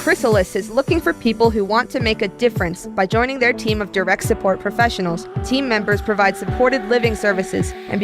Chrysalis is looking for people who want to make a difference by joining their team of direct support professionals. Team members provide supported living services and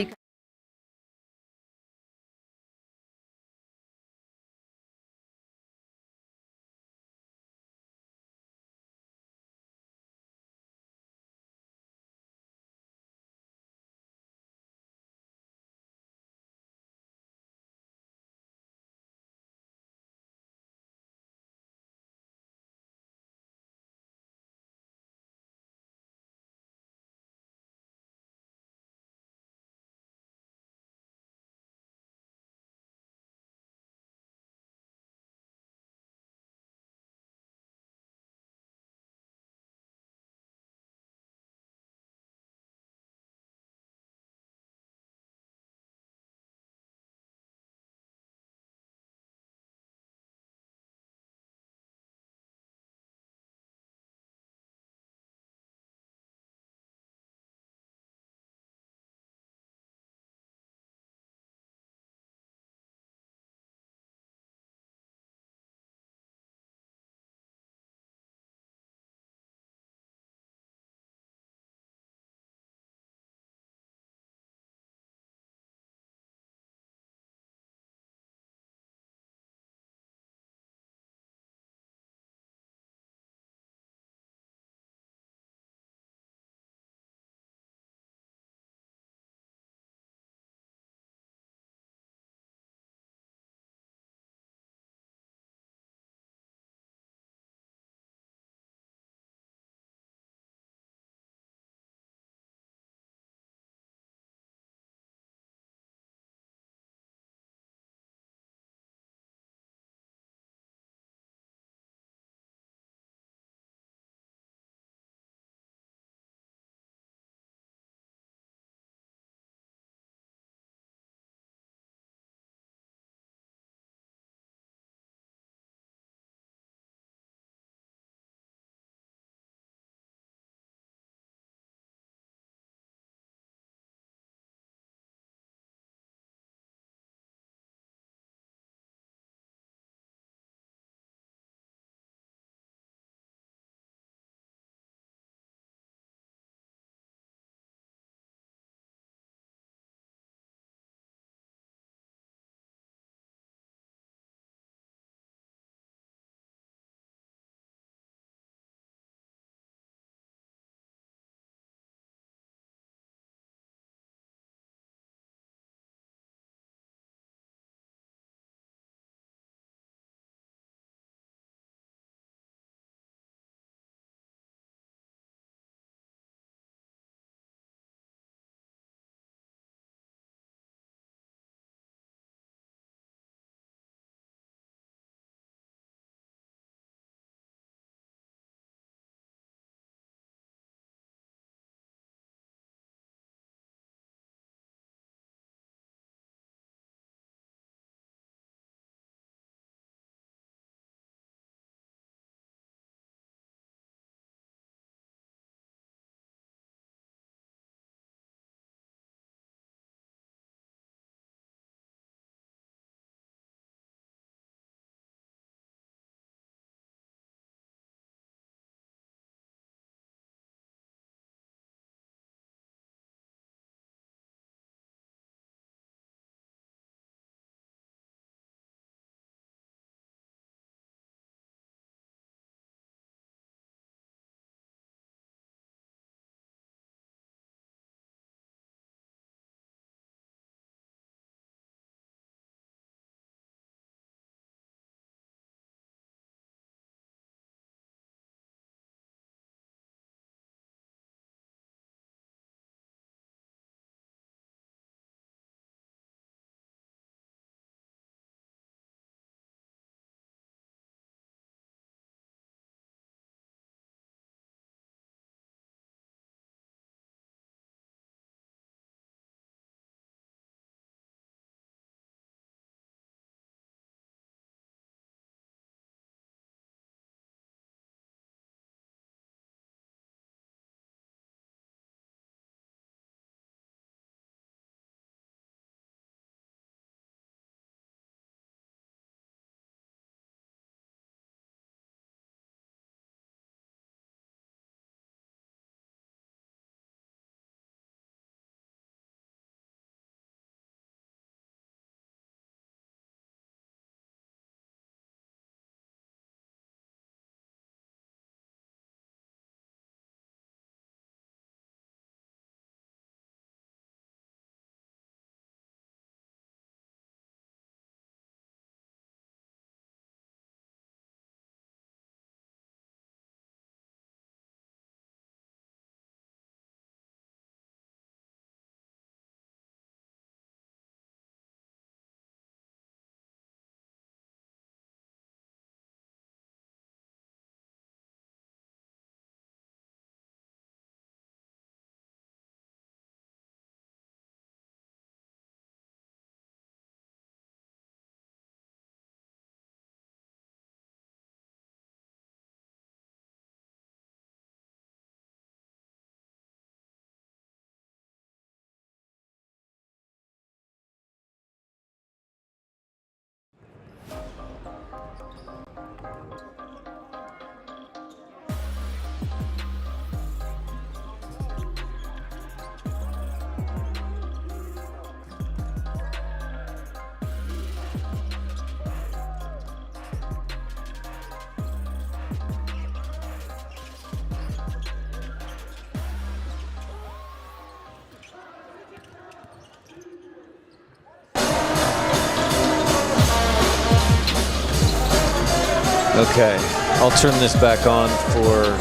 Okay, I'll turn this back on for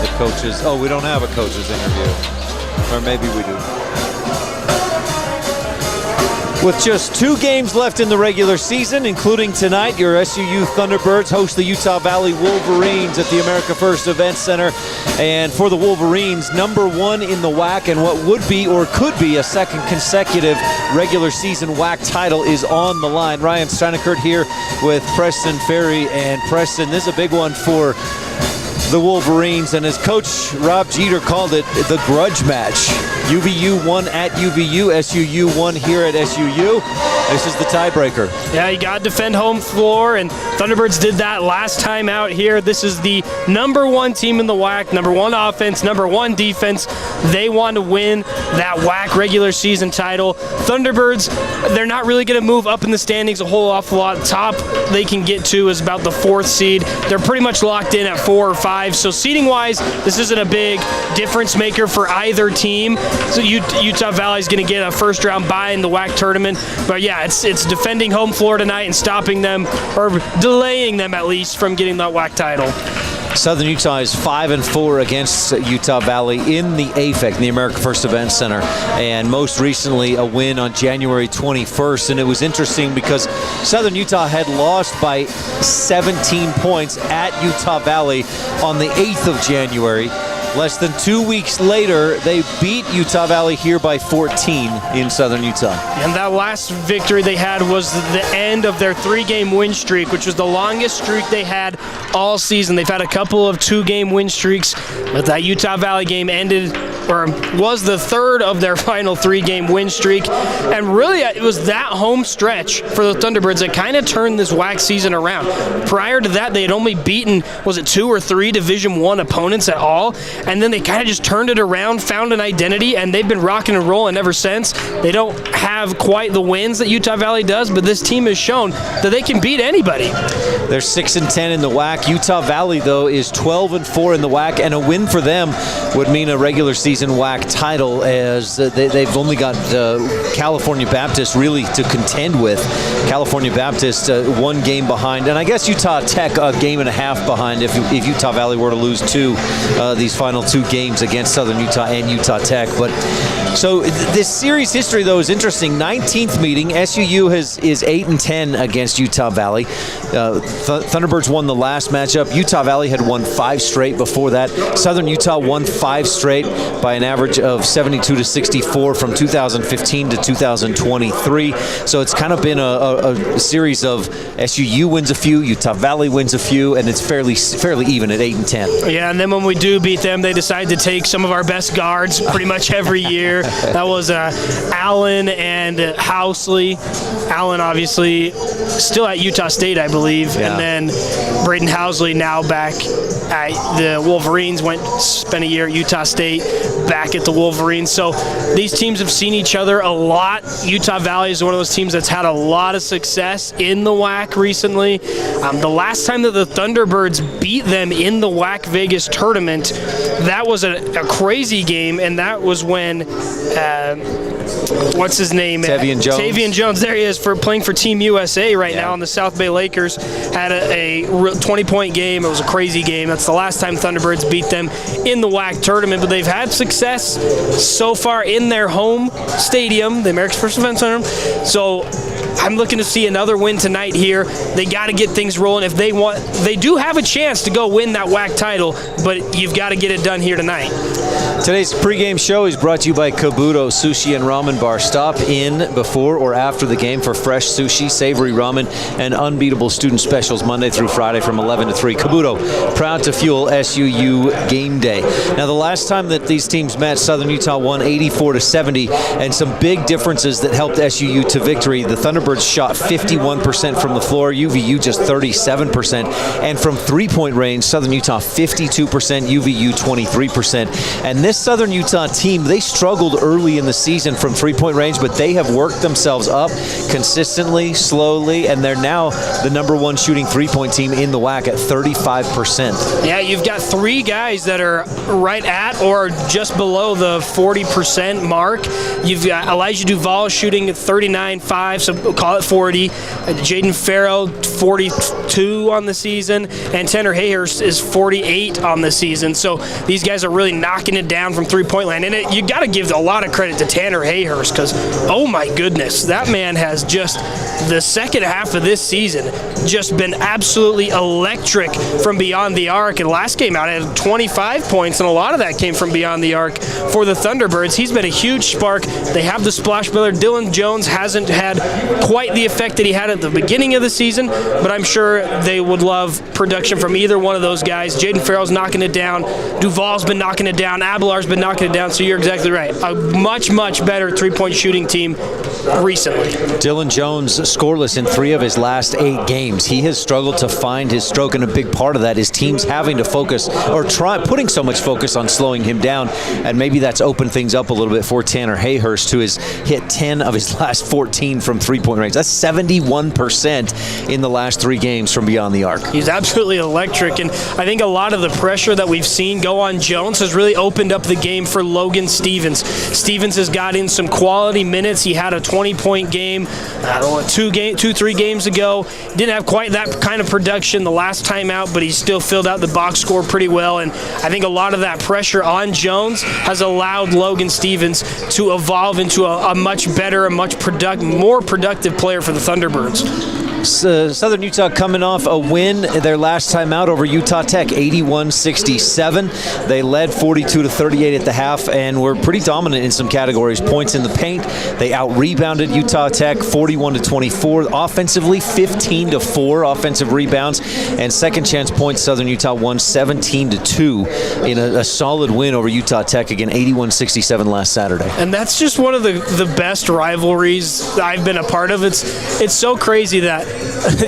the coaches. Oh, we don't have a coaches interview. Or maybe we do. With just 2 games left in the regular season, including tonight, your SUU Thunderbirds host the Utah Valley Wolverines at the America First Event Center. And for the Wolverines, #1 in the WAC and what would be or could be a second consecutive regular season WAC title is on the line. Ryan Steinekert here with Preston Ferry. And Preston, this is a big one for the Wolverines, and as Coach Rob Jeter called it, the grudge match. UVU won at UVU, SUU won here at SUU. This is the tiebreaker. Yeah, you got to defend home floor, and Thunderbirds did that last time out here. This is the #1 team in the WAC, #1 offense, #1 defense. They want to win that WAC regular season title. Thunderbirds, they're not really going to move up in the standings a whole awful lot. Top they can get to is about the 4th seed. They're pretty much locked in at 4 or 5. So seeding-wise, this isn't a big difference maker for either team. So Utah Valley is going to get a first-round bye in the WAC tournament. But yeah, it's defending home floor tonight and stopping them, or delaying them at least, from getting that WAC title. Southern Utah is 5-4 against Utah Valley in the AFEC, the America First Event Center, and most recently a win on January 21st. And it was interesting because Southern Utah had lost by 17 points at Utah Valley on the 8th of January. Less than 2 weeks later, they beat Utah Valley here by 14 in Southern Utah. And that last victory they had was the end of their 3-game win streak, which was the longest streak they had all season. They've had a couple of 2-game win streaks, but that Utah Valley game ended, or was the 3rd of their final 3-game win streak. And really, it was that home stretch for the Thunderbirds that kind of turned this WAC season around. Prior to that, they had only beaten, was it 2 or 3 Division I opponents at all? And then they kind of just turned it around, found an identity, and they've been rocking and rolling ever since. They don't have quite the wins that Utah Valley does, but this team has shown that they can beat anybody. They're 6-10 in the WAC. Utah Valley, though, is 12-4 in the WAC, and a win for them would mean a regular season WAC title, as they've only got California Baptist really to contend with. California Baptist 1 game behind, and I guess Utah Tech a game and a half behind if Utah Valley were to lose these final 2 games against Southern Utah and Utah Tech. But so this series history, though, is interesting. 19th meeting, SUU is 8-10 against Utah Valley. Thunderbirds won the last matchup. Utah Valley had won 5 straight before that. Southern Utah won 5 straight by an average of 72-64 from 2015 to 2023. So it's kind of been a series of SUU wins a few, Utah Valley wins a few, and it's fairly even at 8-10. Yeah, and then when we do beat them, they decide to take some of our best guards pretty much every year. That was Allen and Housley. Allen, obviously, still at Utah State, I believe. Yeah. And then Braden Housley now back at the Wolverines, spent a year at Utah State, back at the Wolverines. So these teams have seen each other a lot. Utah Valley is one of those teams that's had a lot of success in the WAC recently. The last time that the Thunderbirds beat them in the WAC Vegas tournament, that was a crazy game, and that was when what's his name? Tavian Jones. Tavian Jones, there he is, playing for Team USA right now on the South Bay Lakers. Had a 20-point game. It was a crazy game. That's the last time Thunderbirds beat them in the WAC tournament, but they've had success so far in their home stadium, the America's First Event Center. So I'm looking to see another win tonight here. They got to get things rolling if they want. They do have a chance to go win that WAC title, but you've got to get it done here tonight. Today's pregame show is brought to you by Kabuto Sushi and Ramen Bar. Stop in before or after the game for fresh sushi, savory ramen, and unbeatable student specials Monday through Friday from 11 to 3. Kabuto, proud to fuel SUU game day. Now, the last time that these teams met, Southern Utah won 84-70, and some big differences that helped SUU to victory. The Thunderbirds shot 51% from the floor, UVU just 37%, and from three-point range, Southern Utah 52%, UVU 23%. And this Southern Utah team, they struggled early in the season from three-point range, but they have worked themselves up consistently, slowly, and they're now the #1 shooting three-point team in the WAC at 35%. Yeah, you've got 3 guys that are right at or just below the 40% mark. You've got Elijah Duvall shooting at 39.5, so call it 40. Jaden Farrow, 42 on the season, and Tanner Hayhurst is 48 on the season. So these guys are really knocking it down from three-point land. And you got to give a lot of credit to Tanner Hayhurst because, oh my goodness, that man has just the second half of this season just been absolutely electric from beyond the arc. And last game out, had 25 points, and a lot of that came from beyond the arc for the Thunderbirds. He's been a huge spark. They have the splash brother. Dylan Jones hasn't had quite the effect that he had at the beginning of the season, but I'm sure they would love production from either one of those guys. Jaden Farrell's knocking it down. Duval's been knocking it down. Abelar's been knocking it down, so you're exactly right. A much, much better three-point shooting team recently. Dylan Jones scoreless in 3 of his last 8 games. He has struggled to find his stroke, and a big part of that is teams having to focus or putting so much focus on slowing him down, and maybe that's opened things up a little bit for Tanner Hayhurst, who has hit 10 of his last 14 from three-point range. That's 71% in the last 3 games from beyond the arc. He's absolutely electric, and I think a lot of the pressure that we've seen go on Jones has really opened up the game for Logan Stevens. Stevens has got in some quality minutes. He had a 20-point game, 3 games ago. Didn't have quite that kind of production the last time out, but he still filled out the box score pretty well, and I think a lot of that pressure on Jones has allowed Logan Stevens to evolve into a much better, a much more productive player for the Thunderbirds. Southern Utah coming off a win their last time out over Utah Tech, 81-67. They led 42-38 at the half and were pretty dominant in some categories. Points in the paint, they out-rebounded Utah Tech 41-24. Offensively, 15-4 offensive rebounds. And second chance points, Southern Utah won 17-2 in a solid win over Utah Tech, again, 81-67 last Saturday. And that's just one of the best rivalries I've been a part of. It's so crazy that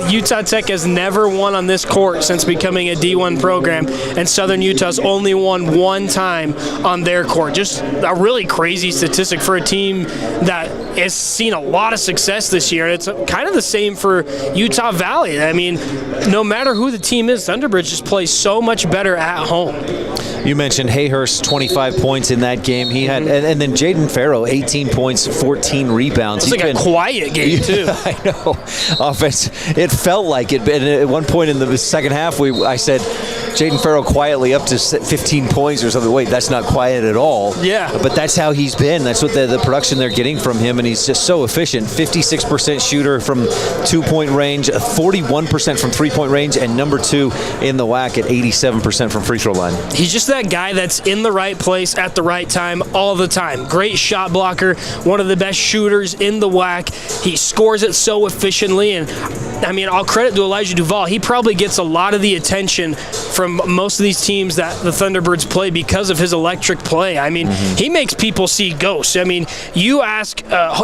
Utah Tech has never won on this court since becoming a D1 program, and Southern Utah's only won 1 time on their court. Just a really crazy statistic for a team that has seen a lot of success this year. It's kind of the same for Utah Valley. I mean, no matter who the team is, Thunderbirds just plays so much better at home. You mentioned Hayhurst, 25 points in that game. He had, and then Jaden Farrow, 18 points, 14 rebounds. It's like a quiet game, too. I know. Offense, it felt like it. And at one point in the second half, I said, Jaden Farrow quietly up to 15 points or something. Wait, that's not quiet at all. Yeah. But that's how he's been. That's what the production they're getting from him, and he's just so efficient. 56% shooter from 2-point range, 41% from 3-point range, and number 2 in the WAC at 87% from free throw line. He's just that guy that's in the right place at the right time all the time. Great shot blocker, one of the best shooters in the WAC. He scores it so efficiently, and I mean, I'll credit to Elijah Duval. He probably gets a lot of the attention from most of these teams that the Thunderbirds play because of his electric play. I mean, he makes people see ghosts. I mean, you ask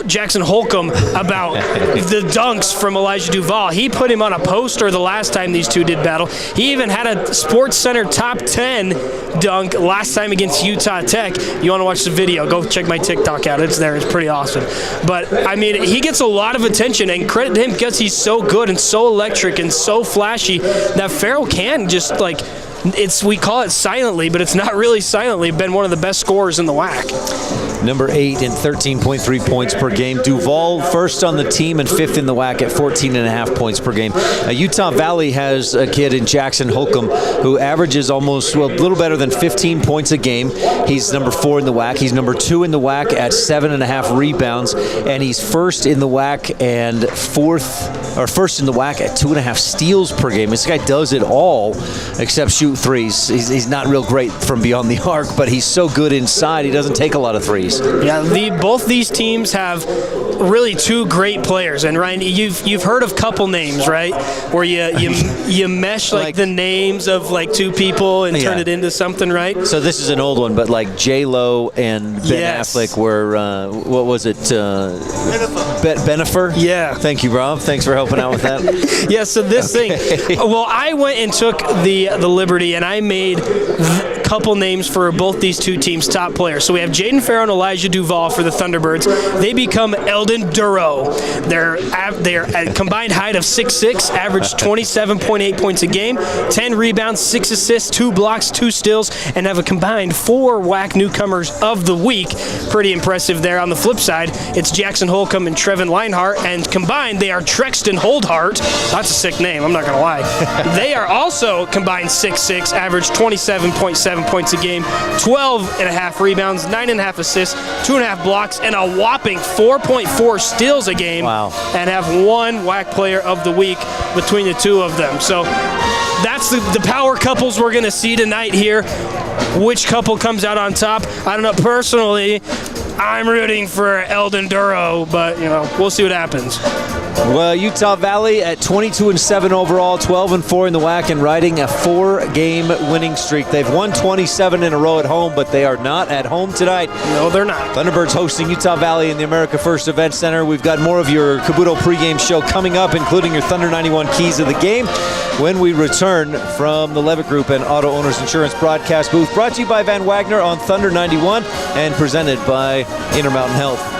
Jackson Holcomb about the dunks from Elijah Duval. He put him on a poster the last time these two did battle. He even had a Sports Center top 10 dunk last time against Utah Tech. You want to watch the video, go check my TikTok out. It's there. It's pretty awesome. But, I mean, he gets a lot of attention, and credit to him because he's so good and so electric and so flashy that Farrell can just, like, we call it silently, but it's not really silently been one of the best scorers in the WAC. Number 8 in 13.3 points per game. Duval first on the team and 5th in the WAC at 14.5 points per game. Utah Valley has a kid in Jackson Holcomb who averages almost, a little better than 15 points a game. He's number 4 in the WAC. He's number 2 in the WAC at 7.5 rebounds, and he's first in the WAC and first in the WAC at 2.5 steals per game. This guy does it all except shoot threes. He's not real great from beyond the arc, but he's so good inside. He doesn't take a lot of threes. Yeah, both these teams have really 2 great players, and Ryan, you've heard of couple names, right? Where you mesh like the names of like 2 people and turn it into something, right? So this is an old one, but like J-Lo and Ben Affleck were what was it? Benifer? Yeah. Thank you, Rob. Thanks for helping out with that. Yeah. So this thing. Well, I went and took the liberty, and I made couple names for both these two teams' top players. So we have Jaden Farrow and Elijah Duvall for the Thunderbirds. They become Eldon Duro. They're at a combined height of 6'6", average 27.8 points a game, 10 rebounds, 6 assists, 2 blocks, 2 steals, and have a combined 4 WAC newcomers of the week. Pretty impressive there. On the flip side, it's Jackson Holcomb and Trevin Leinhart, and combined they are Trexton Holdhart. That's a sick name, I'm not going to lie. They are also combined 6'6", average 27.7 points a game, 12.5 rebounds, 9.5 assists, 2.5 blocks, and a whopping 4.4 steals a game. Wow. And have 1 WAC player of the week between the two of them. So that's the power couples we're going to see tonight here. Which couple comes out on top? I don't know. Personally, I'm rooting for Eldon Duro, but we'll see what happens. Well, Utah Valley at 22-7 overall, 12-4 in the WAC, and riding a 4-game winning streak. They've won 27 in a row at home, but they are not at home tonight. No, they're not. Thunderbirds hosting Utah Valley in the America First Event Center. We've got more of your Kabuto pregame show coming up, including your Thunder 91 keys of the game, when we return from the Levitt Group and Auto Owners Insurance broadcast booth, brought to you by Van Wagner on Thunder 91 and presented by Intermountain Health.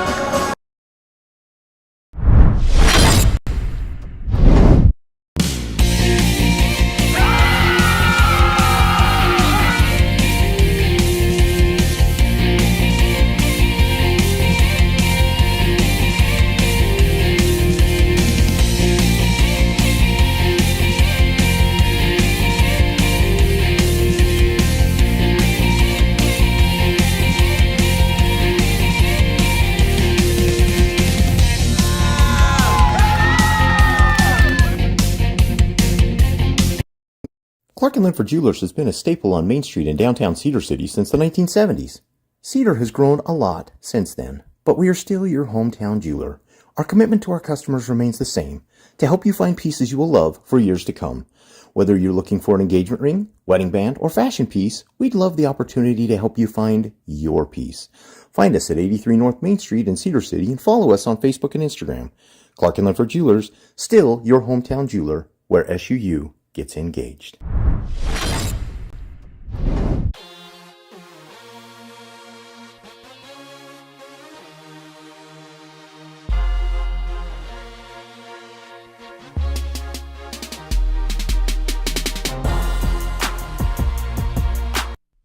Clark & Linford Jewelers has been a staple on Main Street in downtown Cedar City since the 1970s. Cedar has grown a lot since then, but we are still your hometown jeweler. Our commitment to our customers remains the same, to help you find pieces you will love for years to come. Whether you're looking for an engagement ring, wedding band, or fashion piece, we'd love the opportunity to help you find your piece. Find us at 83 North Main Street in Cedar City and follow us on Facebook and Instagram. Clark & Linford Jewelers, still your hometown jeweler, where SUU gets engaged.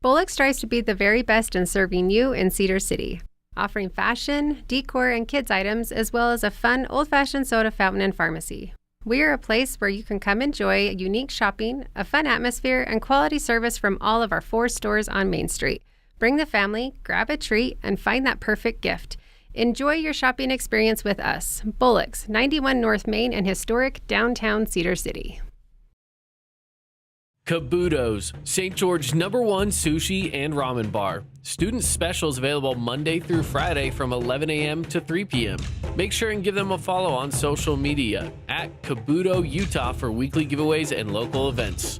Bullock strives to be the very best in serving you in Cedar City, offering fashion, decor, and kids items, as well as a fun old-fashioned soda fountain and pharmacy. We are a place where you can come enjoy unique shopping, a fun atmosphere, and quality service from all of our 4 stores on Main Street. Bring the family, grab a treat, and find that perfect gift. Enjoy your shopping experience with us. Bullock's, 91 North Main and historic downtown Cedar City. Kabuto's, St. George's #1 sushi and ramen bar. Student specials available Monday through Friday from 11 a.m. to 3 p.m. Make sure and give them a follow on social media at Kabuto Utah for weekly giveaways and local events.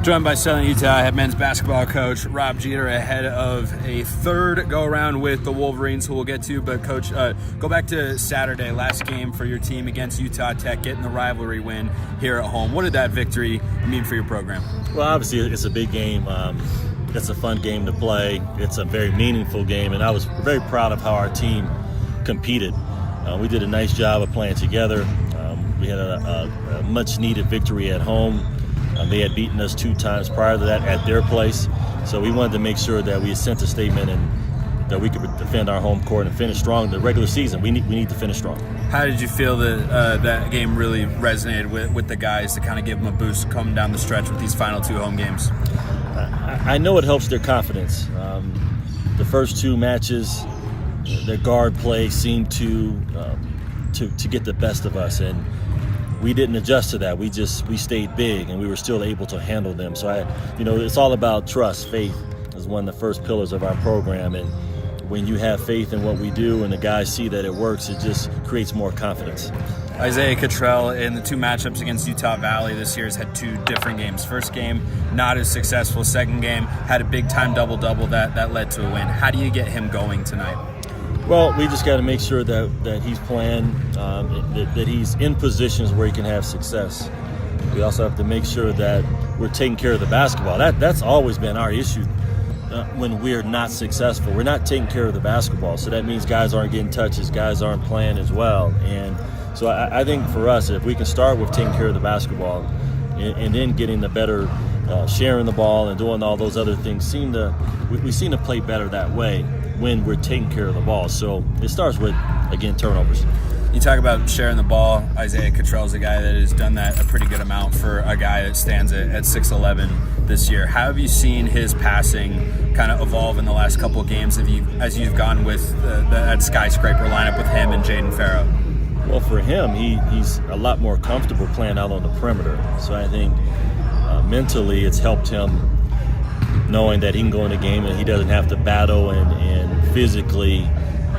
Joined by Southern Utah head men's basketball coach Rob Jeter ahead of a third go-around with the Wolverines, who we'll get to. But, Coach, go back to Saturday, last game for your team against Utah Tech, getting the rivalry win here at home. What did that victory mean for your program? Well, obviously, it's a big game. It's a fun game to play. It's a very meaningful game, and I was very proud of how our team competed. We did a nice job of playing together. We had a much-needed victory at home. They had beaten us 2 times prior to that at their place, so we wanted to make sure that we sent a statement and that we could defend our home court and finish strong. The regular season, we need to finish strong. How did you feel that that game really resonated with the guys to kind of give them a boost coming down the stretch with these final 2 home games? I know it helps their confidence. The first 2 matches, their guard play seemed to get the best of us, and we didn't adjust to that. We stayed big, and we were still able to handle them. So it's all about trust. Faith is one of the first pillars of our program, and when you have faith in what we do and the guys see that it works, it just creates more confidence. Isaiah Cottrell in the 2 matchups against Utah Valley this year has had 2 different games. First game, not as successful. Second game, had a big-time double-double that led to a win. How do you get him going tonight? Well, we just got to make sure that he's playing, that he's in positions where he can have success. We also have to make sure that we're taking care of the basketball. That's always been our issue when we're not successful. We're not taking care of the basketball, so that means guys aren't getting touches, guys aren't playing as well. And so I think for us, if we can start with taking care of the basketball and then getting the better sharing the ball and doing all those other things, we seem to play better that way when we're taking care of the ball. So it starts with, again, turnovers. You talk about sharing the ball. Isaiah Cottrell's a guy that has done that a pretty good amount for a guy that stands at 6'11" this year. How have you seen his passing kind of evolve in the last couple of games as you've gone with that skyscraper lineup with him and Jaden Farrow? Well, for him, he's a lot more comfortable playing out on the perimeter. So I think mentally it's helped him knowing that he can go in the game and he doesn't have to battle and physically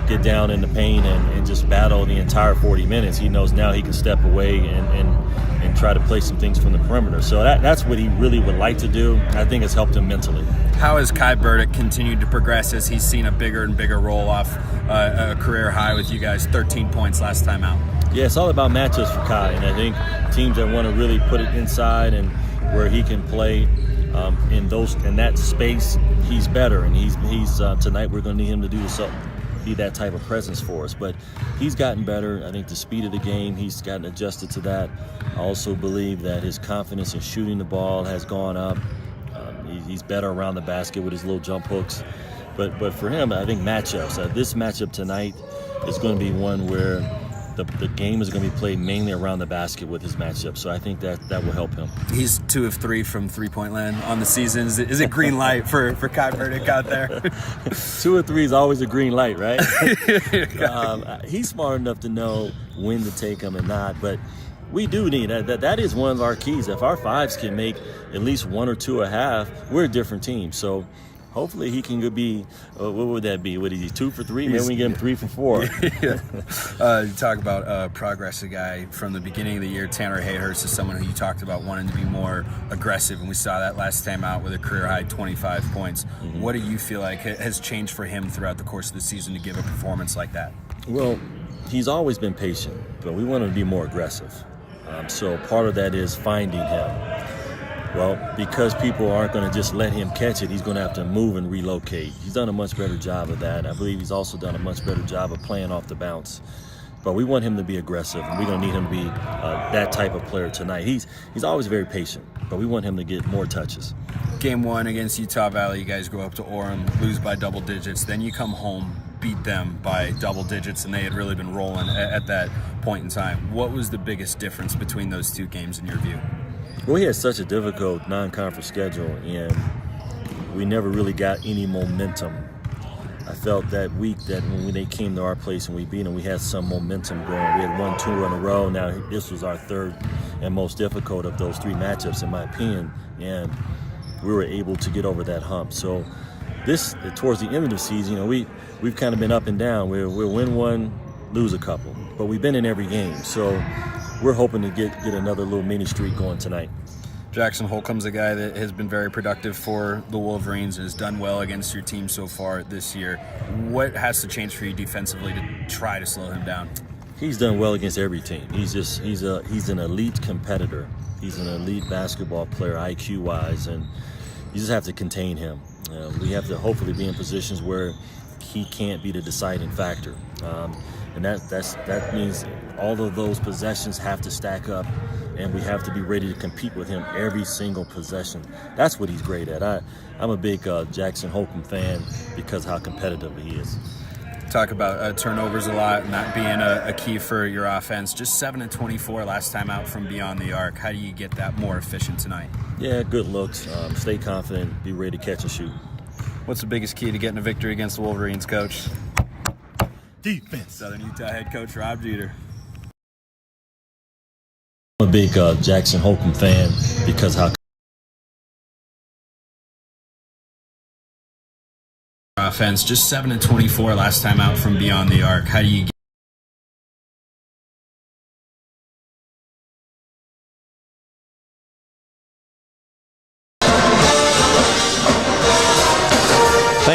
get down in the paint and just battle the entire 40 minutes. He knows now he can step away and try to play some things from the perimeter. So that's what he really would like to do. I think it's helped him mentally. How has Kai Burdick continued to progress as he's seen a bigger and bigger roll-off, a career high with you guys, 13 points last time out? Yeah, it's all about matchups for Kai, and I think teams that want to really put it inside and where he can play in that space, he's better. And he's tonight we're going to need him to do something, be that type of presence for us. But he's gotten better. I think the speed of the game, he's gotten adjusted to that. I also believe that his confidence in shooting the ball has gone up. He's better around the basket with his little jump hooks. But for him, I think matchups. This matchup tonight is going to be one where the game is going to be played mainly around the basket with his matchup. So I think that will help him. He's 2 of 3 from three-point land on the season. Is it green light for Kai Burdick out there? 2 of 3 is always a green light, right? He's smart enough to know when to take them and not. But we do need that is one of our keys. If our fives can make at least 1 or 2 a half, we're a different team. So hopefully he can be, what would that be? What is he, 2 for 3? Maybe we get him 3 for 4. You talk about progress, a guy from the beginning of the year. Tanner Hayhurst is someone who you talked about wanting to be more aggressive, and we saw that last time out with a career-high 25 points. Mm-hmm. What do you feel like has changed for him throughout the course of the season to give a performance like that? Well, he's always been patient, but we want him to be more aggressive. So part of that is finding him. Well, because people aren't going to just let him catch it, he's going to have to move and relocate. He's done a much better job of that. I believe he's also done a much better job of playing off the bounce. But we want him to be aggressive, and we're going to need him to be that type of player tonight. He's always very patient, but we want him to get more touches. Game 1 against Utah Valley, you guys go up to Orem, lose by double digits. Then you come home, beat them by double digits, and they had really been rolling at that point in time. What was the biggest difference between those 2 games in your view? Well, we had such a difficult non-conference schedule, and we never really got any momentum. I felt that week that when they came to our place and we beat them, we had some momentum going. We had won 2 in a row. Now, this was our 3rd and most difficult of those 3 matchups, in my opinion, and we were able to get over that hump. So this, towards the end of the season, we've kind of been up and down. We'll win 1, lose a couple, but we've been in every game. So we're hoping to get another little mini streak going tonight. Jackson Holcomb's a guy that has been very productive for the Wolverines and has done well against your team so far this year. What has to change for you defensively to try to slow him down? He's done well against every team. He's an elite competitor. He's an elite basketball player IQ-wise, and you just have to contain him. We have to hopefully be in positions where he can't be the deciding factor. And that means all of those possessions have to stack up, and we have to be ready to compete with him every single possession. That's what he's great at. I'm a big Jackson Holcomb fan because how competitive he is. Talk about turnovers a lot and that being a key for your offense. Just 7 of 24 last time out from beyond the arc. How do you get that more efficient tonight? Yeah, good looks. Stay confident. Be ready to catch and shoot. What's the biggest key to getting a victory against the Wolverines, Coach? Defense. Southern Utah head coach Rob Jeter. I'm a big Jackson Holcomb fan because how offense, just 7 of 24 last time out from beyond the arc. How do you get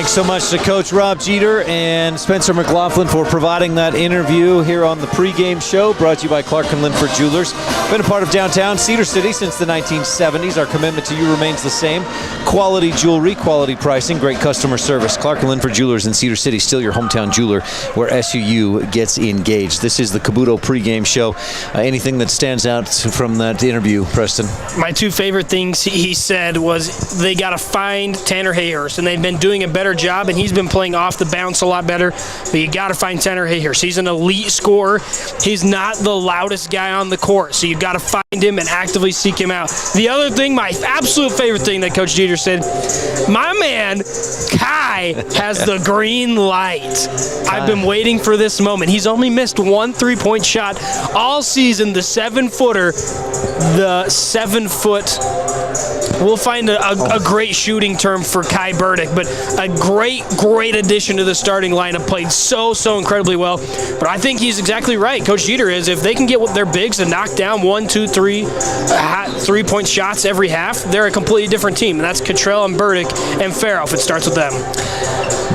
Thanks so much to Coach Rob Jeter and Spencer McLaughlin for providing that interview here on the pregame show, brought to you by Clark & Linford Jewelers. Been a part of downtown Cedar City since the 1970s. Our commitment to you remains the same. Quality jewelry, quality pricing, great customer service. Clark & Linford Jewelers in Cedar City, still your hometown jeweler where SUU gets engaged. This is the Cabuto pregame show. Anything that stands out from that interview, Preston? My two favorite things he said was they got to find Tanner Hayhurst, and they've been doing a better job, and he's been playing off the bounce a lot better, but you got to find Tanner Hayhurst. He's an elite scorer. He's not the loudest guy on the court, so you've got to find him and actively seek him out. The other thing, my absolute favorite thing that Coach Jeter said, my man Kai has the green light. I've been waiting for this moment. He's only missed one three-point shot all season, the 7-footer, the 7-foot. We'll find a great shooting term for Kai Burdick, but a great addition to the starting lineup. Played so incredibly well. But I think he's exactly right. Coach Jeter is, if they can get their bigs to knock down 1, 2, 3 3-point shots every half, they're a completely different team. And that's Cottrell and Burdick and Farrell if it starts with them.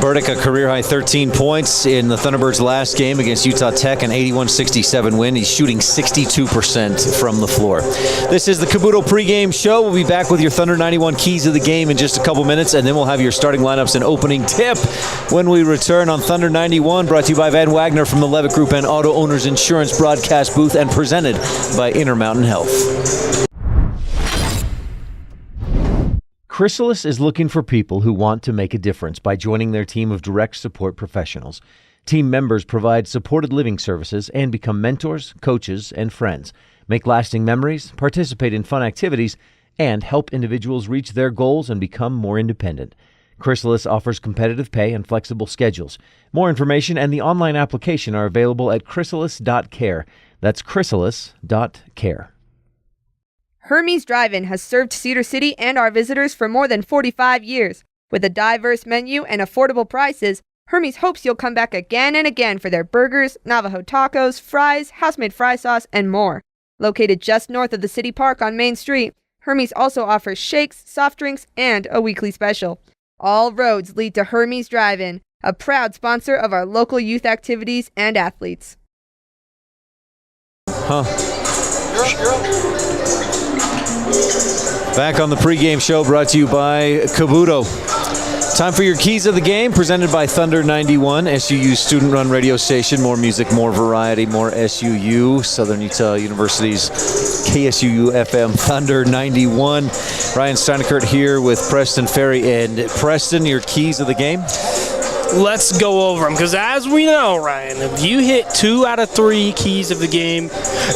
Burdick, a career-high 13 points in the Thunderbirds' last game against Utah Tech, an 81-67 win. He's shooting 62% from the floor. This is the Cabuto pregame show. We'll be back with your Thunder 91 keys of the game in just a couple minutes, and then we'll have your starting lineups and opening tip when we return on Thunder 91, brought to you by Van Wagner from the Levitt Group and Auto Owners Insurance broadcast booth, and presented by Intermountain Health. Chrysalis is looking for people who want to make a difference by joining their team of direct support professionals. Team members provide supported living services and become mentors, coaches, and friends, make lasting memories, participate in fun activities, and help individuals reach their goals and become more independent. Chrysalis offers competitive pay and flexible schedules. More information and the online application are available at chrysalis.care. That's chrysalis.care. Hermes Drive-In has served Cedar City and our visitors for more than 45 years. With a diverse menu and affordable prices, Hermes hopes you'll come back again and again for their burgers, Navajo tacos, fries, house-made fry sauce, and more. Located just north of the City Park on Main Street, Hermes also offers shakes, soft drinks, and a weekly special. All roads lead to Hermes Drive-In, a proud sponsor of our local youth activities and athletes. Back on the pregame show, brought to you by Cabuto. Time for your keys of the game, presented by Thunder 91, SUU student-run radio station. More music, more variety, more SUU. Southern Utah University's KSUU FM Thunder 91. Ryan Steinekert here with Preston Ferry. And Preston, your keys of the game? Let's go over them, because as we know, Ryan, if you hit 2 out of 3 keys of the game,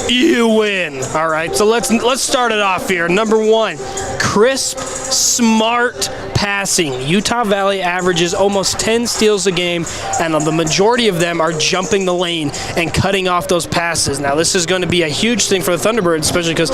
you win. All right, so let's start it off here. Number 1, crisp, smart passing. Utah Valley averages almost 10 steals a game, and the majority of them are jumping the lane and cutting off those passes. Now, this is going to be a huge thing for the Thunderbirds, especially because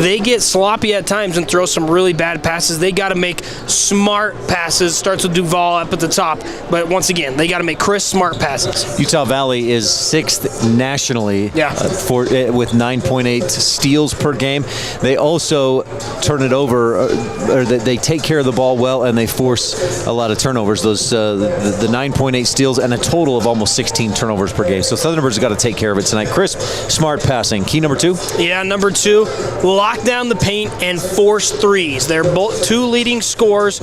they get sloppy at times and throw some really bad passes. They got to make smart passes. Starts with Duval up at the top, but once again, they got to make crisp, smart passes. Utah Valley is 6th nationally with 9.8 steals per game. They also turn it over, or they take care of the ball well, and they force a lot of turnovers. Those the 9.8 steals and a total of almost 16 turnovers per game. So Thunderbirds have got to take care of it tonight. Crisp, smart passing. Key number 2? Yeah, number 2, lock down the paint and force threes. Their 2 leading scorers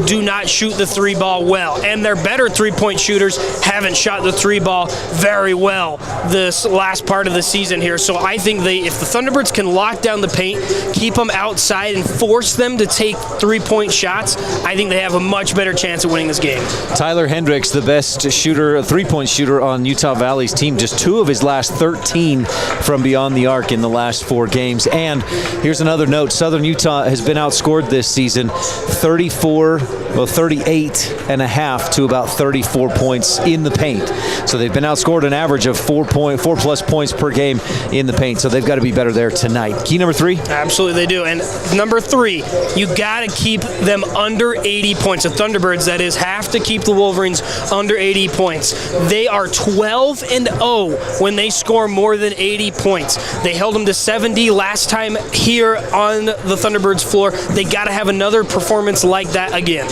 do not shoot the 3 ball well, and their better 3-point shooters haven't shot the 3 ball very well this last part of the season here. So I think if the Thunderbirds can lock down the paint, keep them outside, and force them to take 3-point shots, I think they have a much better chance of winning this game. Tyler Hendricks, the best shooter, 3-point shooter on Utah Valley's team, just 2 of his last 13 from beyond the arc in the last 4 games. And here's another note. Southern Utah has been outscored this season 38.5 to about 34 points in the paint. So they've been outscored an average of 4+ points per game in the paint. So they've got to be better there tonight. Key number 3? Absolutely they do. And number 3, you got to keep them under 80 points. The Thunderbirds, that is, have to keep the Wolverines under 80 points. They are 12-0 when they score more than 80 points. They held them to 70 last time here on the Thunderbirds floor. They got to have another performance like that again.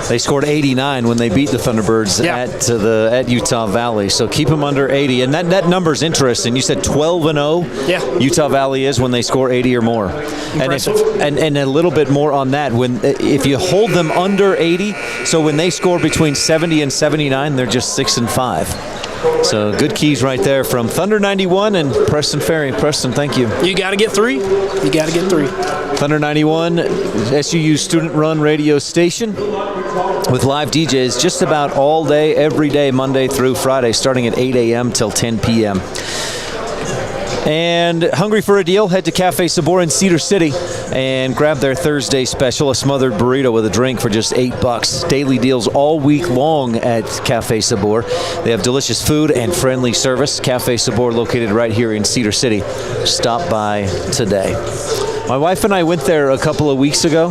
They scored 89 when they beat the Thunderbirds at Utah Valley. So keep them under 80. And that number's interesting. You said 12-0. Yeah. Utah Valley is when they score 80 or more. Impressive. And a little bit more on that. If you hold them under 80, so when they score between 70 and 79, they're just 6-5. So good keys right there from Thunder 91 and Preston Ferry. Preston, thank you. You got to get 3. You got to get 3. Thunder 91, SUU student-run radio station with live DJs just about all day, every day, Monday through Friday, starting at 8 a.m. till 10 p.m. And hungry for a deal? Head to Cafe Sabor in Cedar City and grab their Thursday special, a smothered burrito with a drink for just $8. Daily deals all week long at Cafe Sabor. They have delicious food and friendly service. Cafe Sabor located right here in Cedar City. Stop by today. My wife and I went there a couple of weeks ago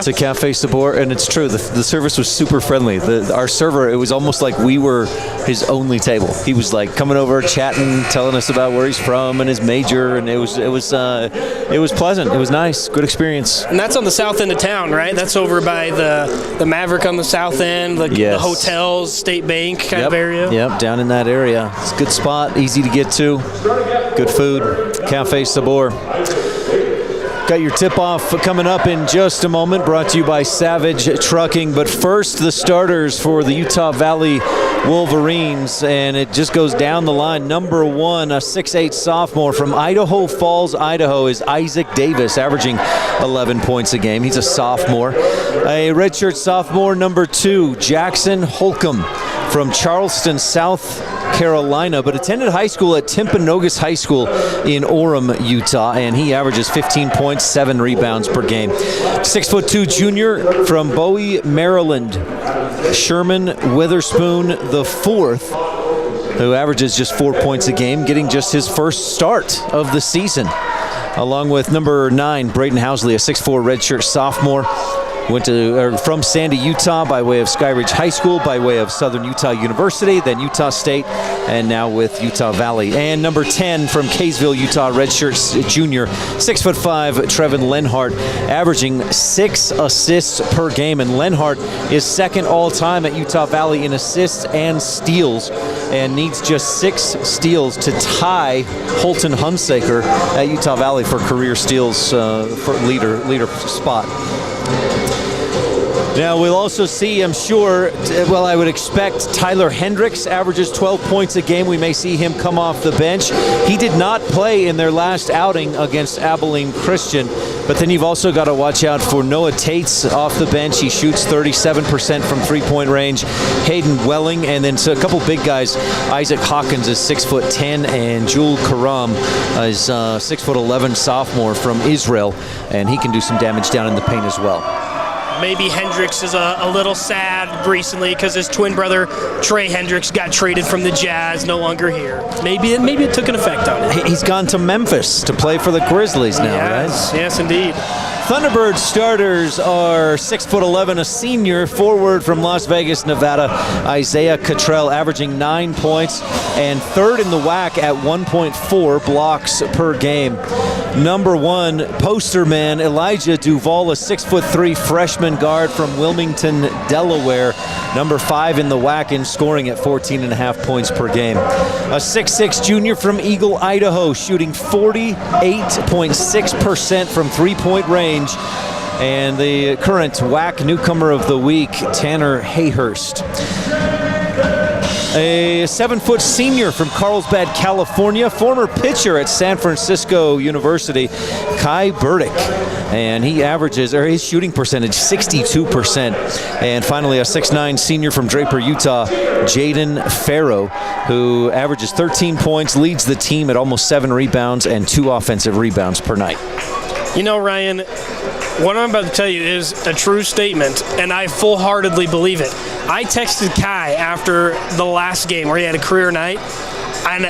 to Cafe Sabor, and it's true, the service was super friendly. Our server, it was almost like we were his only table. He was like coming over, chatting, telling us about where he's from and his major, and it was pleasant. It was nice, good experience. And that's on the south end of town, right? That's over by the Maverick on the south end, the hotels, State Bank kind of area. Yep, down in that area. It's a good spot, easy to get to, good food. Cafe Sabor. Got your tip-off coming up in just a moment, brought to you by Savage Trucking. But first, the starters for the Utah Valley Wolverines, and it just goes down the line. Number 1, a 6'8 sophomore from Idaho Falls, Idaho, is Isaac Davis, averaging 11 points a game. He's a sophomore. A redshirt sophomore, number 2, Jackson Holcomb from Charleston, South Carolina, but attended high school at Timpanogos High School in Orem, Utah, and he averages 15 points, 7 rebounds per game. 6'2" junior from Bowie, Maryland, Sherman Witherspoon IV, who averages just 4 points a game, getting just his first start of the season. Along with number 9, Braden Housley, a 6'4" redshirt sophomore. From Sandy, Utah, by way of Skyridge High School, by way of Southern Utah University, then Utah State, and now with Utah Valley. And number 10 from Kaysville, Utah, redshirt junior, 6'5", Trevin Lenhart, averaging 6 assists per game. And Lenhart is second all-time at Utah Valley in assists and steals, and needs just 6 steals to tie Holton Hunsaker at Utah Valley for career steals for leader spot. Now, we'll also see, I'm sure, I would expect Tyler Hendricks averages 12 points a game. We may see him come off the bench. He did not play in their last outing against Abilene Christian, but then you've also got to watch out for Noah Tates off the bench. He shoots 37% from three-point range. Hayden Welling, and then a couple big guys. Isaac Hawkins is 6'10", and Jul Karam is 6'11" sophomore from Israel, and he can do some damage down in the paint as well. Maybe Hendricks is a little sad recently because his twin brother, Trey Hendricks, got traded from the Jazz, no longer here. Maybe it took an effect on him. He's gone to Memphis to play for the Grizzlies now, right? Yes, indeed. Thunderbirds starters are 6'11", a senior forward from Las Vegas, Nevada, Isaiah Cottrell, averaging 9 points, and third in the WAC at 1.4 blocks per game. Number 1, poster man Elijah Duvall, a 6'3" freshman guard from Wilmington, Delaware. Number 5 in the WAC in scoring at 14.5 points per game. A 6'6" junior from Eagle, Idaho, shooting 48.6% from three-point range. And the current WAC newcomer of the week, Tanner Hayhurst. A 7-foot senior from Carlsbad, California, former pitcher at San Francisco University, Kai Burdick. And his shooting percentage, 62%. And finally, a 6'9" senior from Draper, Utah, Jaden Farrow, who averages 13 points, leads the team at almost 7 rebounds and 2 offensive rebounds per night. You know, Ryan, what I'm about to tell you is a true statement, and I full-heartedly believe it. I texted Kai after the last game where he had a career night, and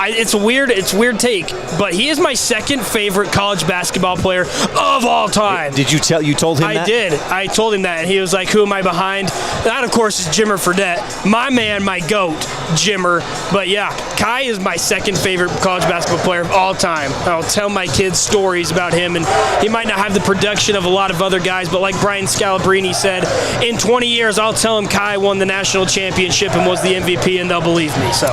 It's a weird take, but he is my second favorite college basketball player of all time. Did you told him that? I did. I told him that, and he was like, who am I behind? That, of course, is Jimmer Fredette. My man, my GOAT, Jimmer. But yeah, Kai is my second favorite college basketball player of all time. I'll tell my kids stories about him, and he might not have the production of a lot of other guys, but like Brian Scalabrine said, in 20 years, I'll tell him Kai won the national championship and was the MVP, and they'll believe me. So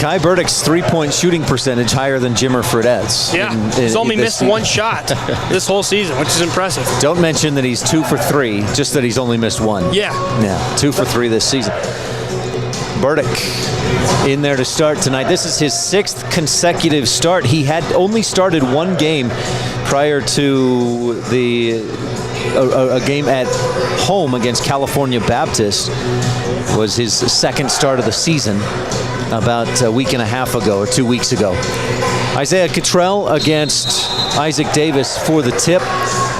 Kai Burdick's three-point shooting percentage higher than Jimmer Fredette's. Yeah, he's only missed one shot this whole season, which is impressive. Don't mention that he's 2 for 3, just that he's only missed one. Yeah. 2 for 3 this season. Burdick in there to start tonight. This is his 6th consecutive start. He had only started one game prior to a game at home against California Baptist. Was his second start of the season about a week and a half ago or 2 weeks ago. Isaiah Cottrell against Isaac Davis for the tip.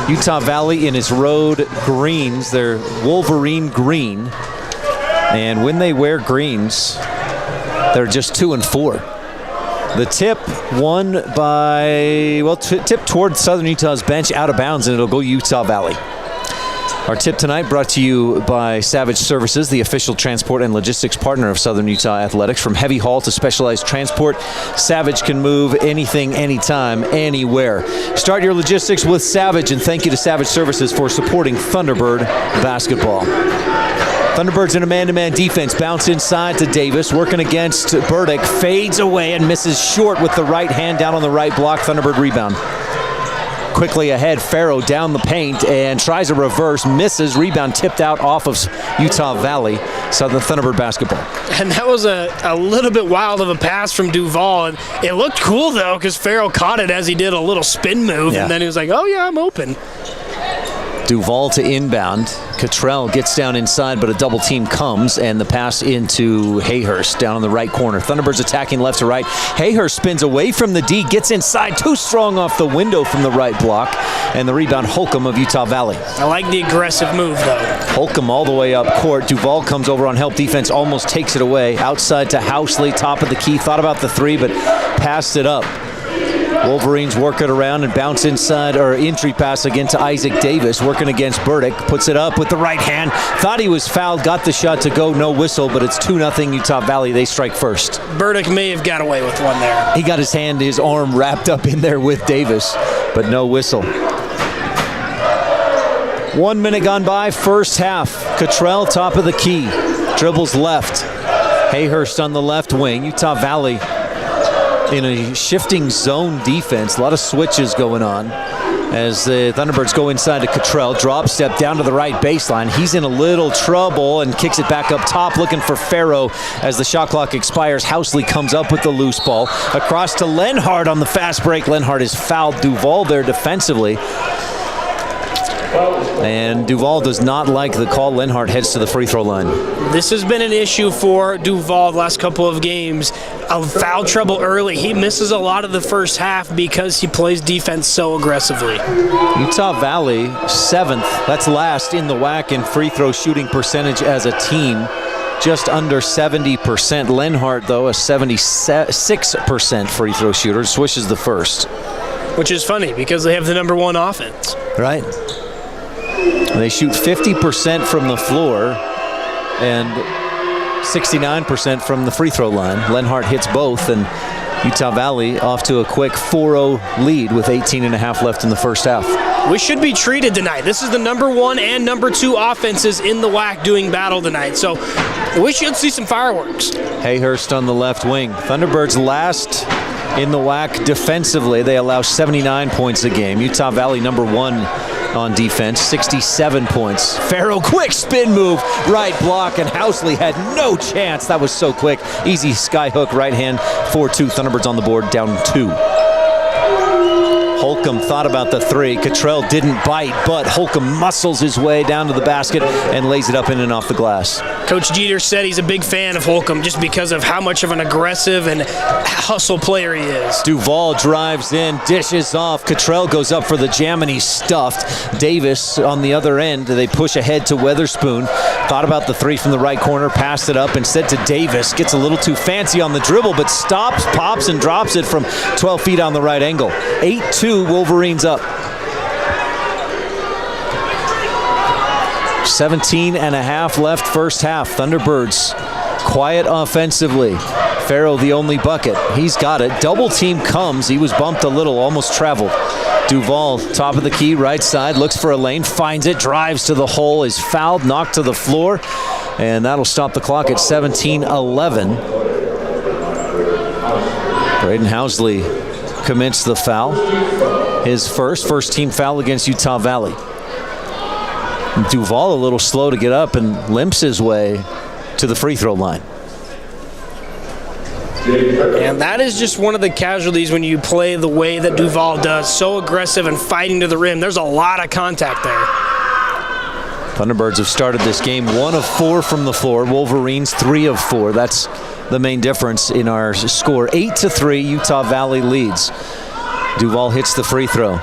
Utah Valley in its road greens. They're Wolverine green. And when they wear greens, they're just 2 and 4. The tip won by, tip toward Southern Utah's bench out of bounds, and it'll go Utah Valley. Our tip tonight brought to you by Savage Services, the official transport and logistics partner of Southern Utah Athletics. From heavy haul to specialized transport, Savage can move anything, anytime, anywhere. Start your logistics with Savage, and thank you to Savage Services for supporting Thunderbird basketball. Thunderbirds in a man-to-man defense. Bounce inside to Davis. Working against Burdick. Fades away and misses short with the right hand down on the right block. Thunderbird rebound. Quickly ahead, Farrow down the paint and tries a reverse. Misses. Rebound tipped out off of Utah Valley. Southern Thunderbird basketball. And that was a little bit wild of a pass from Duval. And it looked cool, though, because Farrow caught it as he did a little spin move. Yeah. And then he was like, oh, yeah, I'm open. Duval to inbound. Cottrell gets down inside, but a double team comes, and the pass into Hayhurst down in the right corner. Thunderbirds attacking left to right. Hayhurst spins away from the D, gets inside, too strong off the window from the right block, and the rebound Holcomb of Utah Valley. I like the aggressive move, though. Holcomb all the way up court. Duval comes over on help defense, almost takes it away. Outside to Housley, top of the key. Thought about the three, but passed it up. Wolverines work it around and bounce inside, or entry pass again to Isaac Davis, working against Burdick. Puts it up with the right hand. Thought he was fouled, got the shot to go, no whistle, but it's 2-0 Utah Valley. They strike first. Burdick may have got away with one there. He got his arm wrapped up in there with Davis, but no whistle. 1 minute gone by, first half. Cottrell, top of the key. Dribbles left. Hayhurst on the left wing. Utah Valley in a shifting zone defense. A lot of switches going on as the Thunderbirds go inside to Cottrell. Drop step down to the right baseline. He's in a little trouble and kicks it back up top, looking for Farrow as the shot clock expires. Housley comes up with the loose ball. Across to Lenhart on the fast break. Lenhart has fouled Duval there defensively. And Duval does not like the call. Lenhart heads to the free throw line. This has been an issue for Duval the last couple of games. Foul trouble early. He misses a lot of the first half because he plays defense so aggressively. Utah Valley, 7th. That's last in the WAC in free throw shooting percentage as a team. Just under 70%. Lenhart, though, a 76% free throw shooter. Swishes the first. Which is funny because they have the number 1 offense. Right. They shoot 50% from the floor and 69% from the free throw line. Lenhart hits both, and Utah Valley off to a quick 4-0 lead with 18.5 left in the first half. We should be treated tonight. This is the number 1 and number 2 offenses in the WAC doing battle tonight, so we should see some fireworks. Hayhurst on the left wing. Thunderbirds last in the WAC defensively. They allow 79 points a game. Utah Valley number 1 on defense, 67 points. Farrow, quick spin move, right block, and Housley had no chance. That was so quick. Easy skyhook right hand, 4-2. Thunderbirds on the board, down 2. Holcomb thought about the three. Cottrell didn't bite, but Holcomb muscles his way down to the basket and lays it up in and off the glass. Coach Jeter said he's a big fan of Holcomb just because of how much of an aggressive and hustle player he is. Duval drives in, dishes off. Cottrell goes up for the jam, and he's stuffed. Davis on the other end. They push ahead to Weatherspoon. Thought about the three from the right corner, passed it up instead to Davis. Gets a little too fancy on the dribble, but stops, pops, and drops it from 12 feet on the right angle. 8-2, Wolverines up. 17 and a half left first half. Thunderbirds quiet offensively. Farrell the only bucket. He's got it. Double team comes. He was bumped a little, almost traveled. Duval, top of the key, right side, looks for a lane, finds it, drives to the hole, is fouled, knocked to the floor, and that'll stop the clock at 17-11. Braden Housley commits the foul. His first team foul against Utah Valley. Duval a little slow to get up and limps his way to the free throw line. And that is just one of the casualties when you play the way that Duval does, so aggressive and fighting to the rim. There's a lot of contact there. Thunderbirds have started this game 1 of 4 from the floor. Wolverines 3 of 4. That's the main difference in our score. 8-3, Utah Valley leads. Duval hits the free throw.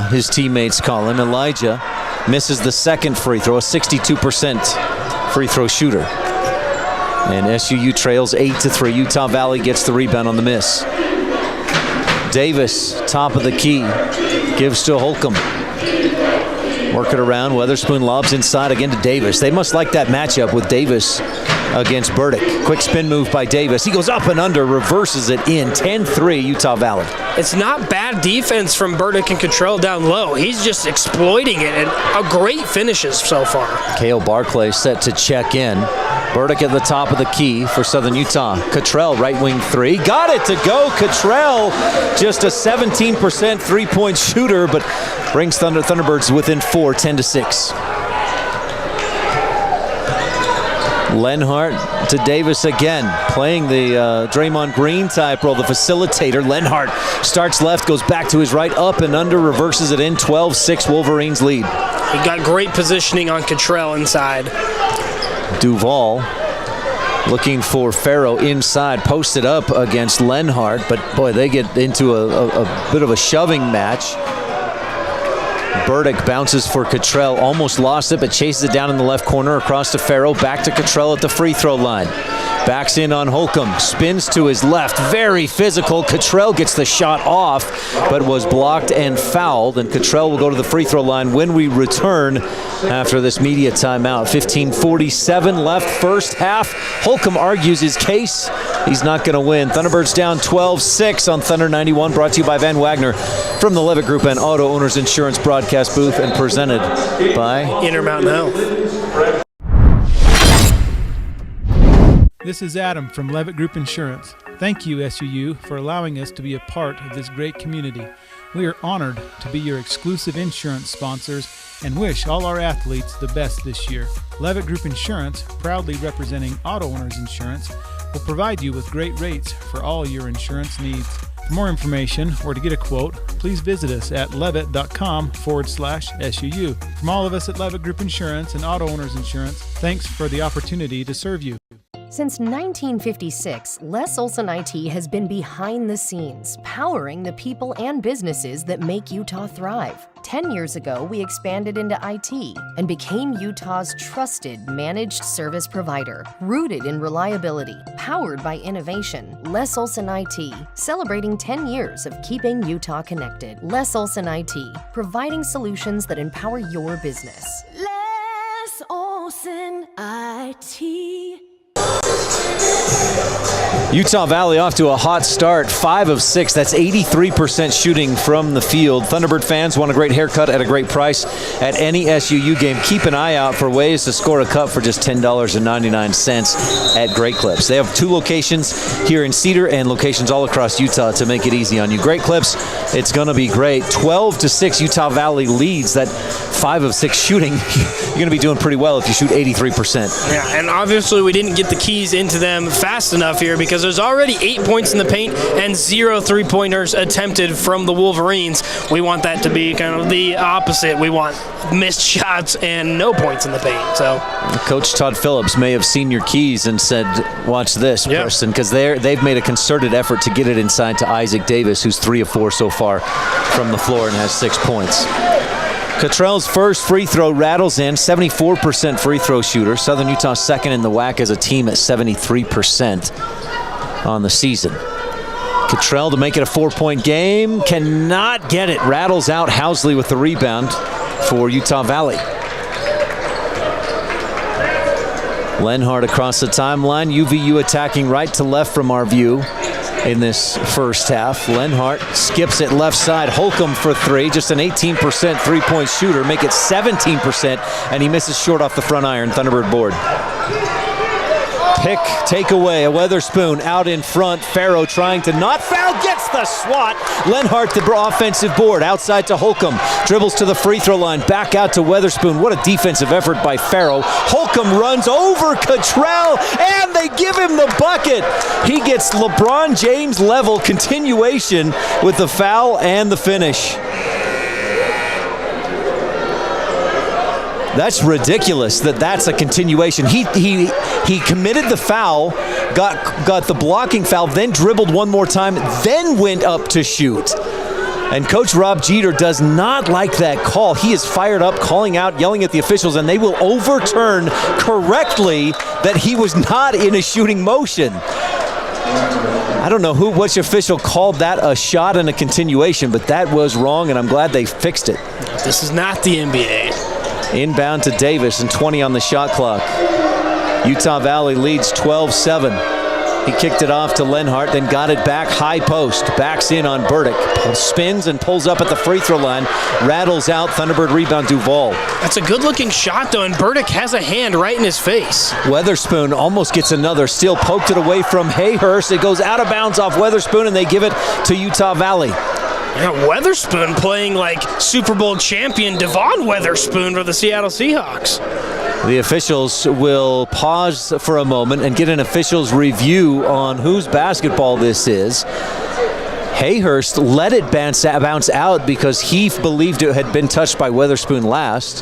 His teammates call him. Elijah misses the second free throw, a 62% free throw shooter. And SUU trails 8-3. Utah Valley gets the rebound on the miss. Davis, top of the key, gives to Holcomb. Work it around. Weatherspoon lobs inside again to Davis. They must like that matchup with Davis against Burdick. Quick spin move by Davis. He goes up and under, reverses it in. 10-3, Utah Valley. It's not bad defense from Burdick and Cottrell down low. He's just exploiting it, and a great finishes so far. Cale Barclay set to check in. Burdick at the top of the key for Southern Utah. Cottrell, right wing three. Got it to go. Cottrell, just a 17% three-point shooter, but brings Thunderbirds within 4, 10-6. Lenhart to Davis again, playing the Draymond Green type role, the facilitator. Lenhart starts left, goes back to his right, up and under, reverses it in. 12-6, Wolverines lead. He got great positioning on Cottrell inside. Duval looking for Farrow inside, posted up against Lenhart, but boy, they get into a bit of a shoving match. Burdick bounces for Cottrell, almost lost it, but chases it down in the left corner across to Farrow, back to Cottrell at the free throw line. Backs in on Holcomb, spins to his left, very physical. Cottrell gets the shot off, but was blocked and fouled, and Cottrell will go to the free throw line when we return after this media timeout. 15:47 left first half. Holcomb argues his case. He's not going to win. Thunderbirds down 12-6 on Thunder 91, brought to you by Van Wagner from the Levitt Group and Auto Owners Insurance broadcast booth, and presented by Intermountain Health. This is Adam from Levitt Group Insurance. Thank you, SUU, for allowing us to be a part of this great community. We are honored to be your exclusive insurance sponsors and wish all our athletes the best this year. Levitt Group Insurance, proudly representing Auto Owners Insurance, will provide you with great rates for all your insurance needs. For more information or to get a quote, please visit us at levitt.com/SUU. From all of us at Levitt Group Insurance and Auto Owners Insurance, thanks for the opportunity to serve you. Since 1956, Les Olson IT has been behind the scenes, powering the people and businesses that make Utah thrive. 10 years ago, we expanded into IT and became Utah's trusted managed service provider, rooted in reliability, powered by innovation. Les Olson IT, celebrating 10 years of keeping Utah connected. Les Olson IT, providing solutions that empower your business. Les Olson IT. Utah Valley off to a hot start, 5 of 6. That's 83% shooting from the field. Thunderbird fans want a great haircut at a great price at any SUU game. Keep an eye out for ways to score a cut for just $10.99 at Great Clips. They have 2 locations here in Cedar and locations all across Utah to make it easy on you. Great Clips, it's going to be great. 12-6, Utah Valley leads. That 5 of 6 shooting, you're going to be doing pretty well if you shoot 83%. Yeah, and obviously we didn't get the keys into them fast enough here because there's already 8 points in the paint and 0 3-pointers attempted from the Wolverines. We want that to be kind of the opposite. We want missed shots and no points in the paint. So Coach Todd Phillips may have seen your keys and said, watch this, Preston, because they've made a concerted effort to get it inside to Isaac Davis, who's 3 of 4 so far from the floor and has 6 points. Cottrell's first free throw rattles in, 74% free throw shooter. Southern Utah second in the WAC as a team at 73% on the season. Cottrell to make it a 4-point game, cannot get it. Rattles out Housley with the rebound for Utah Valley. Lenhart across the timeline. UVU attacking right to left from our view in this first half. Lenhart skips it left side. Holcomb for 3, just an 18% three-point shooter. Make it 17%, and he misses short off the front iron. Thunderbird board. Pick, take away, a Weatherspoon out in front. Farrow trying to not foul, gets the swat. Lenhart the offensive board, outside to Holcomb. Dribbles to the free throw line, back out to Weatherspoon. What a defensive effort by Farrow. Holcomb runs over Cottrell, and they give him the bucket. He gets LeBron James level continuation with the foul and the finish. That's ridiculous that's a continuation. He committed the foul, got the blocking foul, then dribbled one more time, then went up to shoot. And Coach Rob Jeter does not like that call. He is fired up, calling out, yelling at the officials, and they will overturn correctly that he was not in a shooting motion. I don't know which official called that a shot and a continuation, but that was wrong, and I'm glad they fixed it. This is not the NBA. Inbound to Davis and 20 on the shot clock. Utah Valley leads 12-7. He kicked it off to Lenhart, then got it back high post. Backs in on Burdick. Spins and pulls up at the free throw line. Rattles out. Thunderbird rebound Duval. That's a good-looking shot, though, and Burdick has a hand right in his face. Weatherspoon almost gets another steal. Poked it away from Hayhurst. It goes out of bounds off Weatherspoon, and they give it to Utah Valley. Yeah, Weatherspoon playing like Super Bowl champion Devon Weatherspoon for the Seattle Seahawks. The officials will pause for a moment and get an officials review on whose basketball this is. Hayhurst let it bounce out because he believed it had been touched by Weatherspoon last.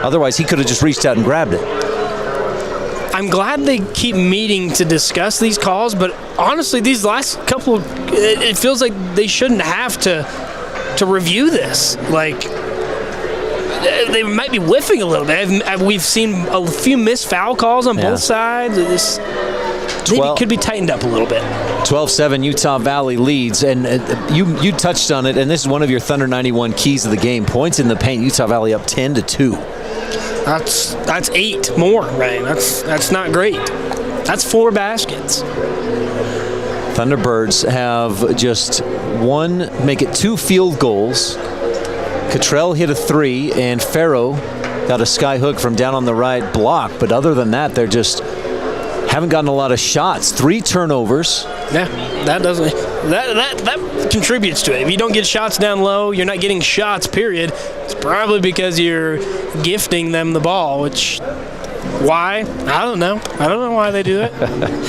Otherwise, he could have just reached out and grabbed it. I'm glad they keep meeting to discuss these calls, but honestly, these last couple, it feels like they shouldn't have to review this. Like, they might be whiffing a little bit. We've seen a few missed foul calls on both sides. This maybe could be tightened up a little bit. 12-7 Utah Valley leads, and you touched on it, and this is one of your Thunder 91 keys of the game. Points in the paint, Utah Valley up 10-2. That's 8 more, right? That's not great. That's 4 baskets. Thunderbirds have just make it 2 field goals. Cottrell hit a 3, and Farrow got a sky hook from down on the right block. But other than that, they're just haven't gotten a lot of shots. 3 turnovers. Yeah, that contributes to it. If you don't get shots down low, you're not getting shots, period. It's probably because you're gifting them the ball, which, why? I don't know. I don't know why they do it.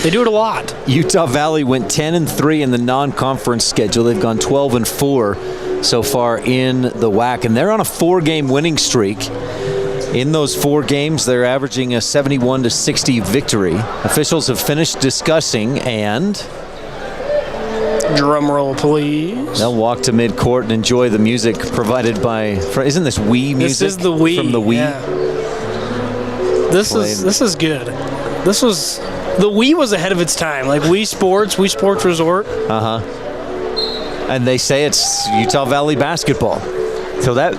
They do it a lot. Utah Valley went 10-3 in the non-conference schedule. They've gone 12-4 so far in the WAC, and they're on a 4-game winning streak. In those 4 games, they're averaging a 71-60 victory. Officials have finished discussing, and drum roll, please. They'll walk to midcourt and enjoy the music provided by. Isn't this Wii music? This is the Wii from the Wii. Yeah. This is good. The Wii was ahead of its time. Like Wii Sports Resort. And they say it's Utah Valley basketball. So that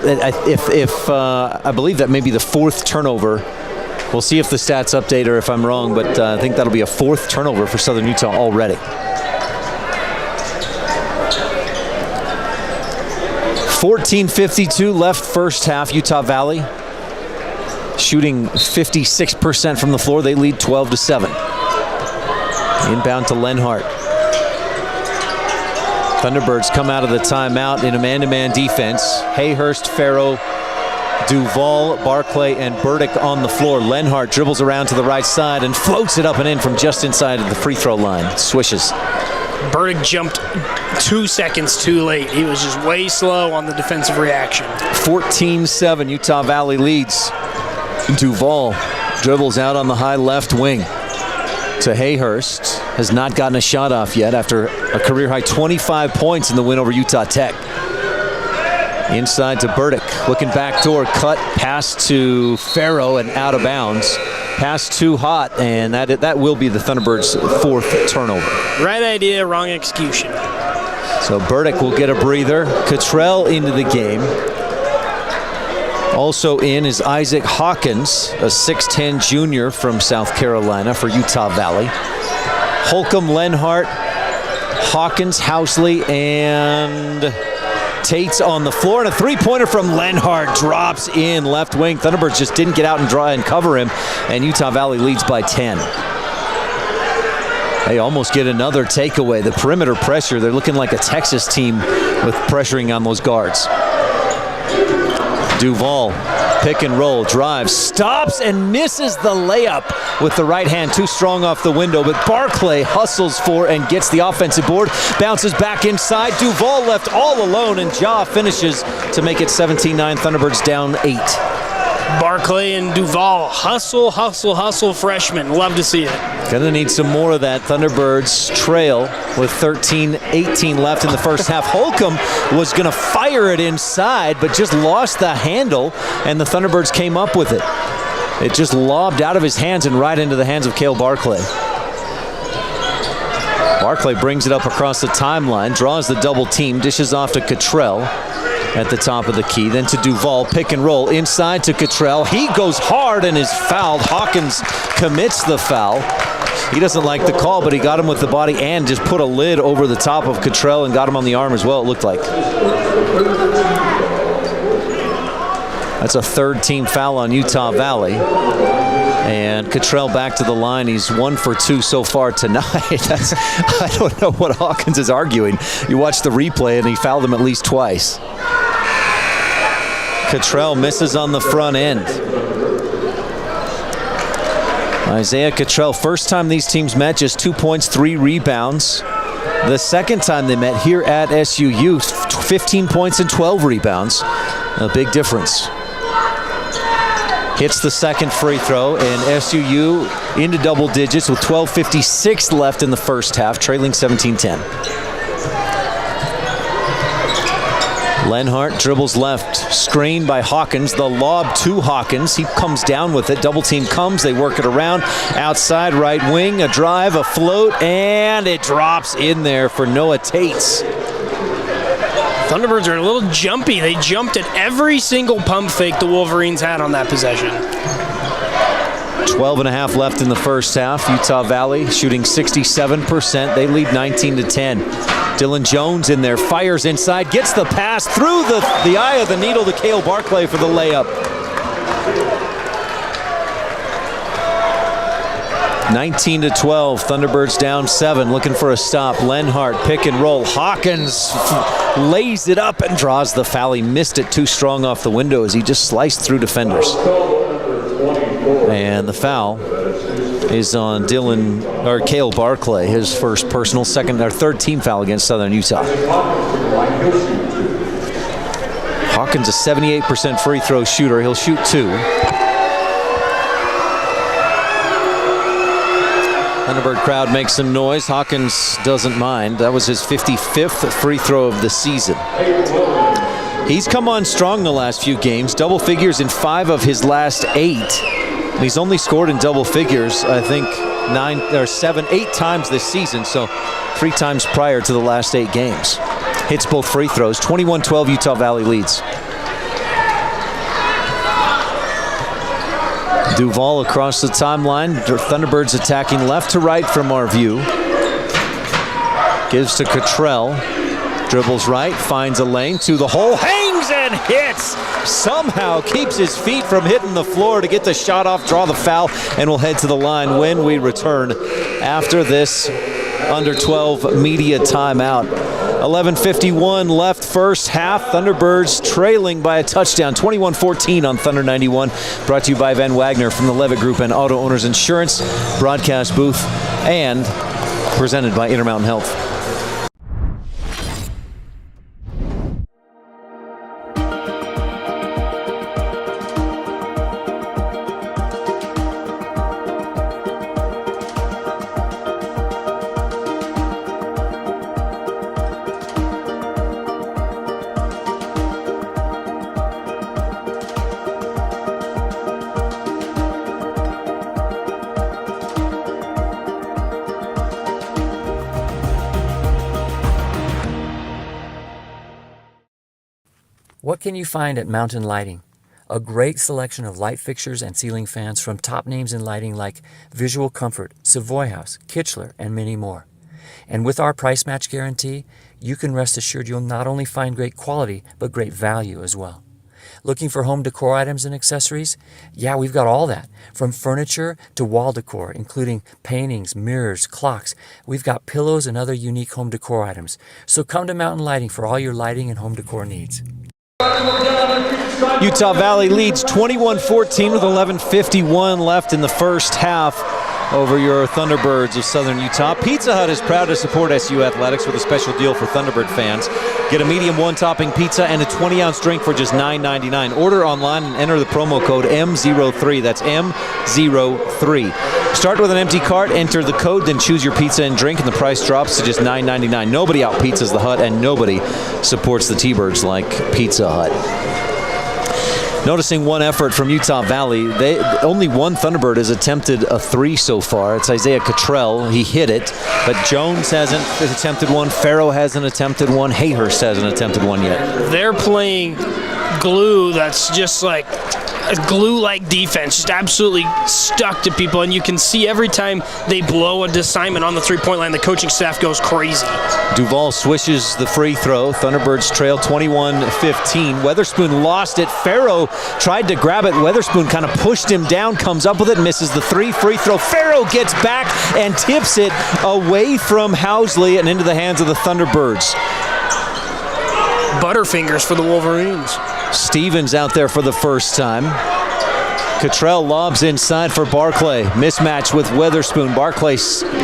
if I believe that may be the 4th turnover. We'll see if the stats update or if I'm wrong, but I think that'll be a 4th turnover for Southern Utah already. 14:52 left first half. Utah Valley shooting 56% from the floor. They lead 12-7. Inbound to Lenhart. Thunderbirds come out of the timeout in a man-to-man defense. Hayhurst, Farrow, Duval, Barclay, and Burdick on the floor. Lenhart dribbles around to the right side and floats it up and in from just inside of the free throw line. Swishes. Burdick jumped 2 seconds too late. He was just way slow on the defensive reaction. 14-7, Utah Valley leads. Duval dribbles out on the high left wing to Hayhurst. Has not gotten a shot off yet after a career-high 25 points in the win over Utah Tech. Inside to Burdick, looking backdoor, cut, pass to Farrow and out of bounds. Pass too hot, and that will be the Thunderbirds' 4th turnover. Right idea, wrong execution. So Burdick will get a breather. Cottrell into the game. Also in is Isaac Hawkins, a 6'10 junior from South Carolina for Utah Valley. Holcomb, Lenhart, Hawkins, Housley, and Tate's on the floor, and a three-pointer from Lenhart drops in left wing. Thunderbirds just didn't get out and draw and cover him, and Utah Valley leads by 10. They almost get another takeaway. The perimeter pressure, they're looking like a Texas team with pressuring on those guards. Duval, pick and roll, drives, stops and misses the layup with the right hand, too strong off the window, but Barclay hustles for and gets the offensive board, bounces back inside. Duval left all alone, and Ja finishes to make it 17-9, Thunderbirds down 8. Barclay and Duval, hustle, hustle, hustle freshmen. Love to see it. Gonna need some more of that. Thunderbirds trail with 13-18 left in the first half. Holcomb was gonna fire it inside, but just lost the handle, and the Thunderbirds came up with it. It just lobbed out of his hands and right into the hands of Cale Barclay. Barclay brings it up across the timeline, draws the double team, dishes off to Cottrell at the top of the key, then to Duval, pick and roll, inside to Cottrell. He goes hard and is fouled. Hawkins commits the foul. He doesn't like the call, but he got him with the body and just put a lid over the top of Cottrell and got him on the arm as well, it looked like. That's a third team foul on Utah Valley. And Cottrell back to the line. He's 1 for 2 so far tonight. I don't know what Hawkins is arguing. You watch the replay and he fouled him at least twice. Cottrell misses on the front end. Isaiah Cottrell, first time these teams met, just 2 points, 3 rebounds. The second time they met here at SUU, 15 points and 12 rebounds. A big difference. Hits the second free throw, and SUU into double digits with 12:56 left in the first half, trailing 17-10. Lenhart dribbles left, screened by Hawkins. The lob to Hawkins. He comes down with it. Double team comes. They work it around. Outside right wing, a drive, a float, and it drops in there for Noah Tates. Thunderbirds are a little jumpy. They jumped at every single pump fake the Wolverines had on that possession. 12.5 left in the first half. Utah Valley shooting 67%. They lead 19-10. Dylan Jones in there, fires inside, gets the pass through the eye of the needle to Cale Barclay for the layup. 19-12, Thunderbirds down 7, looking for a stop. Lenhart, pick and roll. Hawkins lays it up and draws the foul. He missed it too strong off the window as he just sliced through defenders. And the foul is on Cale Barclay, his first personal, third team foul against Southern Utah. Hawkins, a 78% free throw shooter. He'll shoot 2. Thunderbird crowd makes some noise. Hawkins doesn't mind. That was his 55th free throw of the season. He's come on strong the last few games. Double figures in 5 of his last 8. And he's only scored in double figures, I think, 8 times this season, so 3 times prior to the last 8 games. Hits both free throws. 21-12, Utah Valley leads. Duval across the timeline. Thunderbirds attacking left to right from our view. Gives to Cottrell. Dribbles right, finds a lane to the hole, hangs and hits. Somehow keeps his feet from hitting the floor to get the shot off, draw the foul, and we'll head to the line when we return after this under 12 media timeout. 11:51 left first half. Thunderbirds trailing by a touchdown, 21-14 on Thunder 91. Brought to you by Van Wagner from the Levitt Group and Auto Owners Insurance broadcast booth, and presented by Intermountain Health. What can you find at Mountain Lighting? A great selection of light fixtures and ceiling fans from top names in lighting like Visual Comfort, Savoy House, Kichler, and many more. And with our price match guarantee, you can rest assured you'll not only find great quality, but great value as well. Looking for home decor items and accessories? Yeah, we've got all that. From furniture to wall decor, including paintings, mirrors, clocks. We've got pillows and other unique home decor items. So come to Mountain Lighting for all your lighting and home decor needs. Utah Valley leads 21-14 with 11:51 left in the first half over your Thunderbirds of Southern Utah. Pizza Hut is proud to support SU Athletics with a special deal for Thunderbird fans. Get a medium one-topping pizza and a 20-ounce drink for just $9.99. Order online and enter the promo code M03. That's M03. Start with an empty cart, enter the code, then choose your pizza and drink, and the price drops to just $9.99. Nobody out-pizzas the Hut, and nobody supports the T-Birds like Pizza Hut. Noticing one effort from Utah Valley, only one Thunderbird has attempted a three so far. It's Isaiah Cottrell. He hit it, but Jones hasn't attempted one. Farrow hasn't attempted one. Hayhurst hasn't attempted one yet. They're playing glue that's just like a glue-like defense, just absolutely stuck to people, and you can see every time they blow a assignment on the three-point line, the coaching staff goes crazy. Duval swishes the free throw. Thunderbirds trail 21-15. Weatherspoon lost it. Farrow tried to grab it. Weatherspoon kind of pushed him down, comes up with it, misses the free throw. Farrow gets back and tips it away from Housley and into the hands of the Thunderbirds. Butterfingers for the Wolverines. Stevens out there for the first time. Cottrell lobs inside for Barclay. Mismatch with Weatherspoon. Barclay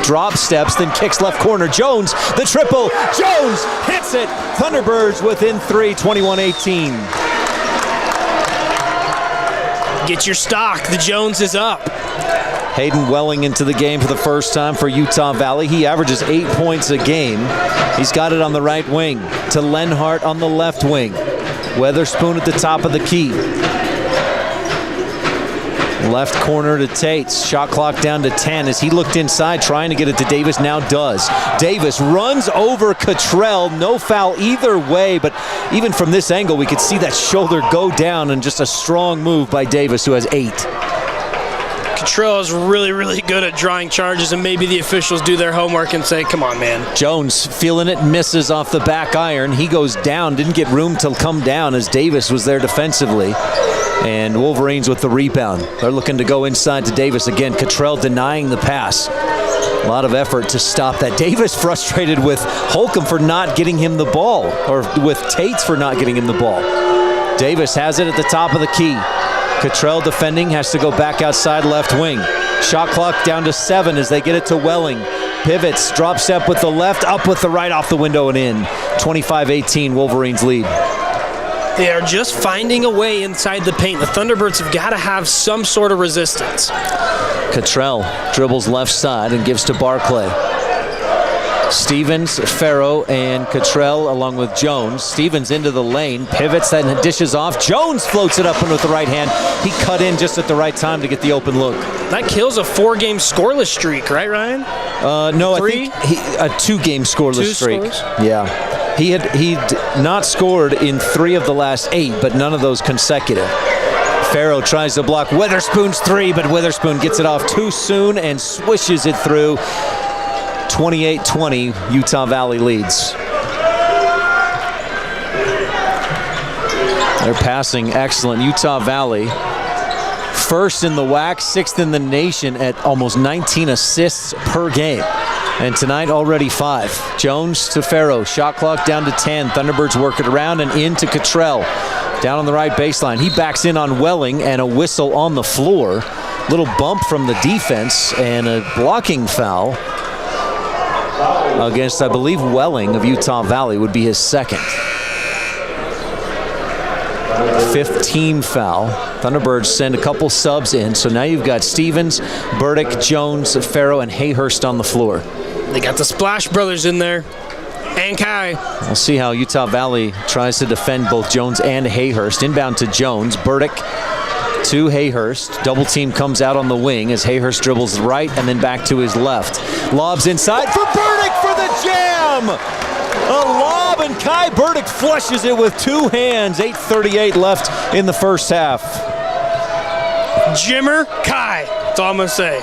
drop steps, then kicks left corner. Jones, the triple. Jones hits it. Thunderbirds within 3, 21-18. Get your stock. The Jones is up. Hayden Welling into the game for the first time for Utah Valley. He averages 8 points a game. He's got it on the right wing to Lenhart on the left wing. Weatherspoon at the top of the key. Left corner to Tates. Shot clock down to 10 as he looked inside trying to get it to Davis. Now does. Davis runs over Cottrell. No foul either way, but even from this angle we could see that shoulder go down, and just a strong move by Davis, who has 8. Cottrell is really, really good at drawing charges, and maybe the officials do their homework and say, come on, man. Jones feeling it, misses off the back iron. He goes down, didn't get room to come down as Davis was there defensively. And Wolverines with the rebound. They're looking to go inside to Davis again. Cottrell denying the pass. A lot of effort to stop that. Davis frustrated with Holcomb for not getting him the ball, or with Tates for not getting him the ball. Davis has it at the top of the key. Cottrell defending, has to go back outside left wing. Shot clock down to 7 as they get it to Welling. Pivots, drop step with the left, up with the right, off the window and in. 25-18, Wolverines lead. They are just finding a way inside the paint. The Thunderbirds have got to have some sort of resistance. Cottrell dribbles left side and gives to Barclay. Stevens, Farrow, and Cottrell along with Jones. Stevens into the lane, pivots, then dishes off. Jones floats it up and with the right hand. He cut in just at the right time to get the open look. That kills a 4-game scoreless streak, right, Ryan? No, 3? I think a 2-game scoreless streak. Scores? Yeah. He'd not scored in 3 of the last 8, but none of those consecutive. Farrow tries to block Weatherspoon's 3, but Weatherspoon gets it off too soon and swishes it through. 28-20, Utah Valley leads. They're passing excellent. Utah Valley, first in the WAC, 6th in the nation at almost 19 assists per game. And tonight already 5. Jones to Farrow. Shot clock down to 10. Thunderbirds work it around and into Cottrell. Down on the right baseline. He backs in on Welling and a whistle on the floor. Little bump from the defense and a blocking foul against, I believe, Welling of Utah Valley would be his second. 5th team foul. Thunderbirds send a couple subs in, so now you've got Stevens, Burdick, Jones, Farrow, and Hayhurst on the floor. They got the Splash Brothers in there. And Kai. We'll see how Utah Valley tries to defend both Jones and Hayhurst. Inbound to Jones. Burdick to Hayhurst. Double team comes out on the wing as Hayhurst dribbles right and then back to his left. Lobs inside for Burdick for the jam! A lob, and Kai Burdick flushes it with 2 hands. 8:38 left in the first half. Jimmer Kai. That's all I'm going to say.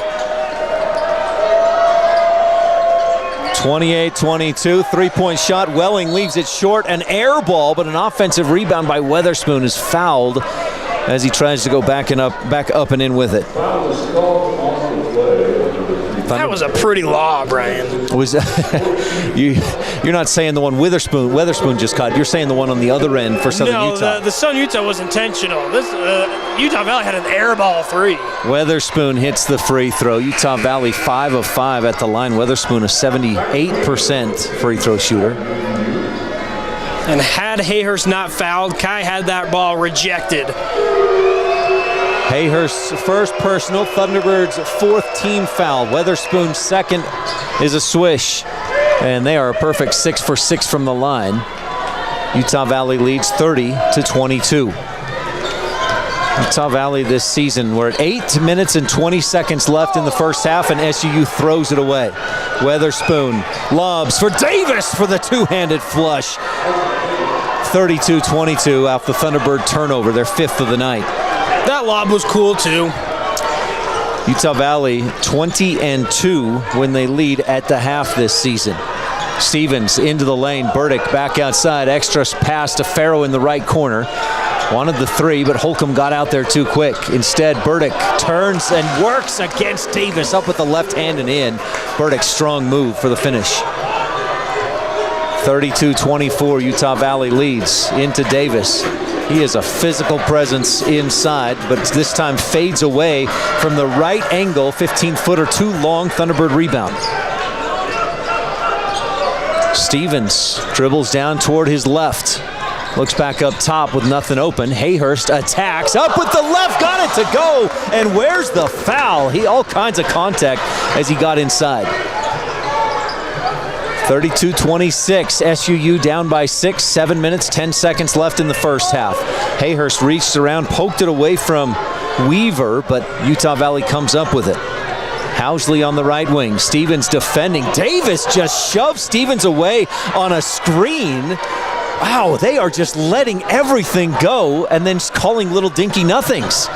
28-22, 3-point shot. Welling leaves it short. An air ball, but an offensive rebound by Weatherspoon is fouled as he tries to go back up and in with it. That was a pretty lob, Brian. Was you're not saying the one Weatherspoon just caught. You're saying the one on the other end for Southern Utah. No, the Southern Utah was intentional. This Utah Valley had an air ball 3. Weatherspoon hits the free throw. Utah Valley 5 of 5 at the line. Weatherspoon a 78% free throw shooter. And had Hayhurst not fouled, Kai had that ball rejected. Hayhurst's first personal, Thunderbirds' 4th team foul. Weatherspoon's second is a swish, and they are a perfect 6 for 6 from the line. Utah Valley leads 30-22. Utah Valley this season, we're at 8 minutes and 20 seconds left in the first half, and SUU throws it away. Weatherspoon lobs for Davis for the 2-handed flush. 32-22 off the Thunderbird turnover, their 5th of the night. That lob was cool too. Utah Valley 20-2 when they lead at the half this season. Stevens into the lane. Burdick back outside. Extra pass to Farrow in the right corner. Wanted the 3, but Holcomb got out there too quick. Instead, Burdick turns and works against Davis up with the left hand and in. Burdick's strong move for the finish. 32-24, Utah Valley leads into Davis. He is a physical presence inside, but this time fades away from the right angle, 15-footer too long, Thunderbird rebound. Stevens dribbles down toward his left. Looks back up top with nothing open. Hayhurst attacks up with the left, got it to go, and where's the foul? All kinds of contact as he got inside. 32-26, SUU down by 6, 7 minutes, 10 seconds left in the first half. Hayhurst reached around, poked it away from Weaver, but Utah Valley comes up with it. Housley on the right wing, Stevens defending. Davis just shoves Stevens away on a screen. Wow, they are just letting everything go and then calling little dinky nothings.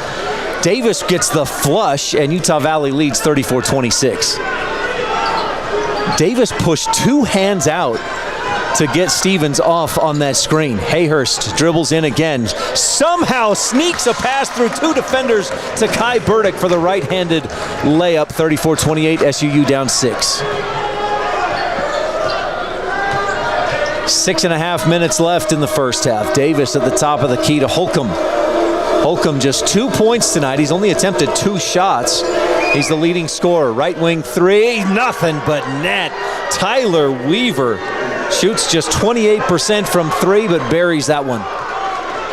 Davis gets the flush, and Utah Valley leads 34-26. Davis pushed 2 hands out to get Stevens off on that screen. Hayhurst dribbles in again. Somehow sneaks a pass through 2 defenders to Kai Burdick for the right-handed layup. 34-28, SUU down 6. 6.5 minutes left in the first half. Davis at the top of the key to Holcomb. Holcomb just 2 points tonight. He's only attempted 2 shots. He's the leading scorer. Right wing 3, nothing but net. Tyler Weaver shoots just 28% from 3, but buries that one.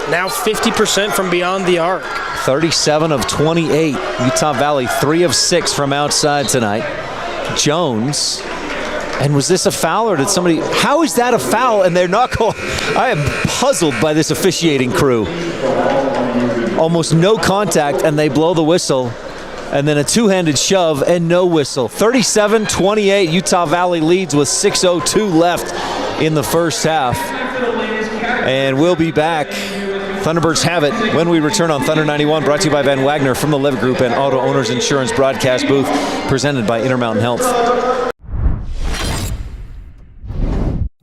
Now 50% from beyond the arc. 37 of 28. Utah Valley 3 of 6 from outside tonight. Jones. And was this a foul, or did somebody... How is that a foul and they're not called? I am puzzled by this officiating crew. Almost no contact, and they blow the whistle. And then a 2-handed shove and no whistle. 37-28, Utah Valley leads with 6:02 left in the first half. And we'll be back. Thunderbirds have it when we return on Thunder 91, brought to you by Van Wagner from the Levitt Group and Auto Owners Insurance broadcast booth, presented by Intermountain Health.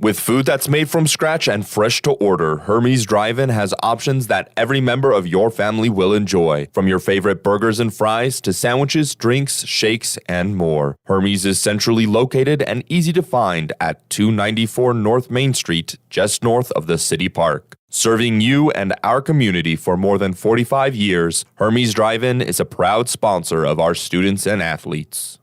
With food that's made from scratch and fresh to order, Hermes Drive-In has options that every member of your family will enjoy. From your favorite burgers and fries to sandwiches, drinks, shakes, and more. Hermes is centrally located and easy to find at 294 North Main Street, just north of the City Park. Serving you and our community for more than 45 years, Hermes Drive-In is a proud sponsor of our students and athletes.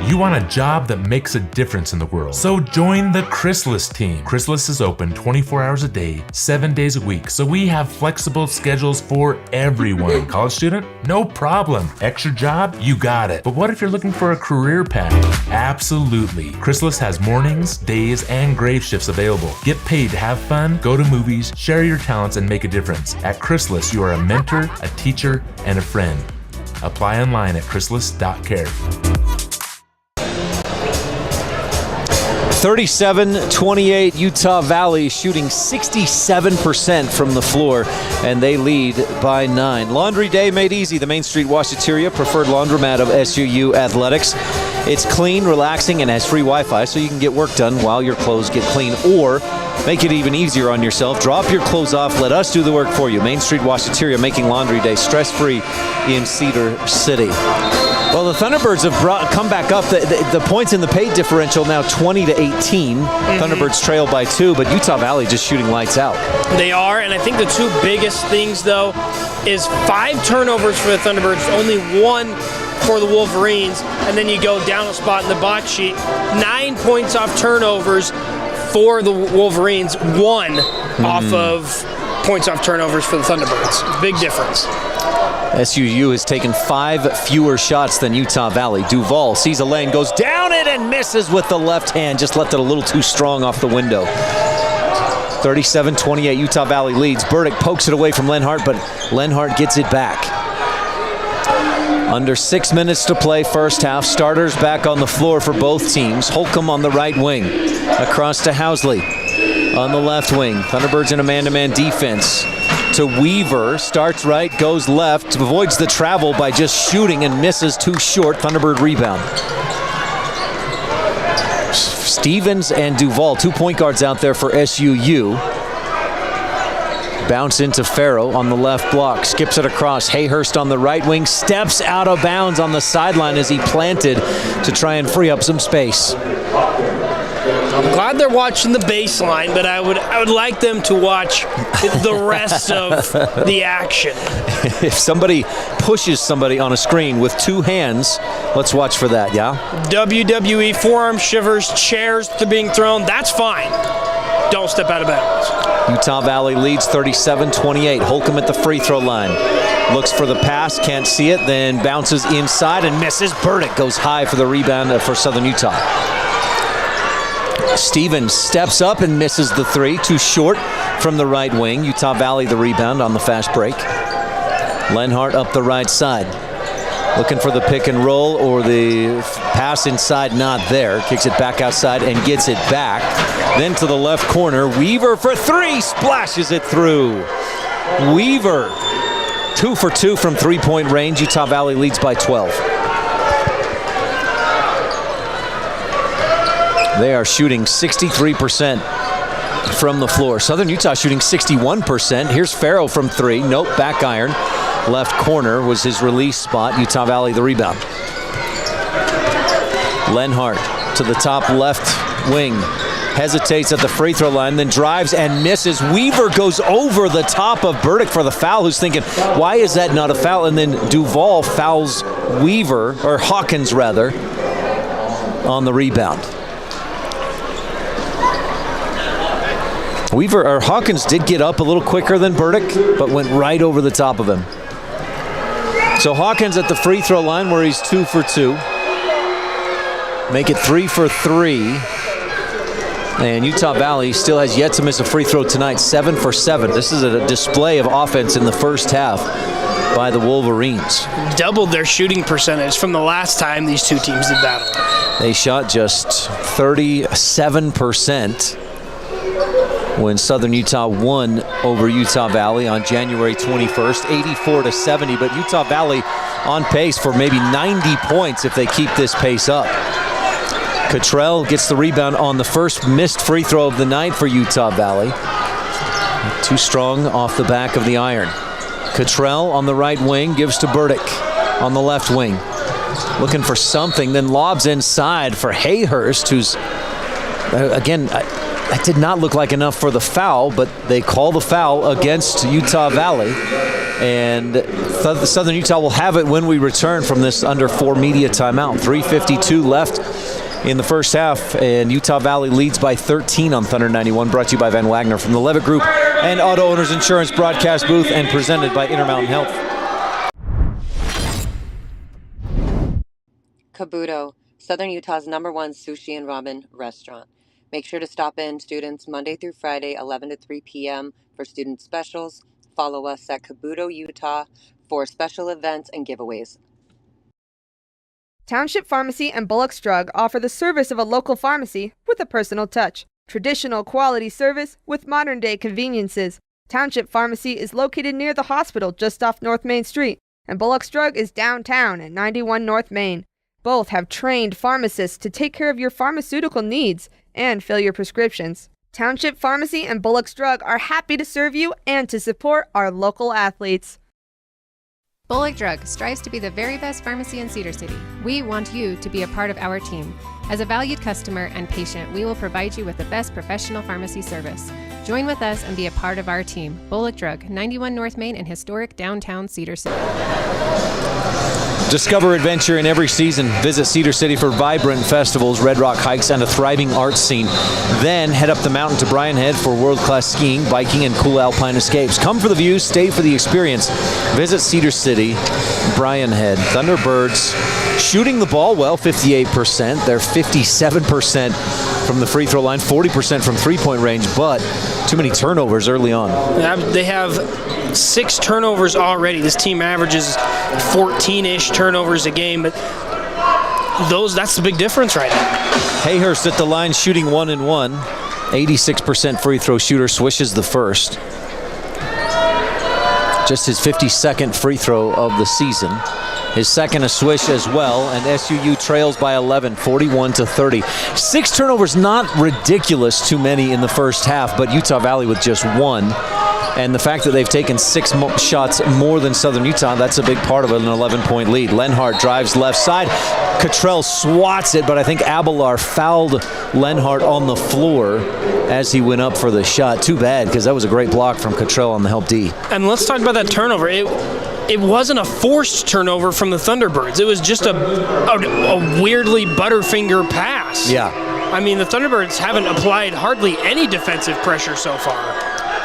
You want a job that makes a difference in the world. So join the Chrysalis team. Chrysalis is open 24 hours a day, 7 days a week. So we have flexible schedules for everyone. College student? No problem. Extra job? You got it. But what if you're looking for a career path? Absolutely. Chrysalis has mornings, days, and grave shifts available. Get paid to have fun, go to movies, share your talents, and make a difference. At Chrysalis, you are a mentor, a teacher, and a friend. Apply online at chrysalis.care. 37-28, Utah Valley shooting 67% from the floor, and they lead by 9. Laundry Day made easy. The Main Street Washateria preferred laundromat of SUU Athletics. It's clean, relaxing, and has free Wi-Fi, so you can get work done while your clothes get clean. Or make it even easier on yourself. Drop your clothes off. Let us do the work for you. Main Street Washateria, making Laundry Day stress-free in Cedar City. Well, the Thunderbirds have come back up. The points in the paid differential now 20-18. Thunderbirds trail by 2, but Utah Valley just shooting lights out. They are, and I think the two biggest things, though, is 5 turnovers for the Thunderbirds, only 1 for the Wolverines, and then you go down a spot in the box sheet. 9 points off turnovers for the Wolverines, 1 off of points off turnovers for the Thunderbirds. Big difference. SUU has taken 5 fewer shots than Utah Valley. Duval sees a lane, goes down it, and misses with the left hand. Just left it a little too strong off the window. 37-28, Utah Valley leads. Burdick pokes it away from Lenhart, but Lenhart gets it back. Under 6 minutes to play, first half. Starters back on the floor for both teams. Holcomb on the right wing. Across to Housley on the left wing. Thunderbirds in a man-to-man defense. To Weaver, starts right, goes left, avoids the travel by just shooting and misses too short. Thunderbird rebound. Stevens and Duval, 2 point guards out there for SUU. Bounce into Farrow on the left block, skips it across. Hayhurst on the right wing, steps out of bounds on the sideline as he planted to try and free up some space. I'm glad they're watching the baseline, but I would like them to watch the rest of the action. If somebody pushes somebody on a screen with 2 hands, let's watch for that, yeah? WWE, forearm shivers, chairs being thrown, that's fine. Don't step out of bounds. Utah Valley leads 37-28. Holcomb at the free throw line. Looks for the pass, can't see it, then bounces inside and misses. Burdick goes high for the rebound for Southern Utah. Stevens steps up and misses the 3, too short from the right wing. Utah Valley the rebound on the fast break. Lenhart up the right side. Looking for the pick and roll or the pass inside, not there. Kicks it back outside and gets it back. Then to the left corner, Weaver for 3, splashes it through. Weaver, 2 for 2 from 3-point range. Utah Valley leads by 12. They are shooting 63% from the floor. Southern Utah shooting 61%. Here's Farrow from 3. Nope, back iron. Left corner was his release spot. Utah Valley the rebound. Lenhart to the top left wing. Hesitates at the free throw line, then drives and misses. Weaver goes over the top of Burdick for the foul, who's thinking, why is that not a foul? And then Duval fouls Weaver, or Hawkins rather, on the rebound. Hawkins did get up a little quicker than Burdick, but went right over the top of him. So Hawkins at the free throw line where he's 2 for 2. Make it 3 for 3. And Utah Valley still has yet to miss a free throw tonight, 7 for 7. This is a display of offense in the first half by the Wolverines. Doubled their shooting percentage from the last time these two teams did battle. They shot just 37%. When Southern Utah won over Utah Valley on January 21st, 84-70. But Utah Valley on pace for maybe 90 points if they keep this pace up. Cottrell gets the rebound on the first missed free throw of the night for Utah Valley. Too strong off the back of the iron. Cottrell on the right wing gives to Burdick on the left wing. Looking for something, then lobs inside for Hayhurst, who's, again, that did not look like enough for the foul, but they call the foul against Utah Valley. And Southern Utah will have it when we return from this under 4 media timeout. 3:52 left in the first half, and Utah Valley leads by 13 on Thunder 91, brought to you by Van Wagner from the Levitt Group and Auto Owners Insurance broadcast booth, and presented by Intermountain Health. Kabuto, Southern Utah's #1 sushi and ramen restaurant. Make sure to stop in, students, Monday through Friday, 11 to 3 p.m. for student specials. Follow us at Kabuto, Utah for special events and giveaways. Township Pharmacy and Bullock's Drug offer the service of a local pharmacy with a personal touch. Traditional quality service with modern-day conveniences. Township Pharmacy is located near the hospital just off North Main Street, and Bullock's Drug is downtown at 91 North Main. Both have trained pharmacists to take care of your pharmaceutical needs and fill your prescriptions. Township Pharmacy and Bullock's Drug are happy to serve you and to support our local athletes. Bullock Drug strives to be the very best pharmacy in Cedar City. We want you to be a part of our team. As a valued customer and patient, we will provide you with the best professional pharmacy service. Join with us and be a part of our team. Bullock Drug, 91 North Main in historic downtown Cedar City. Discover adventure in every season. Visit Cedar City for vibrant festivals, Red Rock hikes, and a thriving arts scene. Then head up the mountain to Bryan Head for world-class skiing, biking, and cool alpine escapes. Come for the views, stay for the experience. Visit Cedar City, Bryan Head. Thunderbirds shooting the ball well, 58%. They're 57% from the free throw line, 40% from three-point range, but too many turnovers early on. They have 6 turnovers already. This team averages 14-ish turnovers a game, but that's the big difference right now. Hayhurst at the line shooting 1 and 1. 86% free throw shooter, swishes the first. Just his 52nd free throw of the season. His second a swish as well, and SUU trails by 11, 41-30. 6 turnovers, not ridiculous too many in the first half, but Utah Valley with just 1. And the fact that they've taken 6 shots more than Southern Utah, that's a big part of it, an 11-point lead. Lenhart drives left side. Cottrell swats it, but I think Abelar fouled Lenhart on the floor as he went up for the shot. Too bad, because that was a great block from Cottrell on the help D. And let's talk about that turnover. It wasn't a forced turnover from the Thunderbirds. It was just a weirdly Butterfinger pass. Yeah. I mean, the Thunderbirds haven't applied hardly any defensive pressure so far.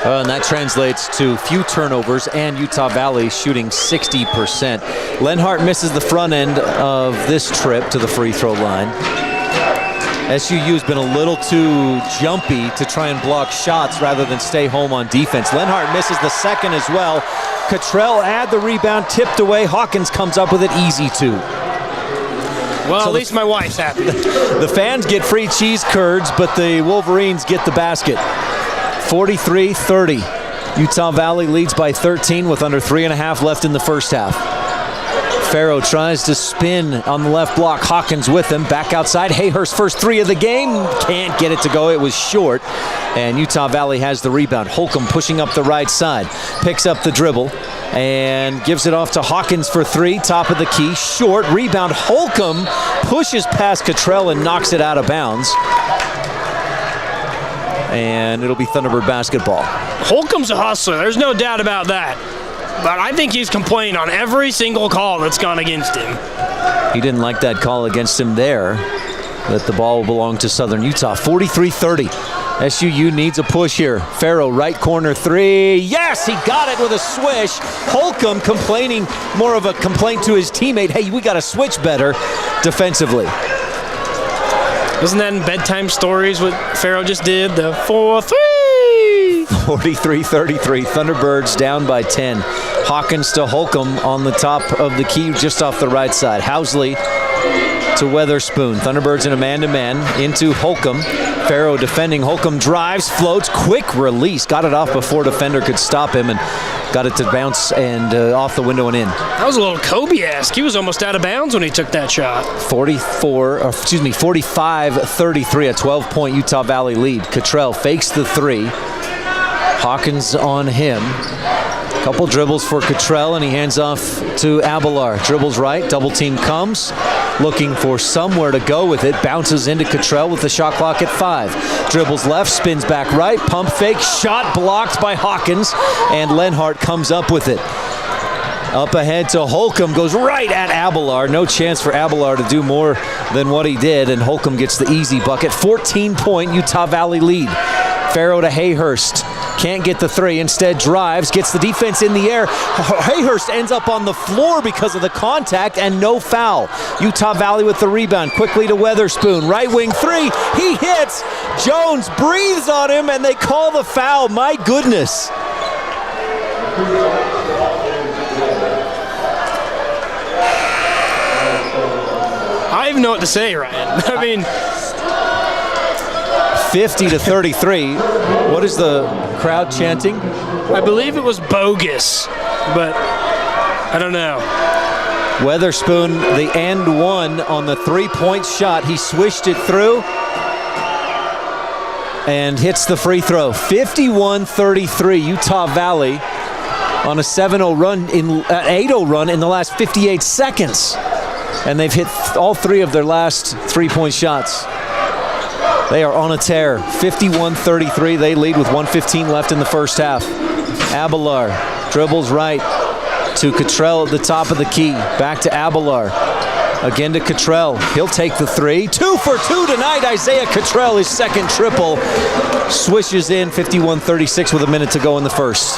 And that translates to few turnovers, and Utah Valley shooting 60%. Lenhart misses the front end of this trip to the free throw line. SUU's been a little too jumpy to try and block shots rather than stay home on defense. Lenhart misses the second as well. Cottrell had the rebound, tipped away. Hawkins comes up with it, easy too. Well, so at least my wife's happy. The fans get free cheese curds, but the Wolverines get the basket. 43-30. Utah Valley leads by 13 with under 3.5 left in the first half. Farrow tries to spin on the left block. Hawkins with him. Back outside. Hayhurst first 3 of the game. Can't get it to go. It was short. And Utah Valley has the rebound. Holcomb pushing up the right side. Picks up the dribble and gives it off to Hawkins for 3. Top of the key. Short. Rebound. Holcomb pushes past Cottrell and knocks it out of bounds. And it'll be Thunderbird basketball. Holcomb's a hustler. There's no doubt about that. But I think he's complained on every single call that's gone against him. He didn't like that call against him there, that the ball will belong to Southern Utah. 43-30. SUU needs a push here. Farrow, right corner 3. Yes, he got it with a swish. Holcomb complaining, more of a complaint to his teammate. Hey, we got to switch better defensively. Wasn't that in Bedtime Stories what Farrow just did? The 4-3. 43-33. Thunderbirds down by 10. Hawkins to Holcomb on the top of the key, just off the right side. Housley to Weatherspoon. Thunderbirds in a man-to-man into Holcomb. Farrow defending. Holcomb drives, floats, quick release. Got it off before defender could stop him and got it to bounce and off the window and in. That was a little Kobe-esque. He was almost out of bounds when he took that shot. 45-33, a 12-point Utah Valley lead. Cottrell fakes the three. Hawkins on him. Couple dribbles for Cottrell, and he hands off to Abelar. Dribbles right, double team comes, looking for somewhere to go with it. Bounces into Cottrell with the shot clock at 5. Dribbles left, spins back right, pump fake, shot blocked by Hawkins, and Lenhart comes up with it. Up ahead to Holcomb, goes right at Abelar. No chance for Abelar to do more than what he did, and Holcomb gets the easy bucket. 14-point Utah Valley lead. Farrow to Hayhurst. Can't get the three, instead drives, gets the defense in the air. Hayhurst ends up on the floor because of the contact and no foul. Utah Valley with the rebound, quickly to Weatherspoon. Right wing three, he hits. Jones breathes on him and they call the foul. My goodness. I don't even know what to say, Ryan. I mean, 50-33. What is the crowd chanting? I believe it was bogus, but I don't know. Weatherspoon, the and one on the three-point shot. He swished it through and hits the free throw. 51-33, Utah Valley on a 7-0 run, 8-0 run in the last 58 seconds. And they've hit all three of their last three-point shots. They are on a tear. 51-33. They lead with 1:15 left in the first half. Abelar dribbles right to Cottrell at the top of the key. Back to Abelar. Again to Cottrell. He'll take the three. 2 for 2 tonight. Isaiah Cottrell, his second triple. Swishes in 51-36 with a minute to go in the first.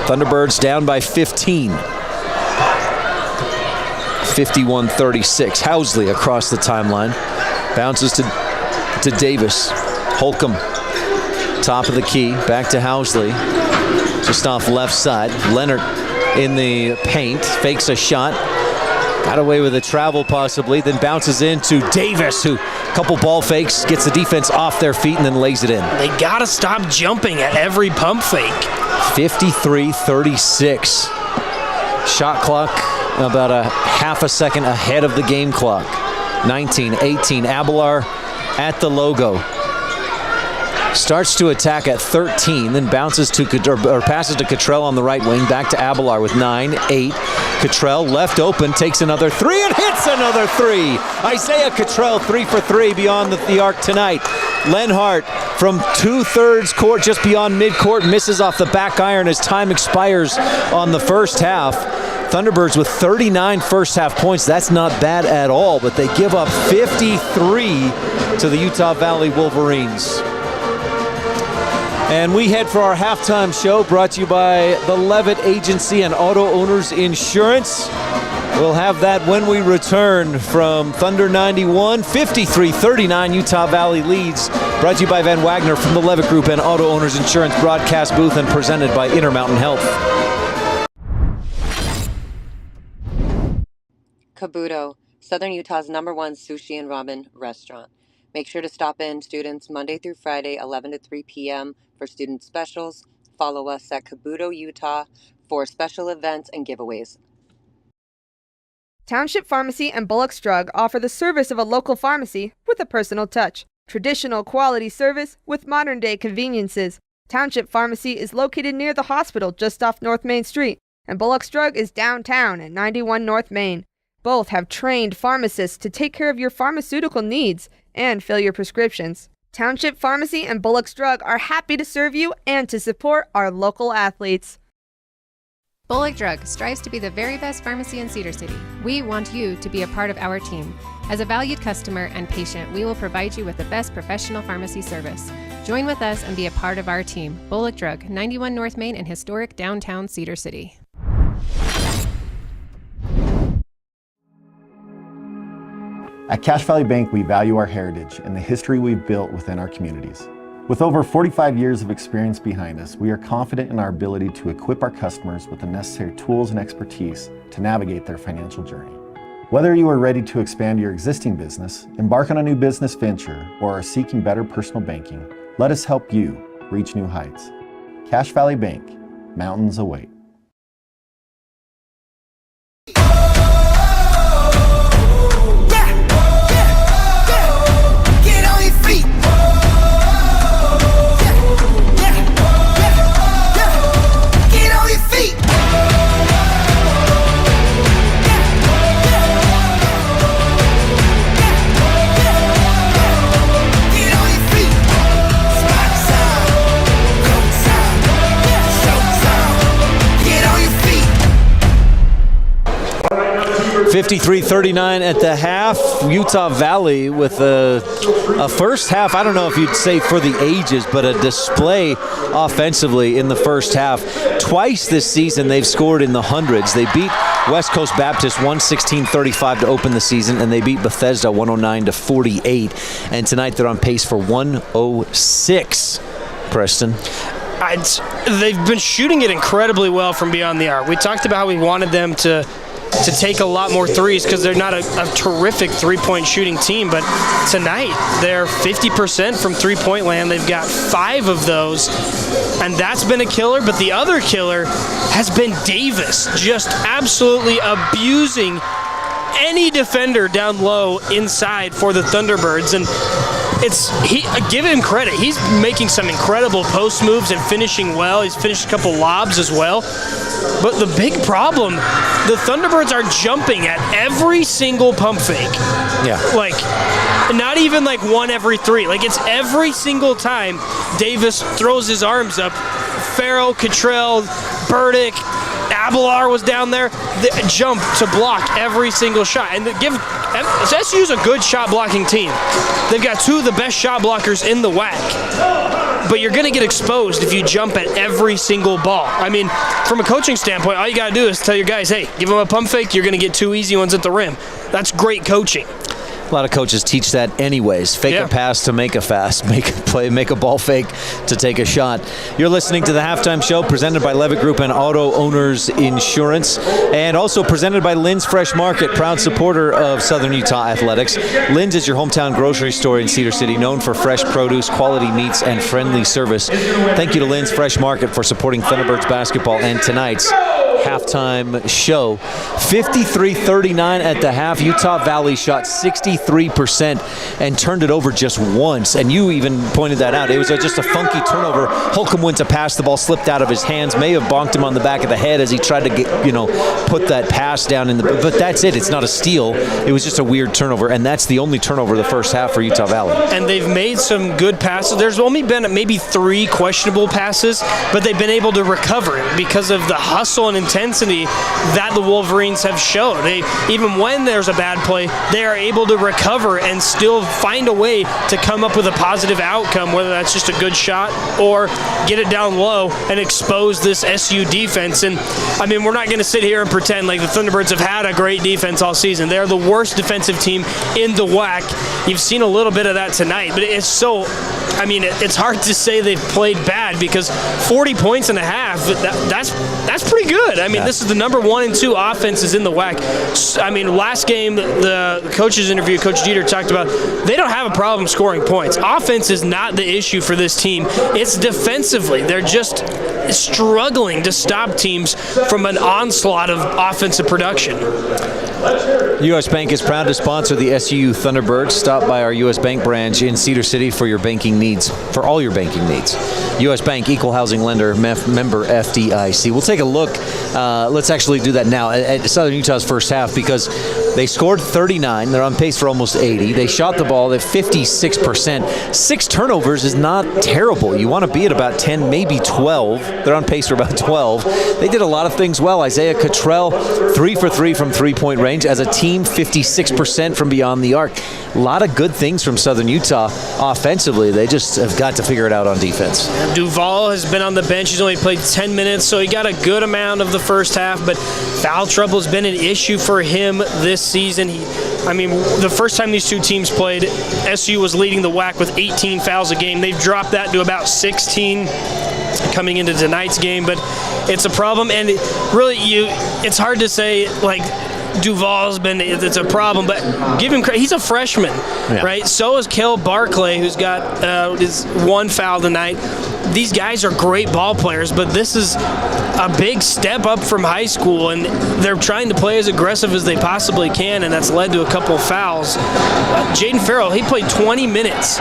Thunderbirds down by 15. 51-36. Housley across the timeline. Bounces to Davis. Holcomb, top of the key, back to Housley. Just off left side. Leonard in the paint, fakes a shot. Got away with a travel possibly, then bounces into Davis, who couple ball fakes, gets the defense off their feet and then lays it in. They gotta stop jumping at every pump fake. 53-36. Shot clock about a half a second ahead of the game clock. 19-18. Abelar at the logo. Starts to attack at 13, then bounces to or passes to Cottrell on the right wing. Back to Abelar with 9-8. Cottrell left open, takes another three and hits another three. Isaiah Cottrell 3 for 3 beyond the arc tonight. Lenhart from 2/3 court, just beyond midcourt, misses off the back iron as time expires on the first half. Thunderbirds with 39 first half points. That's not bad at all, but they give up 53 to the Utah Valley Wolverines. And we head for our halftime show, brought to you by the Levitt Agency and Auto Owners Insurance. We'll have that when we return from Thunder 91. 53-39, Utah Valley leads. Brought to you by Van Wagner from the Levitt Group and Auto Owners Insurance broadcast booth, and presented by Intermountain Health. Kabuto, Southern Utah's #1 sushi and ramen restaurant. Make sure to stop in, students, Monday through Friday, 11 to 3 p.m. for student specials. Follow us at Kabuto, Utah for special events and giveaways. Township Pharmacy and Bullock's Drug offer the service of a local pharmacy with a personal touch. Traditional quality service with modern-day conveniences. Township Pharmacy is located near the hospital just off North Main Street, and Bullock's Drug is downtown at 91 North Main. Both have trained pharmacists to take care of your pharmaceutical needs and fill your prescriptions. Township Pharmacy and Bullock's Drug are happy to serve you and to support our local athletes. Bullock Drug strives to be the very best pharmacy in Cedar City. We want you to be a part of our team. As a valued customer and patient, we will provide you with the best professional pharmacy service. Join with us and be a part of our team. Bullock Drug, 91 North Main in historic downtown Cedar City. At Cache Valley Bank, we value our heritage and the history we've built within our communities. With over 45 years of experience behind us, we are confident in our ability to equip our customers with the necessary tools and expertise to navigate their financial journey. Whether you are ready to expand your existing business, embark on a new business venture, or are seeking better personal banking, let us help you reach new heights. Cache Valley Bank, mountains await. $53-39 at the half. Utah Valley with a first half, I don't know if you'd say for the ages, but a display offensively in the first half. Twice this season they've scored in the hundreds. They beat West Coast Baptist 116-35 to open the season, and they beat Bethesda 109-48. And tonight they're on pace for 106. Preston. They've been shooting it incredibly well from beyond the arc. We talked about how we wanted them to take a lot more threes because they're not a terrific three-point shooting team, but tonight they're 50% from three-point land. They've got 5 of those, and that's been a killer, but the other killer has been Davis, just absolutely abusing any defender down low inside for the Thunderbirds, and give him credit. He's making some incredible post moves and finishing well. He's finished a couple lobs as well. But the big problem, the Thunderbirds are jumping at every single pump fake. Yeah. Like, not even like one every 3. Like, it's every single time Davis throws his arms up. Farrell, Cottrell, Burdick, Abelar was down there. They jump to block every single shot. And SU's a good shot blocking team. They've got 2 of the best shot blockers in the WAC. But you're going to get exposed if you jump at every single ball. I mean, from a coaching standpoint, all you got to do is tell your guys, hey, give them a pump fake, you're going to get 2 easy ones at the rim. That's great coaching. A lot of coaches teach that anyways. Fake a pass to make a fast, make a play, make a ball fake to take a shot. You're listening to the Halftime Show presented by Levitt Group and Auto Owners Insurance, and also presented by Lynn's Fresh Market, proud supporter of Southern Utah Athletics. Lynn's is your hometown grocery store in Cedar City, known for fresh produce, quality meats, and friendly service. Thank you to Lynn's Fresh Market for supporting Thunderbirds basketball and tonight's halftime show. 53-39 at the half. Utah Valley shot 63% and turned it over just once. And you even pointed that out. It was just a funky turnover. Holcomb went to pass the ball, slipped out of his hands, may have bonked him on the back of the head as he tried to put that pass down in the. But that's it. It's not a steal. It was just a weird turnover, and that's the only turnover of the first half for Utah Valley. And they've made some good passes. There's only been maybe 3 questionable passes, but they've been able to recover it because of the hustle and intensity that the Wolverines have shown. Even when there's a bad play, they are able to recover and still find a way to come up with a positive outcome, whether that's just a good shot or get it down low and expose this SU defense. And I mean, we're not going to sit here and pretend like the Thunderbirds have had a great defense all season. They're the worst defensive team in the WAC. You've seen a little bit of that tonight, but it's hard to say they've played bad because 40 points and a half, that's pretty good. I mean, this is the number 1 and 2 offenses in the WAC. I mean, last game, the coach's interview, Coach Jeter talked about they don't have a problem scoring points. Offense is not the issue for this team. It's defensively. They're just struggling to stop teams from an onslaught of offensive production. U.S. Bank is proud to sponsor the SUU Thunderbirds. Stop by our U.S. Bank branch in Cedar City for your banking needs, for all your banking needs. U.S. Bank, equal housing lender, member FDIC. We'll take a look. Let's actually do that now at Southern Utah's first half because they scored 39. They're on pace for almost 80. They shot the ball at 56%. 6 turnovers is not terrible. You want to be at about 10, maybe 12. They're on pace for about 12. They did a lot of things well. Isaiah Cottrell, 3 for 3 from three-point range. As a team, 56% from beyond the arc. A lot of good things from Southern Utah offensively. They just have got to figure it out on defense. Duval has been on the bench. He's only played 10 minutes, so he got a good amount of the first half, but foul trouble has been an issue for him this season. The first time these 2 teams played, SU was leading the WAC with 18 fouls a game. They've dropped that to about 16 coming into tonight's game, but it's a problem, and it's hard to say, Duval's it's a problem, but give him credit. He's a freshman, right? So is Kel Barclay, who's got his one foul tonight. These guys are great ball players, but this is a big step up from high school, and they're trying to play as aggressive as they possibly can, and that's led to a couple of fouls. Jaden Farrell, he played 20 minutes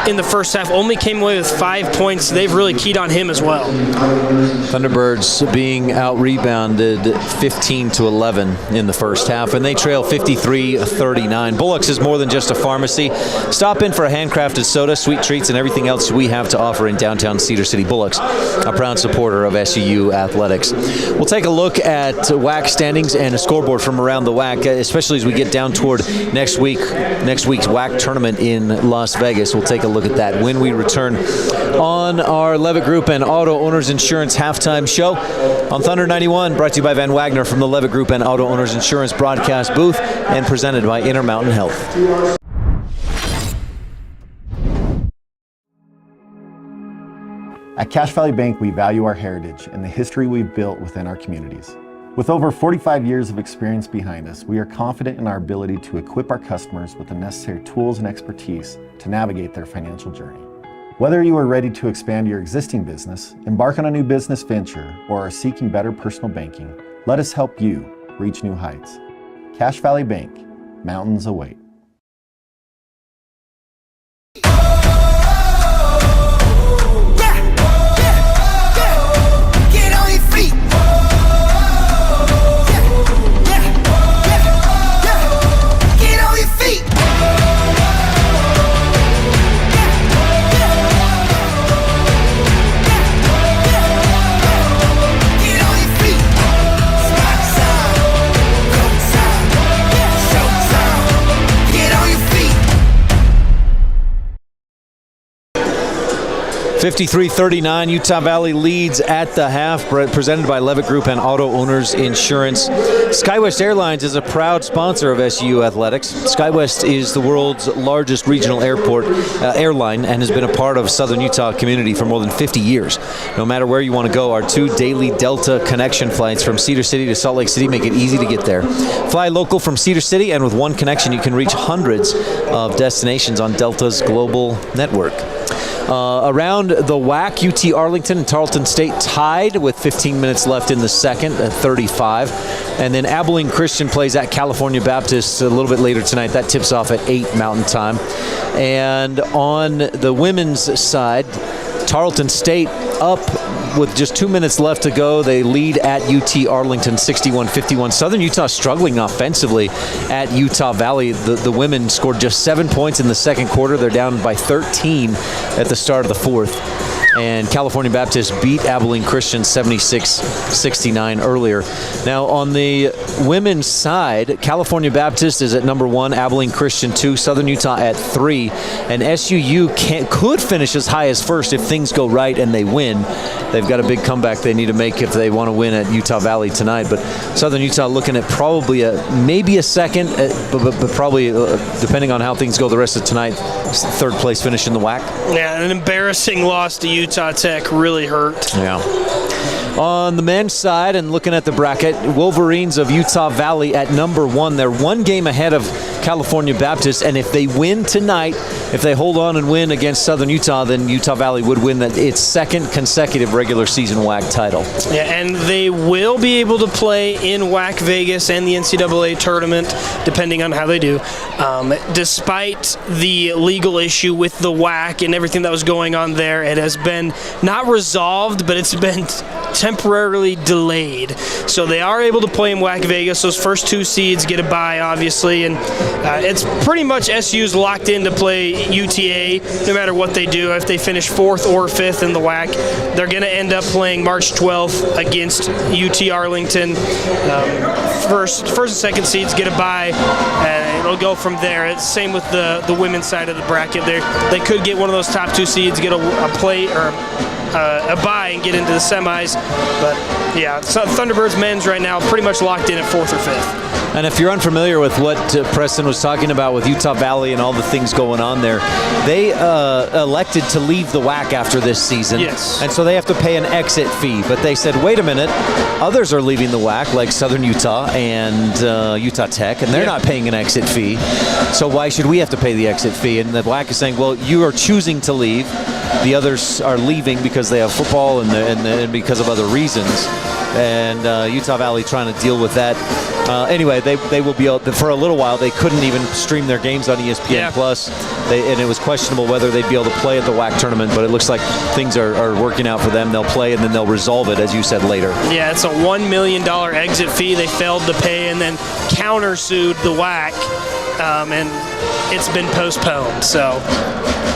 in the first half, only came away with 5 points. They've really keyed on him as well. Thunderbirds being out-rebounded 15-11 in the first half, and they trail 53-39. Bullock's is more than just a pharmacy. Stop in for a handcrafted soda, sweet treats, and everything else we have to offer in downtown Cedar City. Bullock's, a proud supporter of SUU athletics. We'll take a look at WAC standings and a scoreboard from around the WAC, especially as we get down toward next week's WAC tournament in Las Vegas. We'll take a look at that when we return on our Levitt Group and Auto Owners Insurance halftime show on Thunder 91, brought to you by Van Wagner from the Levitt Group and Auto Owners Insurance broadcast booth and presented by Intermountain Health. At Cache Valley Bank, we value our heritage and the history we've built within our communities. With over 45 years of experience behind us, we are confident in our ability to equip our customers with the necessary tools and expertise to navigate their financial journey. Whether you are ready to expand your existing business, embark on a new business venture, or are seeking better personal banking, let us help you reach new heights. Cache Valley Bank, mountains await. (53-39), Utah Valley leads at the half, presented by Levitt Group and Auto Owners Insurance. SkyWest Airlines is a proud sponsor of SUU athletics. SkyWest is the world's largest regional airline and has been a part of Southern Utah community for more than 50 years. No matter where you want to go, our 2 daily Delta connection flights from Cedar City to Salt Lake City make it easy to get there. Fly local from Cedar City, and with one connection, you can reach hundreds of destinations on Delta's global network. Around the WAC, UT Arlington and Tarleton State tied with 15 minutes left in the second at 35. And then Abilene Christian plays at California Baptist a little bit later tonight. That tips off at 8 Mountain Time. And on the women's side, Tarleton State up with just 2 minutes left to go. They lead at UT Arlington 61-51. Southern Utah struggling offensively at Utah Valley. The women scored just 7 points in the second quarter. They're down by 13 at the start of the fourth. And California Baptist beat Abilene Christian 76-69 earlier. Now, on the women's side, California Baptist is at number 1, Abilene Christian 2, Southern Utah at 3, and SUU could finish as high as first if things go right and they win. They've got a big comeback they need to make if they want to win at Utah Valley tonight. But Southern Utah looking at probably maybe a second, but probably, depending on how things go the rest of tonight, third place finish in the WAC. Yeah, an embarrassing loss to Utah Tech really hurt. Yeah. On the men's side, and looking at the bracket, Wolverines of Utah Valley at number 1. They're 1 game ahead of California Baptist, and if they win tonight, if they hold on and win against Southern Utah, then Utah Valley would win its second consecutive regular season WAC title. Yeah, and they will be able to play in WAC Vegas and the NCAA tournament, depending on how they do. Despite the legal issue with the WAC and everything that was going on there, it has been not resolved, but it's been temporarily delayed. So they are able to play in WAC Vegas. Those first 2 seeds get a bye, obviously, and it's pretty much SU's locked in to play UTA no matter what they do. If they finish 4th or 5th in the WAC, they're going to end up playing March 12th against UT Arlington. First and second seeds get a bye, and it'll go from there. It's the same with the women's side of the bracket. They could get one of those top 2 seeds, get a play or a bye and get into the semis. But yeah, so Thunderbirds men's right now pretty much locked in at 4th or 5th. And if you're unfamiliar with what Preston was talking about with Utah Valley and all the things going on there, they elected to leave the WAC after this season. Yes. And so they have to pay an exit fee. But they said, wait a minute, others are leaving the WAC, like Southern Utah and Utah Tech, and they're not paying an exit fee. So why should we have to pay the exit fee? And the WAC is saying, well, you are choosing to leave. The others are leaving because they have football and because of other reasons. And Utah Valley trying to deal with that. Anyway, they will be able to, for a little while. They couldn't even stream their games on ESPN Plus, and it was questionable whether they'd be able to play at the WAC tournament. But it looks like things are working out for them. They'll play and then they'll resolve it, as you said, later. Yeah, it's a $1 million exit fee they failed to pay, and then countersued the WAC, and it's been postponed. So.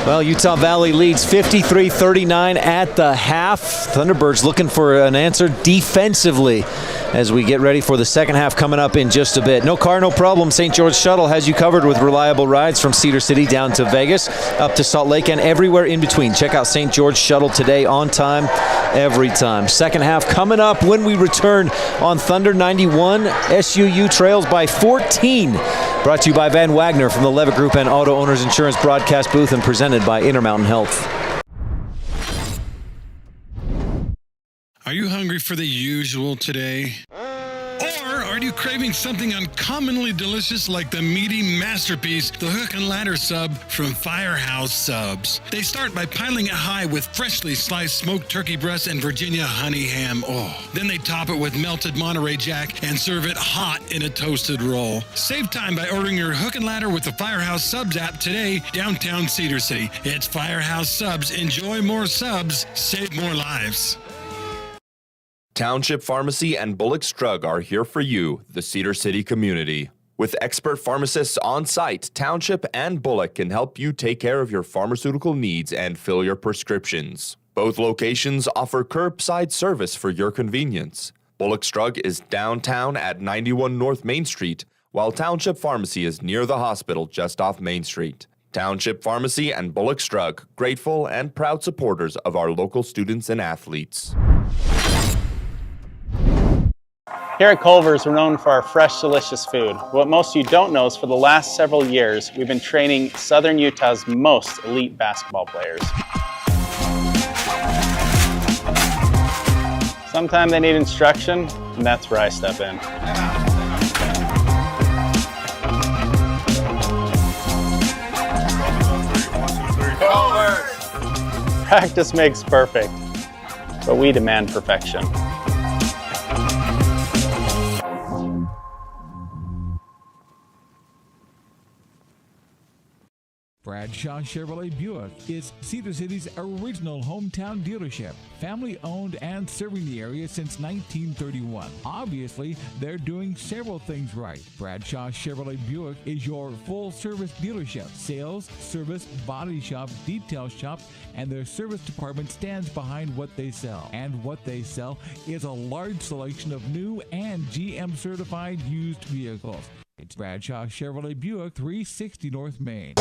Well, Utah Valley leads 53-39 at the half. Thunderbirds looking for an answer defensively as we get ready for the second half coming up in just a bit. No car, no problem. St. George Shuttle has you covered with reliable rides from Cedar City down to Vegas, up to Salt Lake, and everywhere in between. Check out St. George Shuttle today, on time, every time. Second half coming up when we return on Thunder 91. SUU trails by 14. Brought to you by Van Wagner from the Levitt Group and Auto Owners Insurance broadcast booth, and presented by Intermountain Health. Are you hungry for the usual today? Or are you craving something uncommonly delicious like the meaty masterpiece, the Hook and Ladder Sub from Firehouse Subs? They start by piling it high with freshly sliced smoked turkey breast and Virginia honey ham. Oh, then they top it with melted Monterey Jack and serve it hot in a toasted roll. Save time by ordering your Hook and Ladder with the Firehouse Subs app today, downtown Cedar City. It's Firehouse Subs. Enjoy more subs, save more lives. Township Pharmacy and Bullock's Drug are here for you, the Cedar City community. With expert pharmacists on site, Township and Bullock can help you take care of your pharmaceutical needs and fill your prescriptions. Both locations offer curbside service for your convenience. Bullock's Drug is downtown at 91 North Main Street, while Township Pharmacy is near the hospital just off Main Street. Township Pharmacy and Bullock's Drug, grateful and proud supporters of our local students and athletes. Here at Culver's, we're known for our fresh, delicious food. What most of you don't know is for the last several years, we've been training Southern Utah's most elite basketball players. Sometimes they need instruction, and that's where I step in. Practice makes perfect, but we demand perfection. Bradshaw Chevrolet Buick is Cedar City's original hometown dealership, family-owned and serving the area since 1931. Obviously, they're doing several things right. Bradshaw Chevrolet Buick is your full-service dealership. Sales, service, body shop, detail shop, and their service department stands behind what they sell. And what they sell is a large selection of new and GM-certified used vehicles. It's Bradshaw Chevrolet Buick, 360 North Main.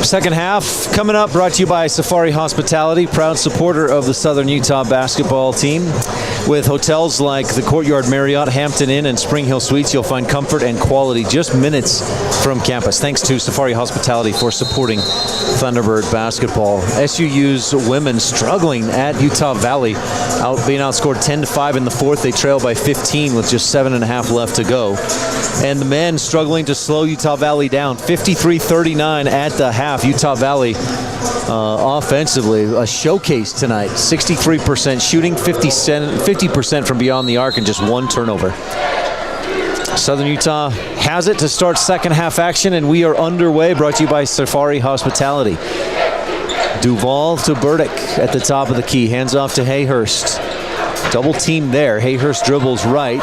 Second half coming up, brought to you by Safari Hospitality, proud supporter of the Southern Utah basketball team. With hotels like the Courtyard Marriott, Hampton Inn, and Spring Hill Suites, you'll find comfort and quality just minutes from campus. Thanks to Safari Hospitality for supporting Thunderbird basketball. SUU's women struggling at Utah Valley, being outscored 10-5 in the fourth. They trail by 15 with just 7.5 left to go. And the men struggling to slow Utah Valley down, 53-39 at the half. Utah Valley offensively, a showcase tonight. 63% shooting, 50% from beyond the arc, and just one turnover. Southern Utah has it to start second half action, and we are underway, brought to you by Safari Hospitality. Duval to Burdick at the top of the key. Hands off to Hayhurst. Double team there. Hayhurst dribbles right.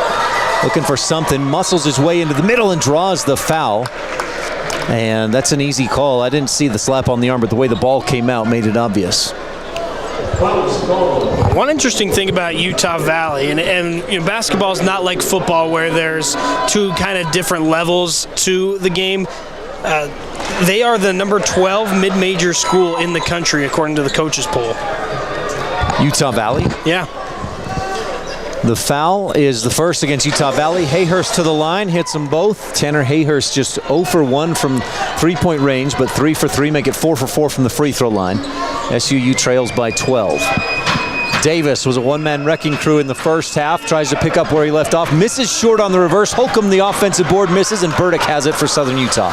Looking for something. Muscles his way into the middle and draws the foul. And that's an easy call. I didn't see the slap on the arm, but the way the ball came out made it obvious. One interesting thing about Utah Valley, and you know, basketball is not like football where there's two kind of different levels to the game. They are the number 12 mid-major school in the country according to the coaches poll. Utah Valley? Yeah. The foul is the first against Utah Valley. Hayhurst to the line, hits them both. Tanner Hayhurst just 0 for 1 from three-point range, but 3 for 3, make it 4 for 4 from the free throw line. SUU trails by 12. Davis was a one-man wrecking crew in the first half, tries to pick up where he left off, misses short on the reverse. Holcomb, the offensive board, misses, and Burdick has it for Southern Utah.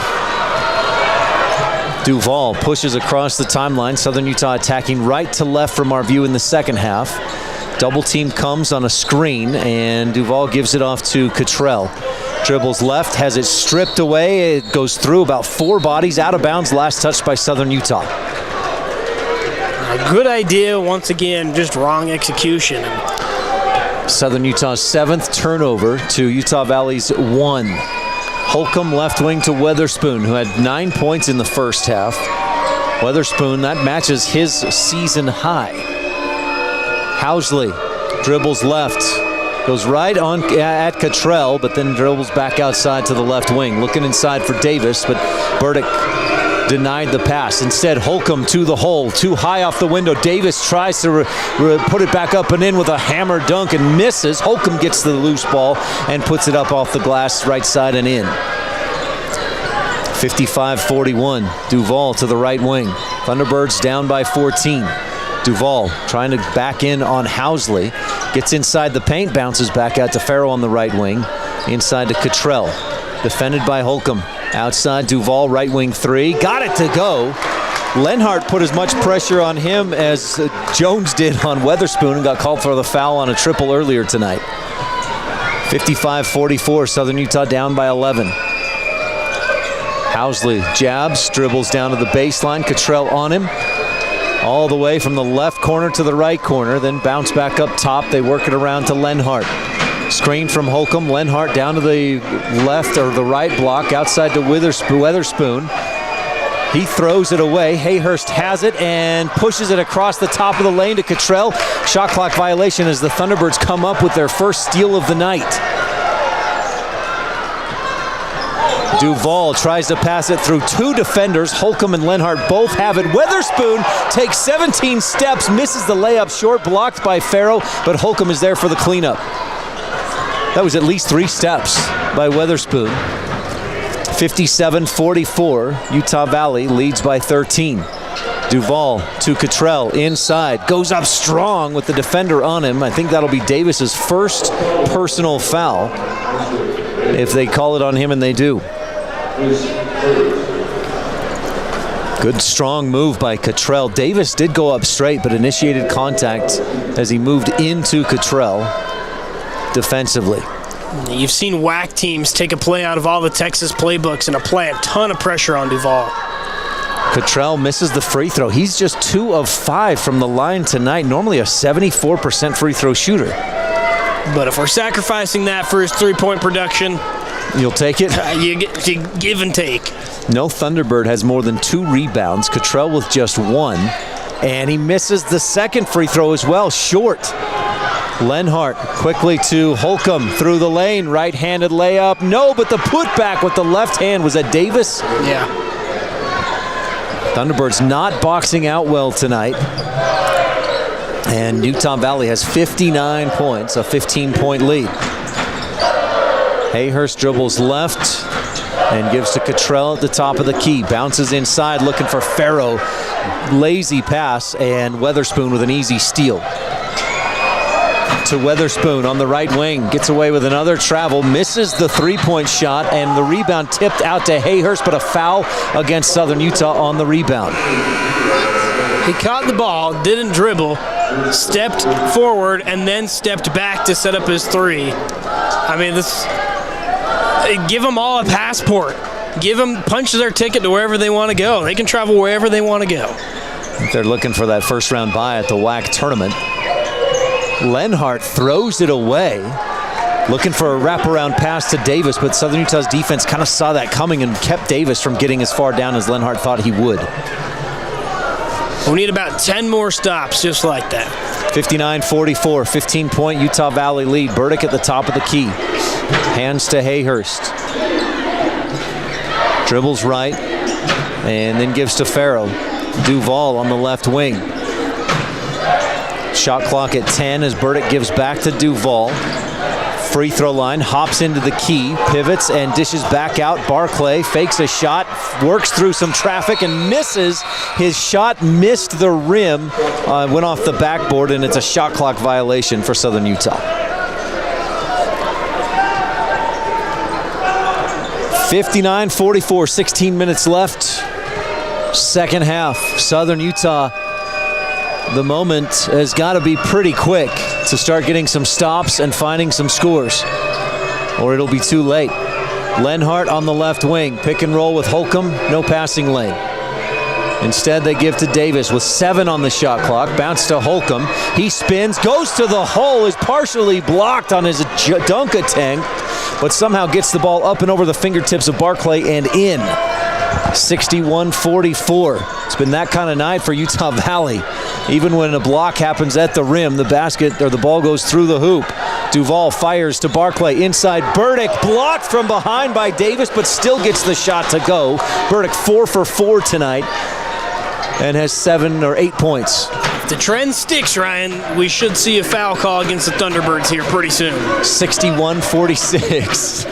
Duval pushes across the timeline. Southern Utah attacking right to left from our view in the second half. Double team comes on a screen, and Duval gives it off to Cottrell. Dribbles left, has it stripped away. It goes through about 4 bodies, out of bounds, last touched by Southern Utah. A good idea, once again, just wrong execution. Southern Utah's 7th turnover to Utah Valley's 1. Holcomb left wing to Weatherspoon, who had 9 points in the first half. Weatherspoon, that matches his season high. Housley dribbles left, goes right on at Cottrell, but then dribbles back outside to the left wing. Looking inside for Davis, but Burdick denied the pass. Instead, Holcomb to the hole, too high off the window. Davis tries to put it back up and in with a hammer dunk and misses. Holcomb gets the loose ball and puts it up off the glass right side and in. 55-41, Duval to the right wing. Thunderbirds down by 14. Duval trying to back in on Housley. Gets inside the paint, bounces back out to Farrell on the right wing. Inside to Cottrell. Defended by Holcomb. Outside Duval, right wing 3. Got it to go. Lenhart put as much pressure on him as Jones did on Weatherspoon and got called for the foul on a triple earlier tonight. 55-44, Southern Utah down by 11. Housley jabs, dribbles down to the baseline. Cottrell on him. All the way from the left corner to the right corner, then bounce back up top. They work it around to Lenhart. Screen from Holcomb. Lenhart down to the left or the right block, outside to Weatherspoon. He throws it away. Hayhurst has it and pushes it across the top of the lane to Cottrell. Shot clock violation as the Thunderbirds come up with their first steal of the night. Duval tries to pass it through 2 defenders. Holcomb and Lenhart both have it. Weatherspoon takes 17 steps, misses the layup short, blocked by Farrow, but Holcomb is there for the cleanup. That was at least 3 steps by Weatherspoon. 57-44, Utah Valley leads by 13. Duval to Cottrell inside, goes up strong with the defender on him. I think that'll be Davis's first personal foul, if they call it on him, and they do. Good strong move by Cottrell. Davis did go up straight, but initiated contact as he moved into Cottrell defensively. You've seen WAC teams take a play out of all the Texas playbooks and apply a ton of pressure on Duval. Cottrell misses the free throw. He's just 2 of 5 from the line tonight, normally a 74% free throw shooter. But if we're sacrificing that for his 3-point production, you'll take it? You give and take. No Thunderbird has more than 2 rebounds. Cottrell with just 1. And he misses the second free throw as well, short. Lenhart quickly to Holcomb through the lane. Right-handed layup. No, but the putback with the left hand. Was that Davis? Yeah. Thunderbirds not boxing out well tonight. And Utah Valley has 59 points, a 15-point lead. Hayhurst dribbles left and gives to Cottrell at the top of the key. Bounces inside, looking for Farrow. Lazy pass, and Weatherspoon with an easy steal. To Weatherspoon on the right wing. Gets away with another travel. Misses the 3-point shot, and the rebound tipped out to Hayhurst, but a foul against Southern Utah on the rebound. He caught the ball, didn't dribble, stepped forward, and then stepped back to set up his 3. I mean, give them all a passport. Give them punch their ticket to wherever they want to go. They can travel wherever they want to go. They're looking for that first-round bye at the WAC tournament. Lenhart throws it away, looking for a wraparound pass to Davis, but Southern Utah's defense kind of saw that coming and kept Davis from getting as far down as Lenhart thought he would. We need about 10 more stops just like that. 59-44, 15-point Utah Valley lead. Burdick at the top of the key. Hands to Hayhurst. Dribbles right and then gives to Farrow. Duval on the left wing. Shot clock at 10 as Burdick gives back to Duval. Free throw line, hops into the key, pivots and dishes back out. Barclay fakes a shot, works through some traffic and misses. His shot missed the rim, went off the backboard, and it's a shot clock violation for Southern Utah. 59-44, 16 minutes left. Second half, Southern Utah, the moment has got to be pretty quick to start getting some stops and finding some scores, or it'll be too late. Lenhart on the left wing, pick and roll with Holcomb, no passing lane. Instead, they give to Davis with 7 on the shot clock. Bounce to Holcomb. He spins, goes to the hole, is partially blocked on his dunk attempt, but somehow gets the ball up and over the fingertips of Barclay and in. 61-44. It's been that kind of night for Utah Valley. Even when a block happens at the rim, the basket or the ball goes through the hoop. Duval fires to Barclay inside. Burdick blocked from behind by Davis, but still gets the shot to go. Burdick 4 for 4 tonight and has 7 or 8 points. If the trend sticks, Ryan, we should see a foul call against the Thunderbirds here pretty soon. 61-46.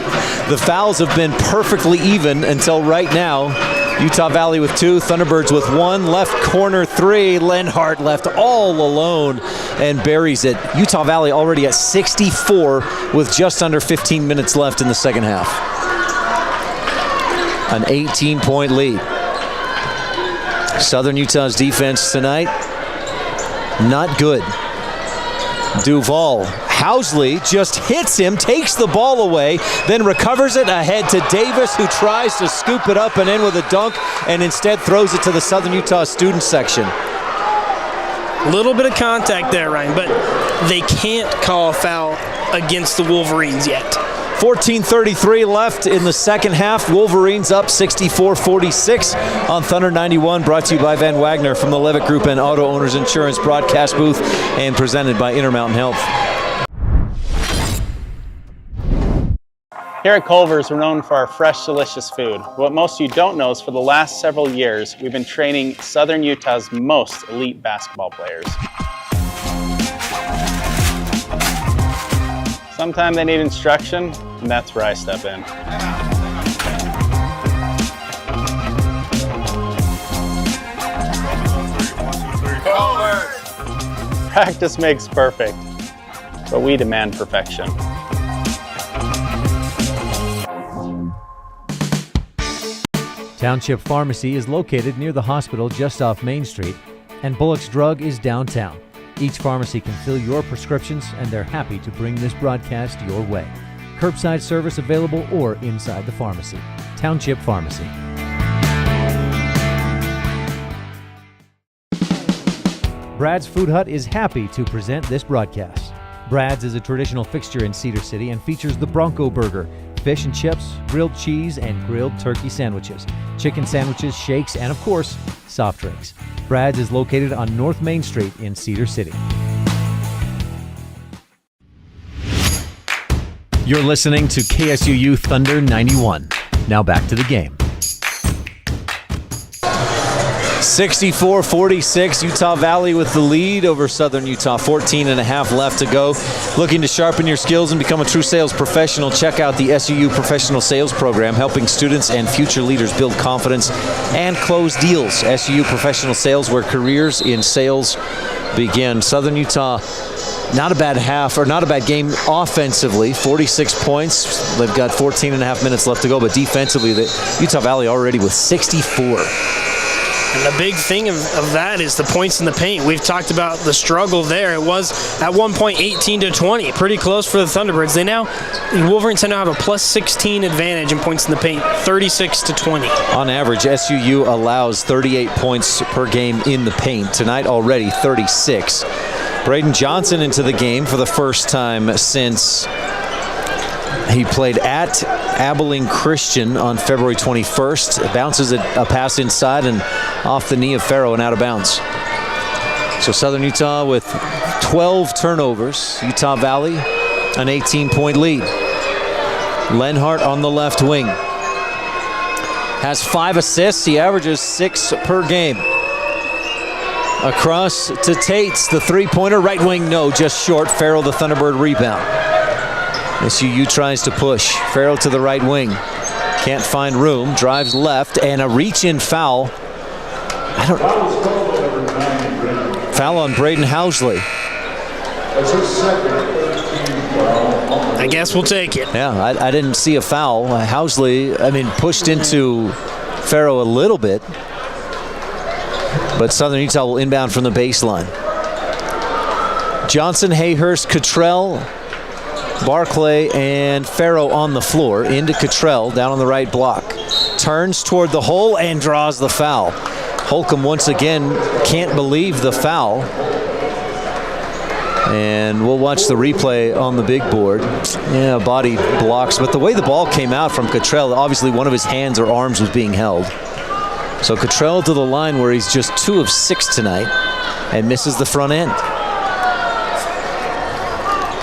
The fouls have been perfectly even until right now. Utah Valley with 2, Thunderbirds with 1. Left corner 3, Lenhart left all alone and buries it. Utah Valley already at 64 with just under 15 minutes left in the second half. An 18-point lead. Southern Utah's defense tonight, not good. Duval, Housley just hits him, takes the ball away, then recovers it ahead to Davis, who tries to scoop it up and in with a dunk, and instead throws it to the Southern Utah student section. A little bit of contact there, Ryan, but they can't call a foul against the Wolverines yet. 14:33 left in the second half. Wolverines up 64-46 on Thunder 91, brought to you by Van Wagner from the Levitt Group and Auto Owners Insurance broadcast booth, and presented by Intermountain Health. Here at Culver's, we're known for our fresh, delicious food. What most of you don't know is for the last several years, we've been training Southern Utah's most elite basketball players. Sometimes they need instruction, and that's where I step in. Practice makes perfect, but we demand perfection. Township Pharmacy is located near the hospital just off Main Street, and Bullock's Drug is downtown. Each pharmacy can fill your prescriptions, and they're happy to bring this broadcast your way. Curbside service available or inside the pharmacy. Township Pharmacy. Brad's Food Hut is happy to present this broadcast. Brad's is a traditional fixture in Cedar City and features the Bronco Burger, fish and chips, grilled cheese, and grilled turkey sandwiches, chicken sandwiches, shakes, and of course, soft drinks. Brad's is located on North Main Street in Cedar City. You're listening to KSUU Thunder 91. Now back to the game. 64-46, Utah Valley with the lead over Southern Utah. 14 and a half left to go. Looking to sharpen your skills and become a true sales professional? Check out the SUU Professional Sales Program, helping students and future leaders build confidence and close deals. SUU Professional Sales, where careers in sales begin. Southern Utah, not a bad half, or not a bad game offensively. 46 points. They've got 14 and a half minutes left to go, but defensively, Utah Valley already with 64. And the big thing of that is the points in the paint. We've talked about the struggle there. It was at one point 18-20, pretty close for the Thunderbirds. The Wolverines now have a plus 16 advantage in points in the paint, 36-20. On average, SUU allows 38 points per game in the paint. Tonight already 36. Braden Johnson into the game for the first time since he played at Abilene Christian on February 21st. Bounces a pass inside and off the knee of Farrow and out of bounds. So Southern Utah with 12 turnovers. Utah Valley, an 18-point lead. Lenhart on the left wing. Has 5 assists. He averages 6 per game. Across to Tates, the three-pointer, right wing, no, just short. Farrell, the Thunderbird rebound. SUU tries to push. Farrell to the right wing. Can't find room, drives left, and a reach-in foul. Foul on Braden Housley. I guess we'll take it. Yeah, I didn't see a foul. Housley, pushed into Farrell a little bit. But Southern Utah will inbound from the baseline. Johnson, Hayhurst, Cottrell, Barclay, and Farrow on the floor. Into Cottrell, down on the right block. Turns toward the hole and draws the foul. Holcomb once again can't believe the foul. And we'll watch the replay on the big board. Yeah, body blocks. But the way the ball came out from Cottrell, obviously one of his hands or arms was being held. So Cottrell to the line where he's just 2 of 6 tonight and misses the front end.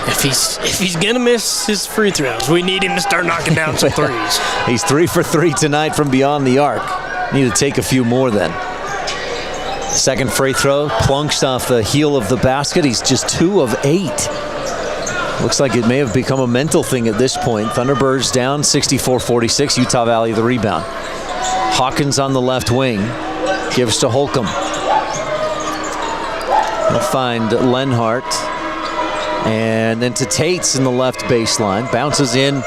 If he's gonna miss his free throws, we need him to start knocking down some threes. He's 3 for 3 tonight from beyond the arc. Need to take a few more then. Second free throw, plunks off the heel of the basket. He's just 2 of 8. Looks like it may have become a mental thing at this point. Thunderbirds down 64-46. Utah Valley the rebound. Hawkins on the left wing. Gives to Holcomb. He'll find Lenhart. And then to Tates in the left baseline. Bounces in.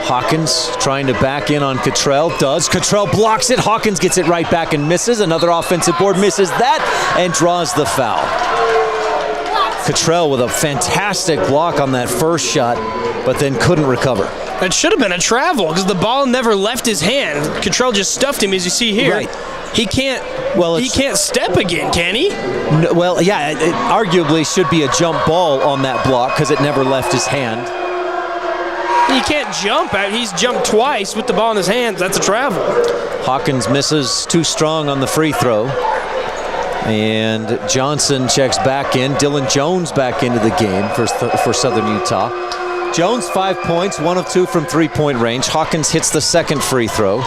Hawkins trying to back in on Cottrell. Does. Cottrell blocks it. Hawkins gets it right back and misses. Another offensive board misses that and draws the foul. Cottrell with a fantastic block on that first shot, but then couldn't recover. It should have been a travel because the ball never left his hand. Cottrell just stuffed him, as you see here. Right. He can't step again, can he? No, well, yeah, it arguably should be a jump ball on that block because it never left his hand. He can't jump. He's jumped twice with the ball in his hands. That's a travel. Hawkins misses too strong on the free throw. And Johnson checks back in. Dylan Jones back into the game for Southern Utah. Jones 5 points, 1 of 2 from three-point range. Hawkins hits the second free throw.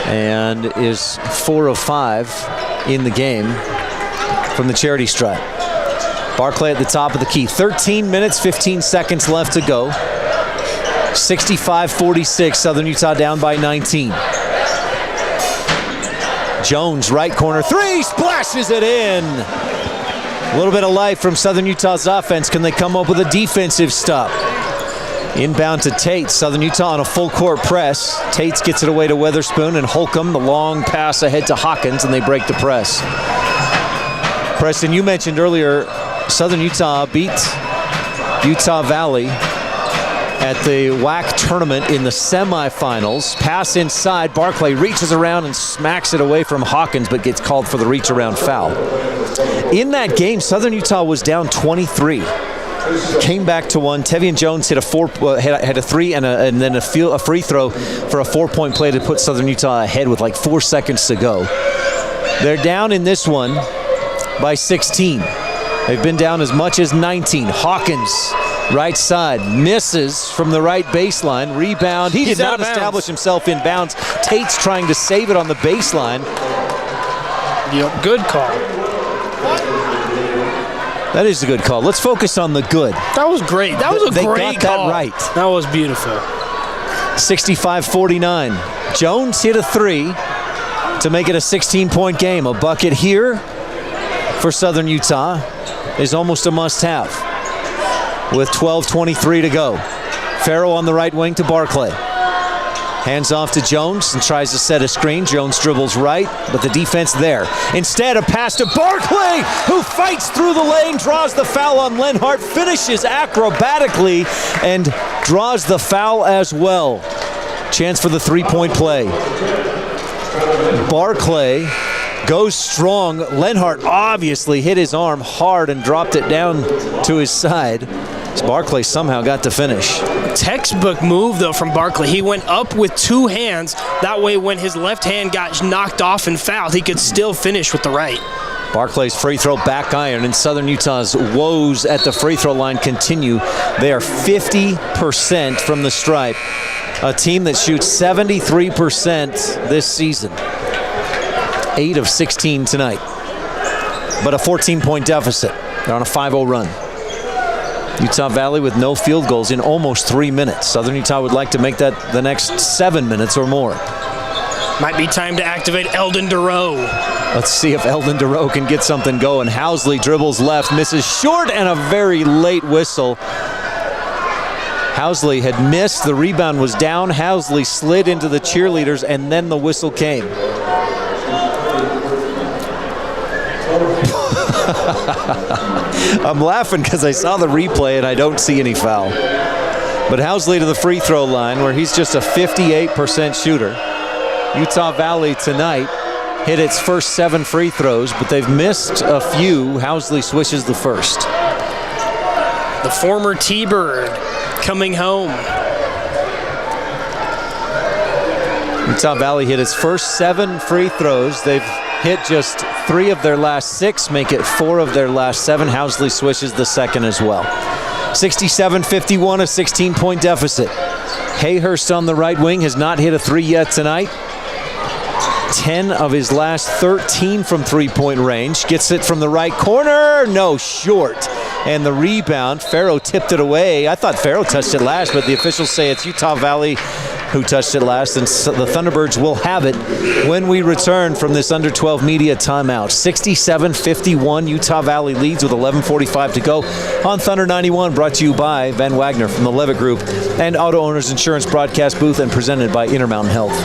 And is 4 of 5 in the game from the charity stripe. Barclay at the top of the key. 13 minutes, 15 seconds left to go. 65-46, Southern Utah down by 19. Jones, right corner, 3, splashes it in. A little bit of life from Southern Utah's offense. Can they come up with a defensive stop? Inbound to Tates. Southern Utah on a full court press. Tates gets it away to Weatherspoon, and Holcomb, the long pass ahead to Hawkins, and they break the press. Preston, you mentioned earlier Southern Utah beat Utah Valley at the WAC tournament in the semifinals. Pass inside. Barclay reaches around and smacks it away from Hawkins, but gets called for the reach around foul. In that game, Southern Utah was down 23. Came back to one. Tevian Jones hit a 3 and then a free throw for a 4-point play to put Southern Utah ahead with like 4 seconds to go. They're down in this one by 16. They've been down as much as 19. Hawkins, right side, misses from the right baseline. Rebound. He did not establish himself in bounds. Tate's trying to save it on the baseline. Yep, good call. That is a good call. Let's focus on the good. That was great. That was a great call. That right. That was beautiful. 65-49. Jones hit a 3 to make it a 16-point game. A bucket here for Southern Utah is almost a must-have with 12:23 to go. Farrow on the right wing to Barclay. Hands off to Jones and tries to set a screen. Jones dribbles right, but the defense there. Instead, a pass to Barclay, who fights through the lane, draws the foul on Lenhart, finishes acrobatically, and draws the foul as well. Chance for the three-point play. Barclay goes strong. Lenhart obviously hit his arm hard and dropped it down to his side. Barclay somehow got to finish. Textbook move, though, from Barclay. He went up with 2 hands. That way, when his left hand got knocked off and fouled, he could still finish with the right. Barclay's free throw back iron, and Southern Utah's woes at the free throw line continue. They are 50% from the stripe. A team that shoots 73% this season. 8 of 16 tonight. But a 14-point deficit. They're on a 5-0 run. Utah Valley with no field goals in almost 3 minutes. Southern Utah would like to make that the next 7 minutes or more. Might be time to activate Eldon DeRoe. Let's see if Eldon DeRoe can get something going. Housley dribbles left, misses short, and a very late whistle. Housley had missed. The rebound was down. Housley slid into the cheerleaders, and then the whistle came. I'm laughing because I saw the replay and I don't see any foul. But Housley to the free throw line where he's just a 58% shooter. Utah Valley tonight hit its first 7 free throws, but they've missed a few. Housley swishes the first. The former T-Bird coming home. Utah Valley hit its first 7 free throws. They've hit just 3 of their last 6, make it 4 of their last 7. Housley swishes the second as well. 67-51, a 16-point deficit. Hayhurst on the right wing has not hit a 3 yet tonight. 10 of his last 13 from three-point range. Gets it from the right corner. No, short. And the rebound, Farrow tipped it away. I thought Farrow touched it last, but the officials say it's Utah Valley who touched it last, and the Thunderbirds will have it when we return from this under 12 media timeout. 67-51, Utah Valley leads with 11:45 to go on Thunder 91, brought to you by Van Wagner from the Levitt Group and Auto Owners Insurance broadcast booth, and presented by Intermountain Health.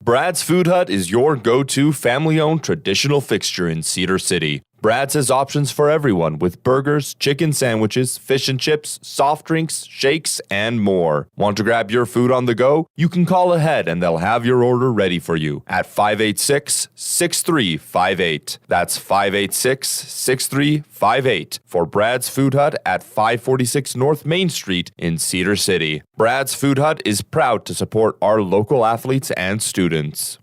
Brad's Food Hut is your go-to family-owned traditional fixture in Cedar City. Brad's has options for everyone with burgers, chicken sandwiches, fish and chips, soft drinks, shakes, and more. Want to grab your food on the go? You can call ahead and they'll have your order ready for you at 586-6358. That's 586-6358 for Brad's Food Hut at 546 North Main Street in Cedar City. Brad's Food Hut is proud to support our local athletes and students.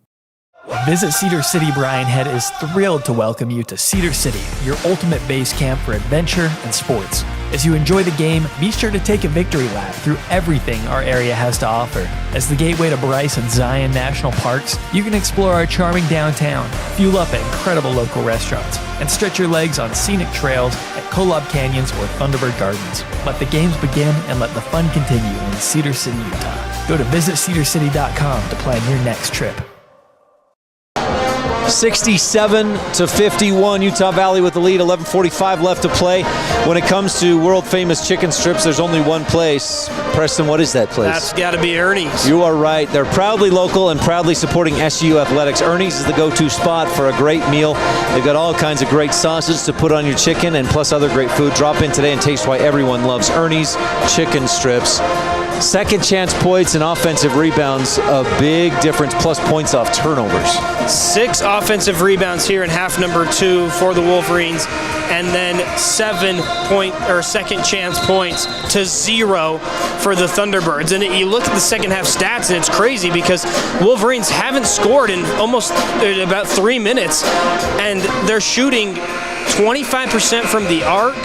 Visit Cedar City Brian Head is thrilled to welcome you to Cedar City, your ultimate base camp for adventure and sports. As you enjoy the game, be sure to take a victory lap through everything our area has to offer. As the gateway to Bryce and Zion National Parks, you can explore our charming downtown, fuel up at incredible local restaurants, and stretch your legs on scenic trails at Kolob Canyons or Thunderbird Gardens. Let the games begin and let the fun continue in Cedar City, Utah. Go to visitcedarcity.com to plan your next trip. 67-51, Utah Valley with the lead, 11:45 left to play. When it comes to world-famous chicken strips, there's only one place. Preston, what is that place? That's got to be Ernie's. You are right. They're proudly local and proudly supporting SU Athletics. Ernie's is the go-to spot for a great meal. They've got all kinds of great sauces to put on your chicken and plus other great food. Drop in today and taste why everyone loves Ernie's chicken strips. Second chance points and offensive rebounds, a big difference, plus points off turnovers. 6 offensive rebounds here in half number 2 for the Wolverines, and then 7 second chance points to 0 for the Thunderbirds. And you look at the second half stats, and it's crazy because Wolverines haven't scored in almost about 3 minutes, and they're shooting 25% from the arc,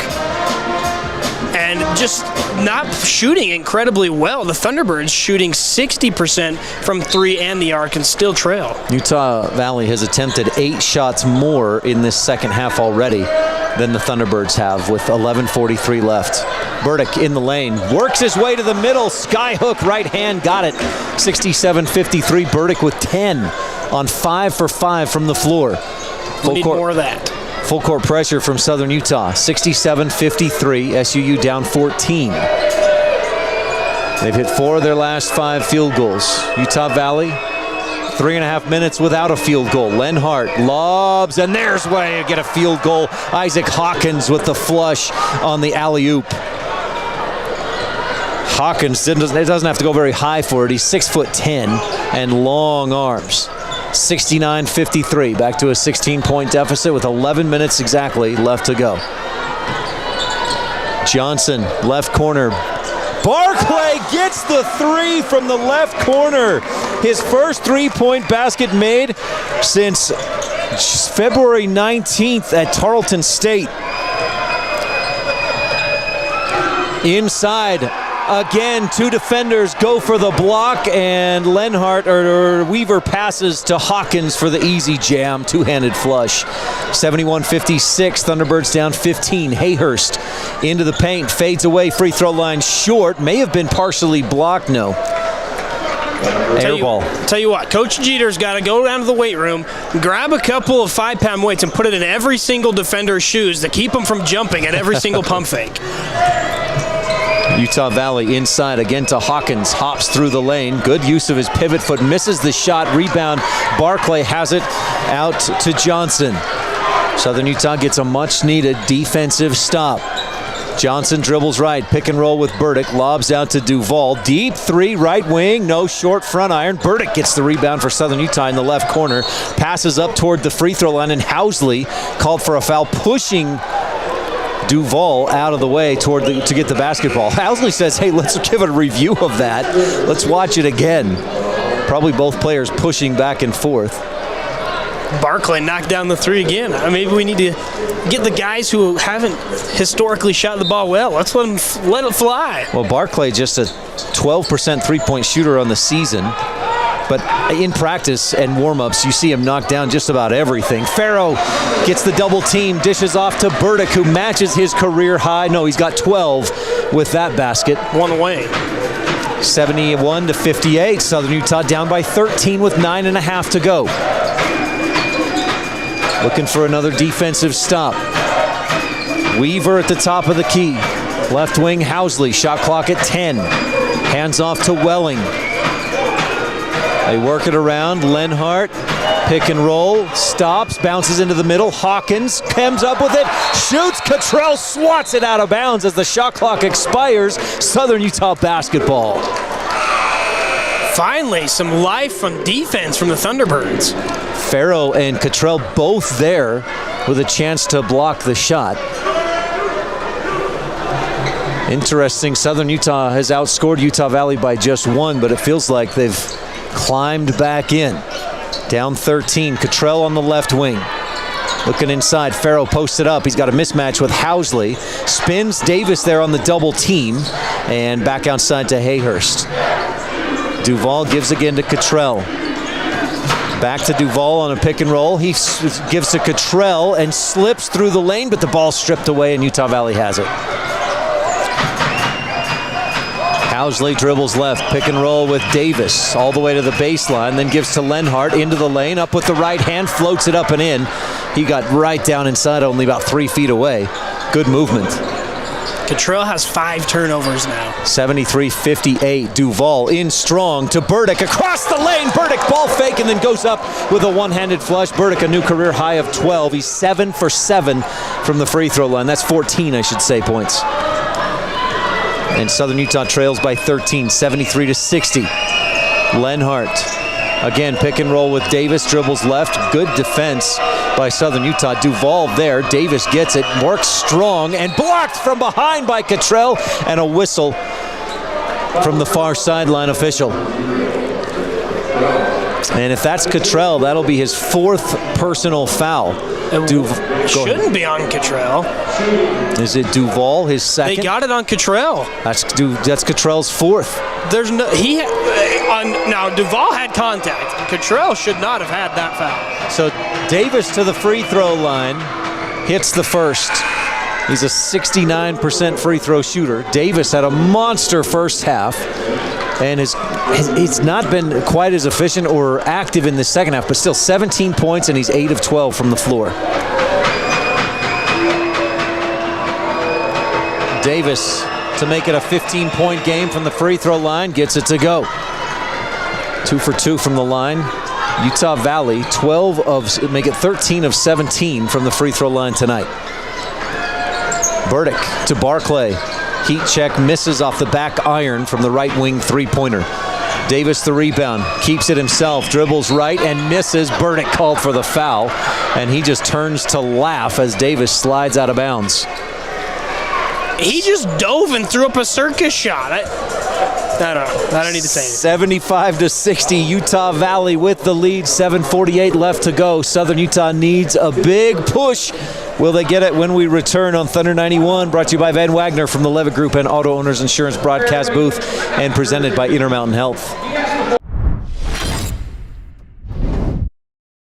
and just not shooting incredibly well. The Thunderbirds shooting 60% from 3 and the arc and still trail. Utah Valley has attempted 8 shots more in this second half already than the Thunderbirds have, with 11:43 left. Burdick in the lane, works his way to the middle, skyhook right hand, got it. 67-53, Burdick with 10 on 5 for 5 from the floor. We need more of that. Full court pressure from Southern Utah, 67-53, SUU down 14. They've hit 4 of their last 5 field goals. Utah Valley, 3.5 minutes without a field goal. Lenhart lobs, and there's where you get a field goal. Isaac Hawkins with the flush on the alley-oop. Hawkins doesn't have to go very high for it. He's 6'10" and long arms. 69-53, back to a 16-point deficit with 11 minutes exactly left to go. Johnson, left corner. Barclay gets the 3 from the left corner. His first 3-point basket made since February 19th at Tarleton State. Inside, Again, two defenders go for the block, and Lenhart or Weaver passes to Hawkins for the easy jam, two-handed flush. 71-56, Thunderbirds down 15. Hayhurst into the paint, fades away, free throw line short, may have been partially blocked, no. Air ball. Tell you what, Coach Jeter's got to go down to the weight room, grab a couple of 5-pound weights and put it in every single defender's shoes to keep them from jumping at every single pump fake. Utah Valley inside again to Hawkins, hops through the lane, good use of his pivot foot, misses the shot, rebound, Barclay has it out to Johnson. Southern Utah gets a much needed defensive stop. Johnson dribbles right, pick and roll with Burdick, lobs out to Duval, deep three, right wing, no, short front iron. Burdick gets the rebound for Southern Utah in the left corner, passes up toward the free throw line, and Housley called for a foul, pushing Duval out of the way to get the basketball. Housley says, hey, let's give a review of that. Let's watch it again. Probably both players pushing back and forth. Barclay knocked down the three again. Maybe we need to get the guys who haven't historically shot the ball well. Let's let it fly. Well, Barclay just a 12% three-point shooter on the season. But in practice and warm-ups, you see him knock down just about everything. Farrow gets the double team, dishes off to Burdick, who matches his career high. No, he's got 12 with that basket. One away. 71-58. Southern Utah down by 13 with 9.5 to go. Looking for another defensive stop. Weaver at the top of the key. Left wing Housley, shot clock at 10. Hands off to Welling. They work it around. Lenhart, pick and roll, stops, bounces into the middle. Hawkins comes up with it, shoots. Cottrell swats it out of bounds as the shot clock expires. Southern Utah basketball. Finally, some life from defense from the Thunderbirds. Farrow and Cottrell both there with a chance to block the shot. Interesting, Southern Utah has outscored Utah Valley by just one, but it feels like they've climbed back in. Down 13, Cottrell on the left wing. Looking inside, Farrow posted up. He's got a mismatch with Housley. Spins Davis there on the double team, and back outside to Hayhurst. Duval gives again to Cottrell. Back to Duval on a pick and roll. He gives to Cottrell and slips through the lane, but the ball stripped away and Utah Valley has it. Housley dribbles left, pick and roll with Davis all the way to the baseline, then gives to Lenhart into the lane, up with the right hand, floats it up and in. He got right down inside, only about 3 feet away. Good movement. Cottrell has 5 turnovers now. 73-58. Duval in strong to Burdick across the lane. Burdick ball fake and then goes up with a one-handed flush. Burdick a new career high of 12. He's 7 for 7 from the free throw line. That's 14, I should say, points. And Southern Utah trails by 13, 73-60. Lenhart again, pick and roll with Davis, dribbles left. Good defense by Southern Utah. Duval there. Davis gets it, works strong, and blocked from behind by Cottrell, and a whistle from the far sideline official. And if that's Cottrell, that'll be his 4th personal foul. Shouldn't be on Cottrell. Is it Duval, his second? They got it on Cottrell. That's Cottrell's 4th. There's no now Duval had contact. Cottrell should not have had that foul. So Davis to the free throw line, hits the first. He's a 69% free throw shooter. Davis had a monster first half, and he's not been quite as efficient or active in the second half, but still 17 points, and he's 8 of 12 from the floor. Davis to make it a 15-point game from the free throw line, gets it to go. 2 for 2 from the line. Utah Valley, make it 13 of 17 from the free throw line tonight. Burdick to Barclay. Heat check, misses off the back iron from the right wing three-pointer. Davis the rebound, keeps it himself, dribbles right and misses. Burdick called for the foul, and he just turns to laugh as Davis slides out of bounds. He just dove and threw up a circus shot. I don't need to say anything. 75-60, Utah Valley with the lead. 7:48 left to go. Southern Utah needs a big push. Will they get it when we return on Thunder 91? Brought to you by Van Wagner from the Levitt Group and Auto Owners Insurance broadcast booth, and presented by Intermountain Health.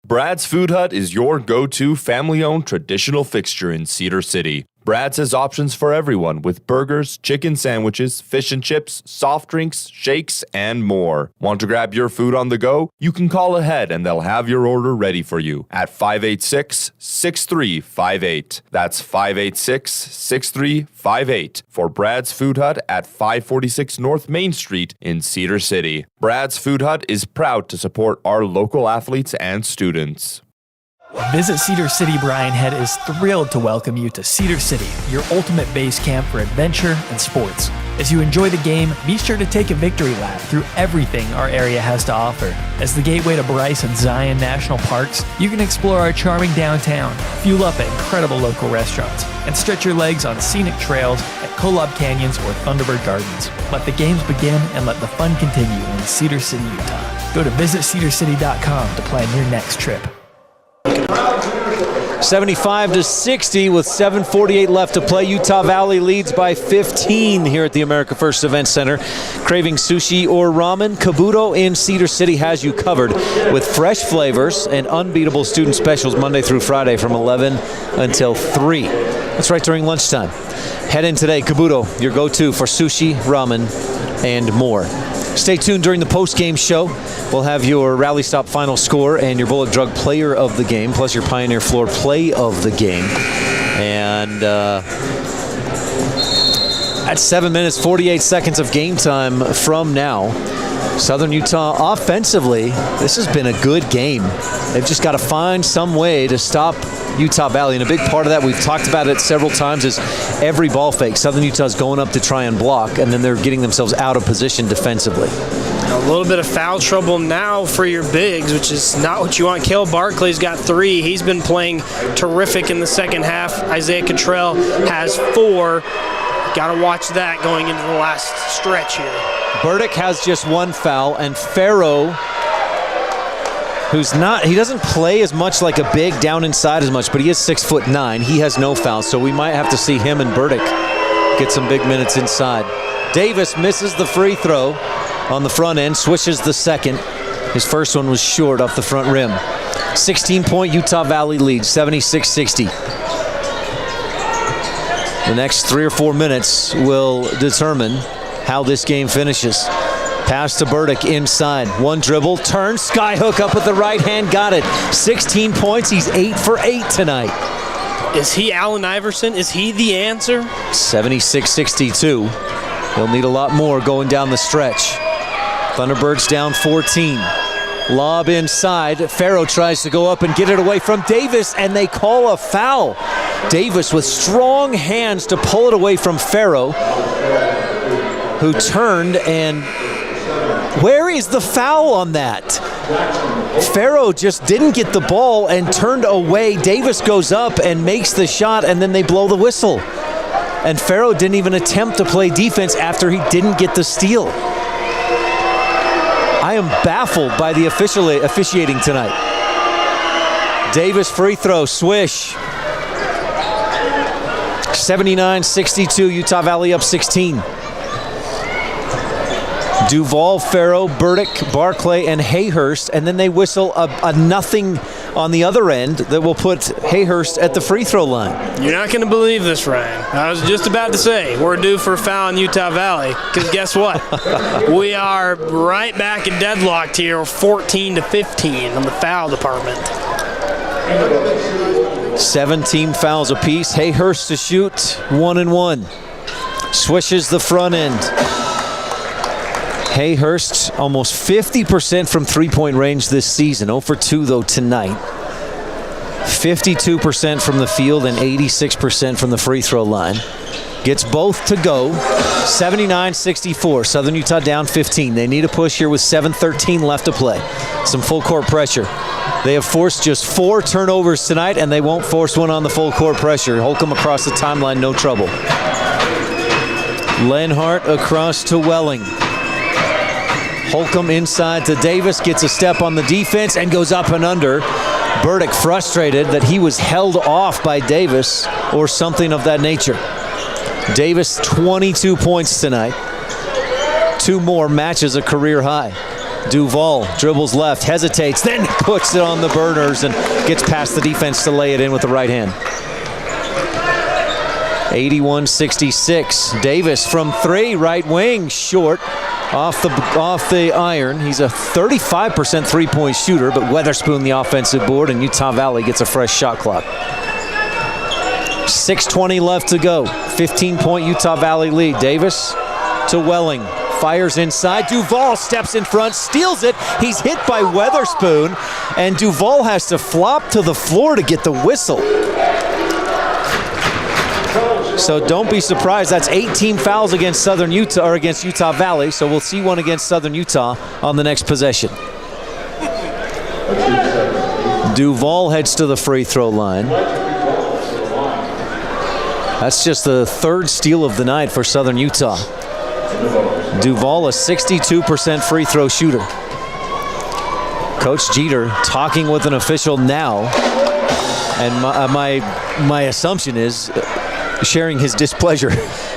Brad's Food Hut is your go-to family-owned traditional fixture in Cedar City. Brad's has options for everyone with burgers, chicken sandwiches, fish and chips, soft drinks, shakes, and more. Want to grab your food on the go? You can call ahead and they'll have your order ready for you at 586-6358. That's 586-6358 for Brad's Food Hut at 546 North Main Street in Cedar City. Brad's Food Hut is proud to support our local athletes and students. Visit Cedar City Brian Head is thrilled to welcome you to Cedar City, your ultimate base camp for adventure and sports. As you enjoy the game, be sure to take a victory lap through everything our area has to offer. As the gateway to Bryce and Zion National Parks, you can explore our charming downtown, fuel up at incredible local restaurants, and stretch your legs on scenic trails at Kolob Canyons or Thunderbird Gardens. Let the games begin and let the fun continue in Cedar City, Utah. Go to visitcedarcity.com to plan your next trip. 75-60 with 7:48 left to play. Utah Valley leads by 15 here at the America First Event Center. Craving sushi or ramen? Kabuto in Cedar City has you covered with fresh flavors and unbeatable student specials Monday through Friday from 11 until 3. That's right during lunchtime. Head in today. Kabuto, your go-to for sushi, ramen, and more. Stay tuned during the post-game show. We'll have your Rally Stop final score and your Bullock Drug player of the game, plus your Pioneer Floor play of the game. And at 7 minutes, 48 seconds of game time from now, Southern Utah offensively, this has been a good game. They've just got to find some way to stop Utah Valley, and a big part of that, we've talked about it several times, is every ball fake. Southern Utah's going up to try and block, and then they're getting themselves out of position defensively. A little bit of foul trouble now for your bigs, which is not what you want. Cale Barclay's got 3. He's been playing terrific in the second half. Isaiah Cottrell has 4. Got to watch that going into the last stretch here. Burdick has just 1 foul, and Farrow, he doesn't play as much like a big down inside as much, but he is 6'9". He has no foul, so we might have to see him and Burdick get some big minutes inside. Davis misses the free throw on the front end, swishes the second. His first one was short off the front rim. 16-point Utah Valley lead, 76-60. The next 3 or 4 minutes will determine how this game finishes. Pass to Burdick inside. 1 dribble, turn, skyhook up with the right hand, got it. 16 points, he's 8 for 8 tonight. Is he Allen Iverson? Is he the answer? 76-62. He'll need a lot more going down the stretch. Thunderbirds down 14. Lob inside. Farrow tries to go up and get it away from Davis, and they call a foul. Davis with strong hands to pull it away from Farrow, who turned, and where is the foul on that? Farrow just didn't get the ball and turned away. Davis goes up and makes the shot, and then they blow the whistle. And Farrow didn't even attempt to play defense after he didn't get the steal. I am baffled by the officiating tonight. Davis free throw, swish. 79-62, Utah Valley up 16. Duval, Farrow, Burdick, Barclay, and Hayhurst, and then they whistle a nothing on the other end that will put Hayhurst at the free throw line. You're not going to believe this, Ryan. I was just about to say, we're due for a foul in Utah Valley, because guess what? We are right back and deadlocked here, 14-15 on the foul department. 17 fouls apiece. Hayhurst to shoot, 1-1. Swishes the front end. Hayhurst almost 50% from three-point range this season. 0 for 2 though tonight. 52% from the field and 86% from the free throw line. Gets both to go. 79-64. Southern Utah down 15. They need a push here with 7:13 left to play. Some full court pressure. They have forced just 4 turnovers tonight, and they won't force one on the full court pressure. Holcomb across the timeline, no trouble. Lenhart across to Welling. Holcomb inside to Davis, gets a step on the defense and goes up and under. Burdick frustrated that he was held off by Davis or something of that nature. Davis, 22 points tonight. 2 more matches a career high. Duval dribbles left, hesitates, then puts it on the burners and gets past the defense to lay it in with the right hand. 81-66. Davis from 3, right wing, short. Off the iron. He's a 35% three-point shooter, but Weatherspoon the offensive board, and Utah Valley gets a fresh shot clock. 6:20 left to go. 15-point Utah Valley lead. Davis to Welling. Fires inside. Duval steps in front, steals it. He's hit by Weatherspoon, and Duval has to flop to the floor to get the whistle. So don't be surprised. That's 18 fouls against Southern Utah, or against Utah Valley. So we'll see one against Southern Utah on the next possession. Duval heads to the free throw line. That's just the 3rd steal of the night for Southern Utah. Duval, a 62% free throw shooter. Coach Jeter talking with an official now, and my assumption is sharing his displeasure.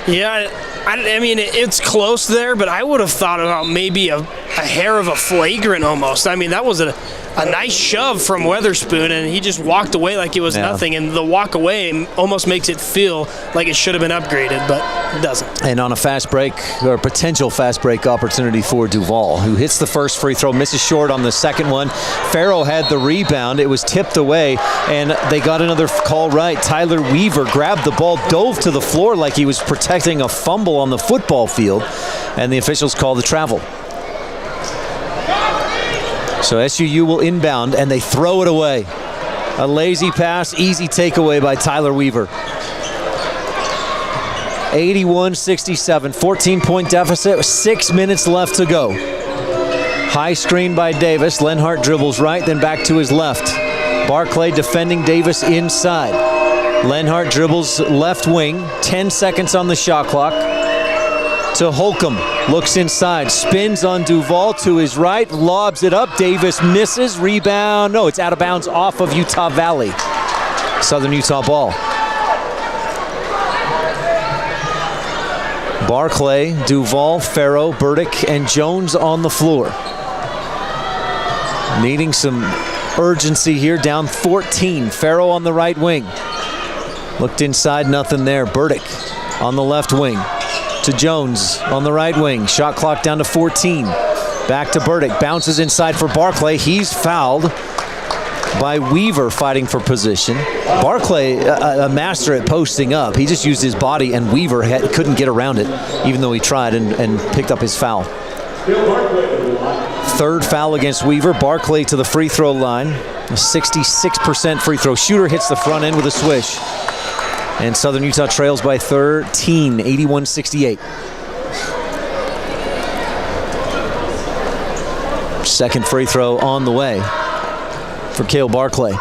Yeah, I mean, it's close there, but I would have thought about maybe a hair of a flagrant almost. I mean, that was a nice shove from Weatherspoon, and he just walked away like it was nothing, and the walk away almost makes it feel like it should have been upgraded, but it doesn't. And on a fast break, or potential fast break opportunity for Duval, who hits the first free throw, misses short on the second one. Farrell had the rebound. It was tipped away, and they got another call right. Tyler Weaver grabbed the ball, dove to the floor like he was protecting a fumble on the football field, and the officials call the travel. So SUU will inbound, and they throw it away. A lazy pass, easy takeaway by Tyler Weaver. 81-67, 14-point deficit, 6 minutes left to go. High screen by Davis. Lenhart dribbles right, then back to his left. Barclay defending Davis inside. Lenhart dribbles left wing, 10 seconds on the shot clock. To Holcomb, looks inside, spins on Duval to his right, lobs it up. Davis misses, rebound. No, it's out of bounds off of Utah Valley. Southern Utah ball. Barclay, Duval, Farrow, Burdick, and Jones on the floor. Needing some urgency here, down 14. Farrow on the right wing. Looked inside, nothing there. Burdick on the left wing. To Jones on the right wing. Shot clock down to 14. Back to Burdick. Bounces inside for Barclay. He's fouled by Weaver fighting for position. Barclay, a master at posting up. He just used his body, and Weaver couldn't get around it, even though he tried and picked up his foul. 3rd foul against Weaver. Barclay to the free throw line. A 66% free throw shooter, hits the front end with a swish. And Southern Utah trails by 13, 81-68. Second free throw on the way for Cale Barclay.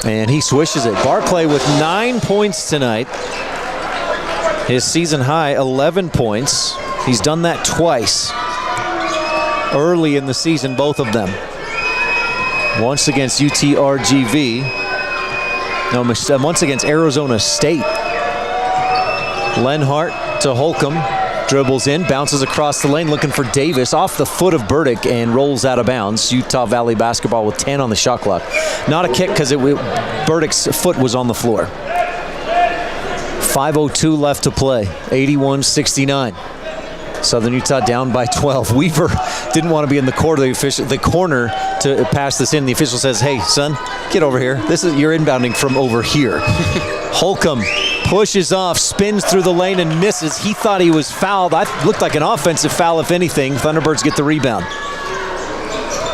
And he swishes it. Barclay with 9 points tonight. His season high, 11 points. He's done that twice. Early in the season, both of them. Once against UTRGV. No, once against Arizona State. Lenhart to Holcomb. Dribbles in, bounces across the lane, looking for Davis. Off the foot of Burdick and rolls out of bounds. Utah Valley basketball with 10 on the shot clock. Not a kick because Burdick's foot was on the floor. 5:02 left to play. 81-69. Southern Utah down by 12. Weaver didn't want to be in the corner. The corner to pass this in. The official says, "Hey, son, get over here. You're inbounding from over here." Holcomb pushes off, spins through the lane and misses. He thought he was fouled. That looked like an offensive foul, if anything. Thunderbirds get the rebound.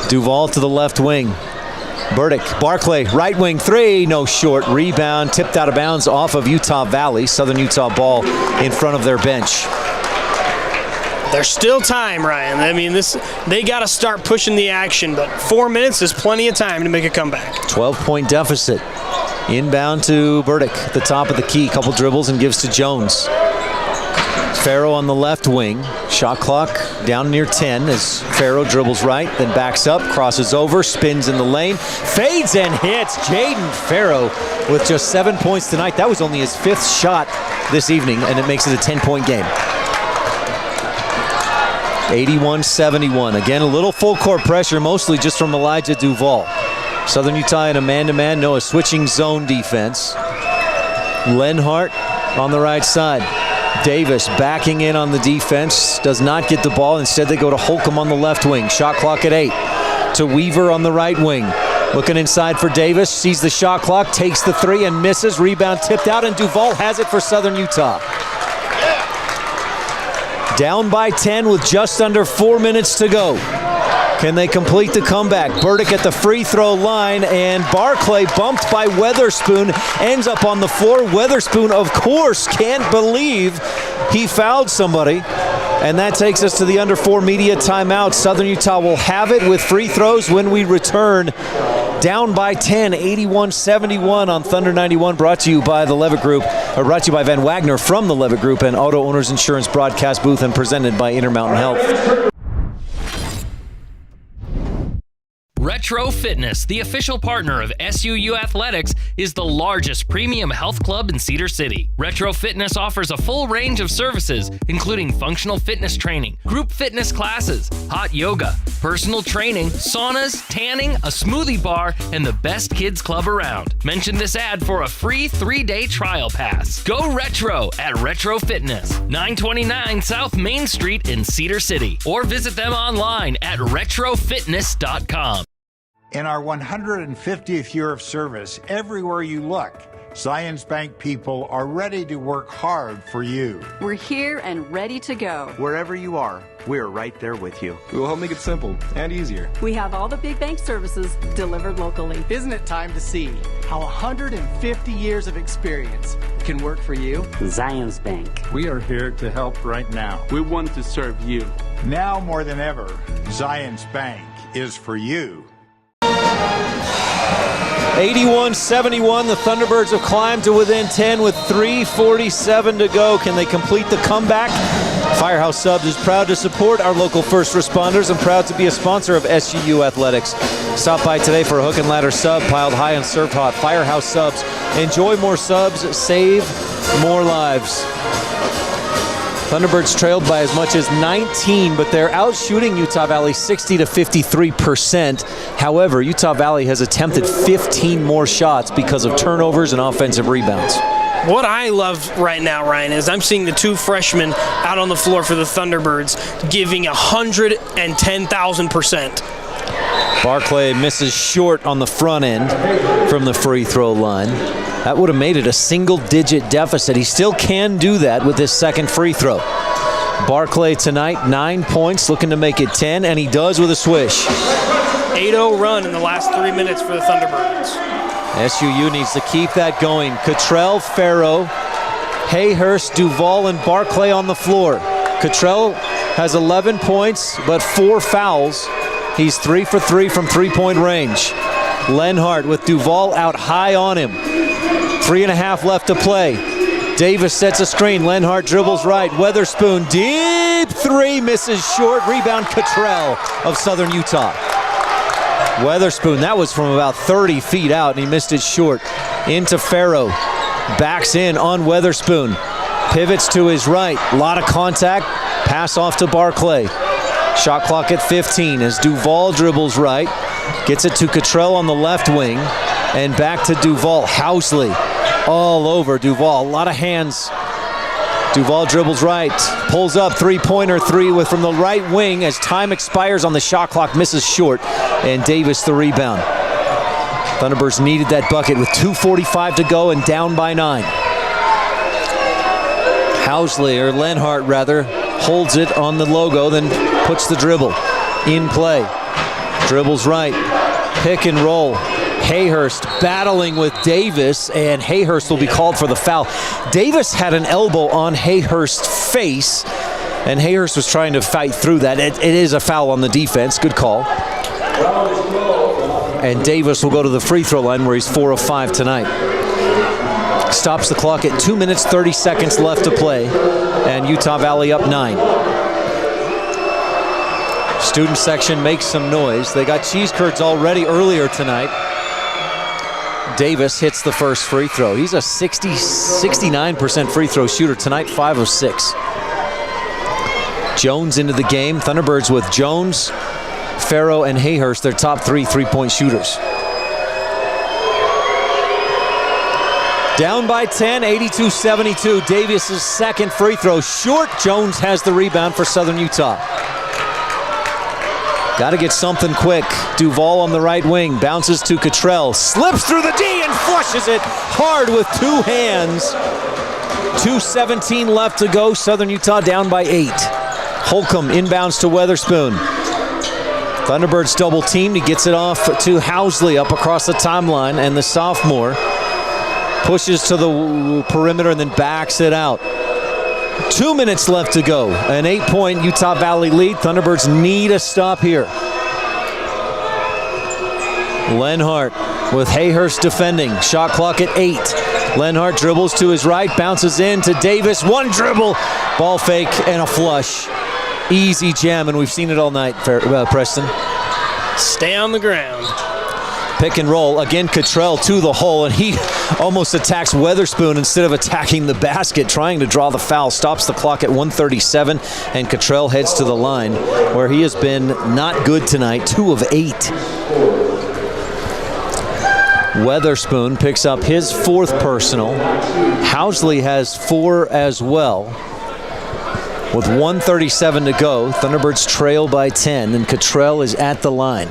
Duval to the left wing. Burdick, Barclay, right wing three, no short. Rebound, tipped out of bounds off of Utah Valley. Southern Utah ball in front of their bench. There's still time, Ryan. I mean, they got to start pushing the action, but 4 minutes is plenty of time to make a comeback. 12-point deficit. Inbound to Burdick, the top of the key. Couple dribbles and gives to Jones. Farrow on the left wing. Shot clock down near 10 as Farrow dribbles right, then backs up, crosses over, spins in the lane, fades and hits. Jaden Farrow with just 7 points tonight. That was only his 5th shot this evening, and it makes it a 10-point game. 81-71. Again, a little full court pressure, mostly just from Elijah Duval. Southern Utah in a man-to-man, no, a switching zone defense. Lenhart on the right side. Davis backing in on the defense, does not get the ball. Instead, they go to Holcomb on the left wing. Shot clock at 8. To Weaver on the right wing. Looking inside for Davis, sees the shot clock, takes the 3 and misses. Rebound tipped out, and Duval has it for Southern Utah. Down by 10 with just under 4 minutes to go. Can they complete the comeback? Burdick at the free throw line, and Barclay bumped by Weatherspoon, ends up on the floor. Weatherspoon, of course, can't believe he fouled somebody. And that takes us to the under 4 media timeout. Southern Utah will have it with free throws when we return. Down by 10, 81-71 on Thunder 91, brought to you by the Levitt Group, or brought to you by Van Wagner from the Levitt Group and Auto Owners Insurance broadcast booth, and presented by Intermountain Health. Retro Fitness, the official partner of SUU Athletics, is the largest premium health club in Cedar City. Retro Fitness offers a full range of services, including functional fitness training, group fitness classes, hot yoga, personal training, saunas, tanning, a smoothie bar, and the best kids club around. Mention this ad for a free 3-day trial pass. Go retro at Retro Fitness, 929 South Main Street in Cedar City, or visit them online at retrofitness.com. In our 150th year of service, everywhere you look, Zions Bank people are ready to work hard for you. We're here and ready to go. Wherever you are, we're right there with you. We will help make it simple and easier. We have all the big bank services delivered locally. Isn't it time to see how 150 years of experience can work for you? Zions Bank. We are here to help right now. We want to serve you. Now more than ever, Zions Bank is for you. 81-71, the Thunderbirds have climbed to within 10 with 3:47 to go. Can they complete the comeback? Firehouse Subs is proud to support our local first responders and proud to be a sponsor of SUU Athletics. Stop by today for a hook and ladder sub piled high and served hot. Firehouse Subs. Enjoy more subs, save more lives. Thunderbirds trailed by as much as 19, but they're out shooting Utah Valley 60 to 53%. However, Utah Valley has attempted 15 more shots because of turnovers and offensive rebounds. What I love right now, Ryan, is I'm seeing the 2 freshmen out on the floor for the Thunderbirds giving 110,000%. Barclay misses short on the front end from the free throw line. That would have made it a single-digit deficit. He still can do that with his second free throw. Barclay tonight, 9 points, looking to make it 10, and he does with a swish. 8-0 run in the last 3 minutes for the Thunderbirds. SUU needs to keep that going. Cottrell, Farrow, Hayhurst, Duval, and Barclay on the floor. Cottrell has 11 points, but 4 fouls. He's 3 for 3 from three-point range. Lenhart with Duval out high on him. 3.5 left to play. Davis sets a screen. Lenhart dribbles right. Weatherspoon, deep 3, misses short. Rebound Cottrell of Southern Utah. Weatherspoon, that was from about 30 feet out, and he missed it short. Into Farrow. Backs in on Weatherspoon. Pivots to his right. A lot of contact. Pass off to Barclay. Shot clock at 15 as Duval dribbles right. Gets it to Cottrell on the left wing. And back to Duval. Housley all over Duval. A lot of hands. Duval dribbles right. Pulls up, three-pointer 3 from the right wing as time expires on the shot clock. Misses short. And Davis the rebound. Thunderbirds needed that bucket with 2:45 to go and down by 9. Housley, or Lenhart rather, holds it on the logo, then puts the dribble in play. Dribbles right. Pick and roll. Hayhurst battling with Davis, and Hayhurst will be called for the foul. Davis had an elbow on Hayhurst's face, and Hayhurst was trying to fight through that. It is a foul on the defense. Good call. And Davis will go to the free throw line where he's 4 of 5 tonight. stops the clock at 2 minutes, 30 seconds left to play, and Utah Valley up 9. Student section makes some noise. They got cheese curds already earlier tonight. Davis hits the first free throw. He's a 69% free throw shooter tonight, 5 of 6. Jones into the game. Thunderbirds with Jones, Farrow, and Hayhurst, their top 3 three-point shooters. Down by 10, 82-72. Davis's second free throw short. Jones has the rebound for Southern Utah. Got to get something quick. Duval on the right wing, bounces to Cottrell, slips through the D and flushes it hard with 2 hands. 2:17 left to go. Southern Utah down by 8. Holcomb inbounds to Weatherspoon. Thunderbirds double teamed. He gets it off to Housley up across the timeline, and the sophomore pushes to the perimeter and then backs it out. 2 minutes left to go. An 8-point Utah Valley lead. Thunderbirds need a stop here. Lenhart with Hayhurst defending. Shot clock at 8. Lenhart dribbles to his right, bounces in to Davis. One dribble, ball fake, and a flush. Easy jam, and we've seen it all night, Preston. Stay on the ground. Pick and roll. Again, Cottrell to the hole, and he almost attacks Weatherspoon instead of attacking the basket, trying to draw the foul. Stops the clock at 1:37, and Cottrell heads to the line, where he has been not good tonight, 2 of 8. Weatherspoon picks up his 4th personal. Housley has 4 as well. With 1:37 to go, Thunderbirds trail by 10, and Cottrell is at the line.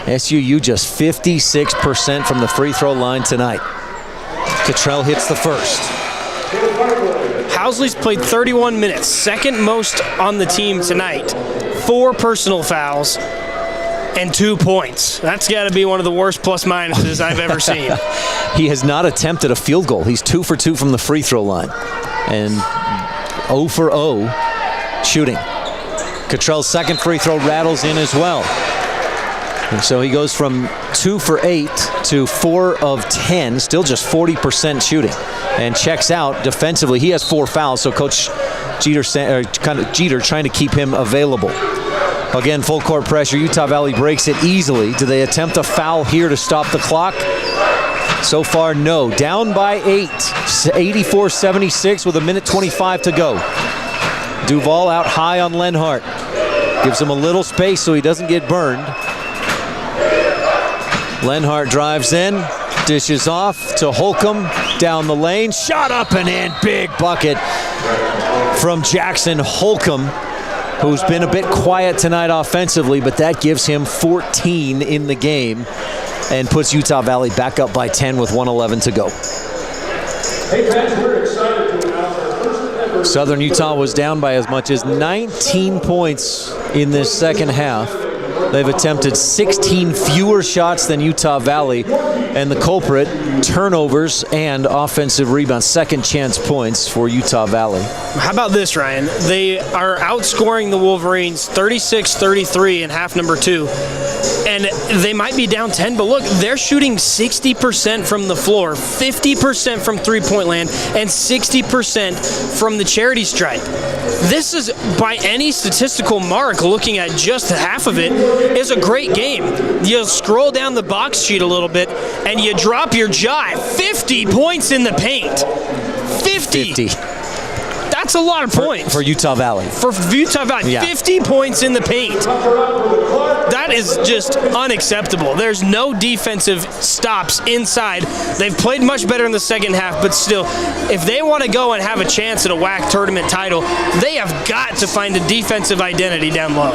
SUU just 56% from the free throw line tonight. Cottrell hits the first. Housley's played 31 minutes, second most on the team tonight. 4 personal fouls and 2 points. That's got to be one of the worst plus minuses I've ever seen. He has not attempted a field goal. He's 2 for 2 from the free throw line, and 0 for 0 shooting. Cottrell's second free throw rattles in as well. And so he goes from 2 for 8 to 4 of 10, still just 40% shooting, and checks out defensively. He has 4 fouls, so Coach Jeter trying to keep him available. Again, full court pressure. Utah Valley breaks it easily. Do they attempt a foul here to stop the clock? So far, no. Down by 8, 84-76 with 1:25 to go. Duval out high on Lenhart. Gives him a little space so he doesn't get burned. Lenhart drives in, dishes off to Holcomb, down the lane, shot up and in, big bucket from Jackson Holcomb, who's been a bit quiet tonight offensively, but that gives him 14 in the game and puts Utah Valley back up by 10 with 1:11 to go. Hey fans, we're excited to announce our first ever. Southern Utah was down by as much as 19 points in this second half. They've attempted 16 fewer shots than Utah Valley, and the culprit, turnovers and offensive rebounds, second chance points for Utah Valley. How about this, Ryan? They are outscoring the Wolverines 36-33 in half number 2, and they might be down 10, but look, they're shooting 60% from the floor, 50% from three-point land, and 60% from the charity stripe. This is, by any statistical mark, looking at just half of it, is a great game. You scroll down the box sheet a little bit, and you drop your jaw. 50 points in the paint. 50. That's a lot of points. For Utah Valley. For Utah Valley. Yeah. 50 points in the paint. That is just unacceptable. There's no defensive stops inside. They've played much better in the second half, but still, if they want to go and have a chance at a WAC tournament title, they have got to find a defensive identity down low.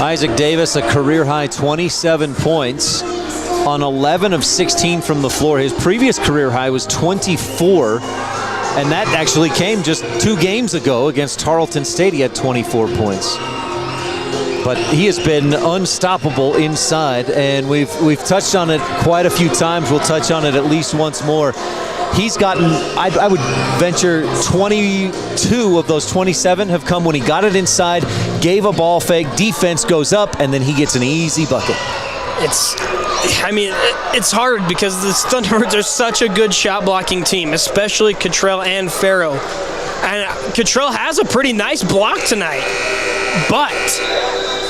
Isaac Davis, a career-high 27 points on 11 of 16 from the floor. His previous career high was 24, and that actually came just 2 games ago against Tarleton State. He had 24 points. But he has been unstoppable inside, and we've touched on it quite a few times. We'll touch on it at least once more. He's gotten, I would venture, 22 of those 27 have come when he got it inside, gave a ball fake, defense goes up, and then he gets an easy bucket. It's hard because the Thunderbirds are such a good shot blocking team, especially Cottrell and Farrow. And Cottrell has a pretty nice block tonight. But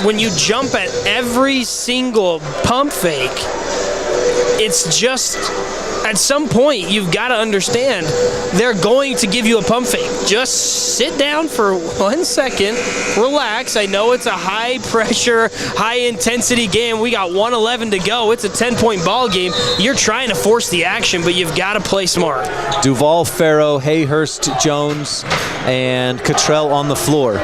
when you jump at every single pump fake, it's just, at some point, you've got to understand they're going to give you a pump fake. Just sit down for 1 second, relax. I know it's a high-pressure, high-intensity game. We got 1:11 to go. It's a 10-point ball game. You're trying to force the action, but you've got to play smart. Duval, Farrow, Hayhurst, Jones, and Cottrell on the floor.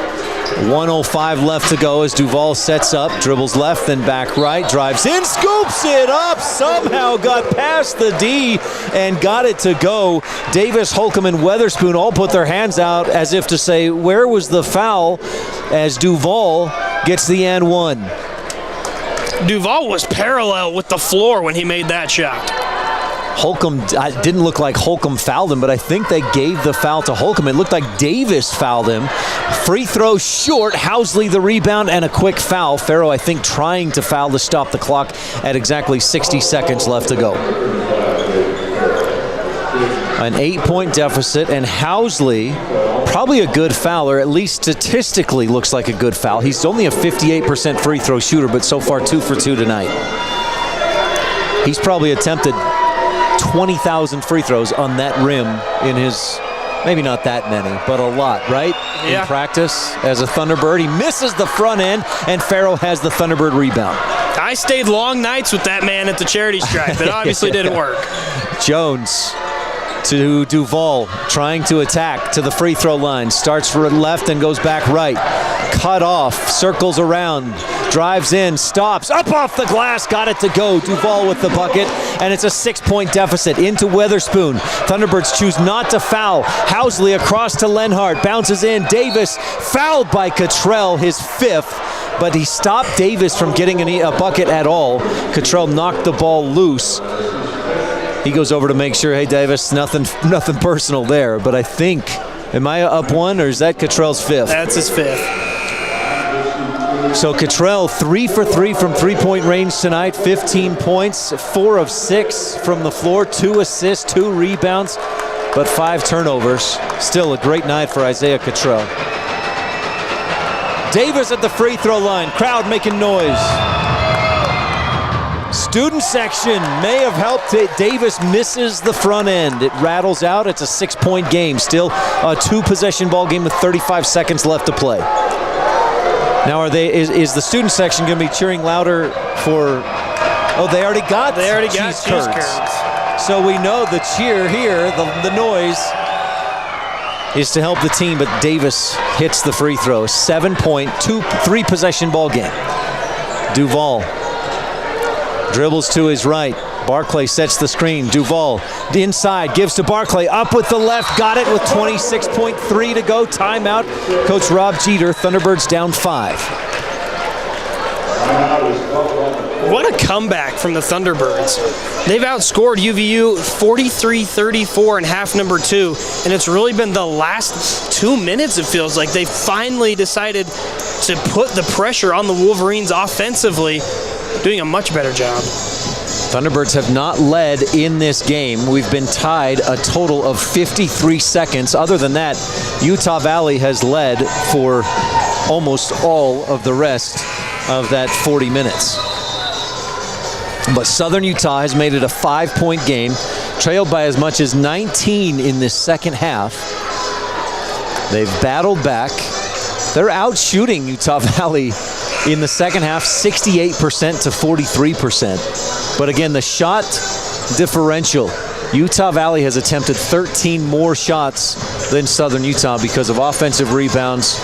1:05 left to go as Duval sets up, dribbles left, then back right, drives in, scoops it up, somehow got past the D and got it to go. Davis, Holcomb, and Weatherspoon all put their hands out as if to say, where was the foul, as Duval gets the and one. Duval was parallel with the floor when he made that shot. Holcomb, didn't look like Holcomb fouled him, but I think they gave the foul to Holcomb. It looked like Davis fouled him. Free throw short, Housley the rebound, and a quick foul. Farrow, I think, trying to foul to stop the clock at exactly 60 seconds left to go. An 8-point deficit, and Housley, probably a good foul, or at least statistically looks like a good foul. He's only a 58% free throw shooter, but so far 2 for 2 tonight. He's probably attempted 20,000 free throws on that rim in his, maybe not that many, but a lot, right? Yeah. In practice as a Thunderbird. He misses the front end, and Farrow has the Thunderbird rebound. I stayed long nights with that man at the charity stripe. It obviously didn't work. Jones to Duval, trying to attack to the free throw line. Starts left and goes back right. Cut off, circles around, drives in, stops, up off the glass, got it to go. Duval with the bucket, and it's a 6-point deficit into Weatherspoon. Thunderbirds choose not to foul. Housley across to Lenhart, bounces in. Davis fouled by Cottrell, his 5th, but he stopped Davis from getting a bucket at all. Cottrell knocked the ball loose. He goes over to make sure, hey, Davis, nothing personal there. But I think, am I up one, or is that Cottrell's 5th? That's his 5th. So Cottrell 3 for 3 from three-point range tonight, 15 points, 4 of 6 from the floor, 2 assists, 2 rebounds, but 5 turnovers. Still a great night for Isaiah Cottrell. Davis at the free throw line, crowd making noise. Student section may have helped it. Davis misses the front end. It rattles out. It's a 6-point game. Still a 2-possession ball game with 35 seconds left to play. Now, is the student section going to be cheering louder for? Oh, they already got cheese curds. So we know the cheer here, the noise, is to help the team. But Davis hits the free throw. 7-point, 3-possession ball game. Duval dribbles to his right. Barclay sets the screen. Duval inside, gives to Barclay. Up with the left, got it with 26.3 to go. Timeout. Coach Rob Jeter, Thunderbirds down 5. What a comeback from the Thunderbirds. They've outscored UVU 43-34 in half number 2, and it's really been the last 2 minutes, it feels like. They finally decided to put the pressure on the Wolverines offensively, doing a much better job. Thunderbirds have not led in this game. We've been tied a total of 53 seconds. Other than that, Utah Valley has led for almost all of the rest of that 40 minutes. But Southern Utah has made it a 5-point game, trailed by as much as 19 in this second half. They've battled back. They're out shooting Utah Valley in the second half, 68% to 43%. But again, the shot differential, Utah Valley has attempted 13 more shots than Southern Utah because of offensive rebounds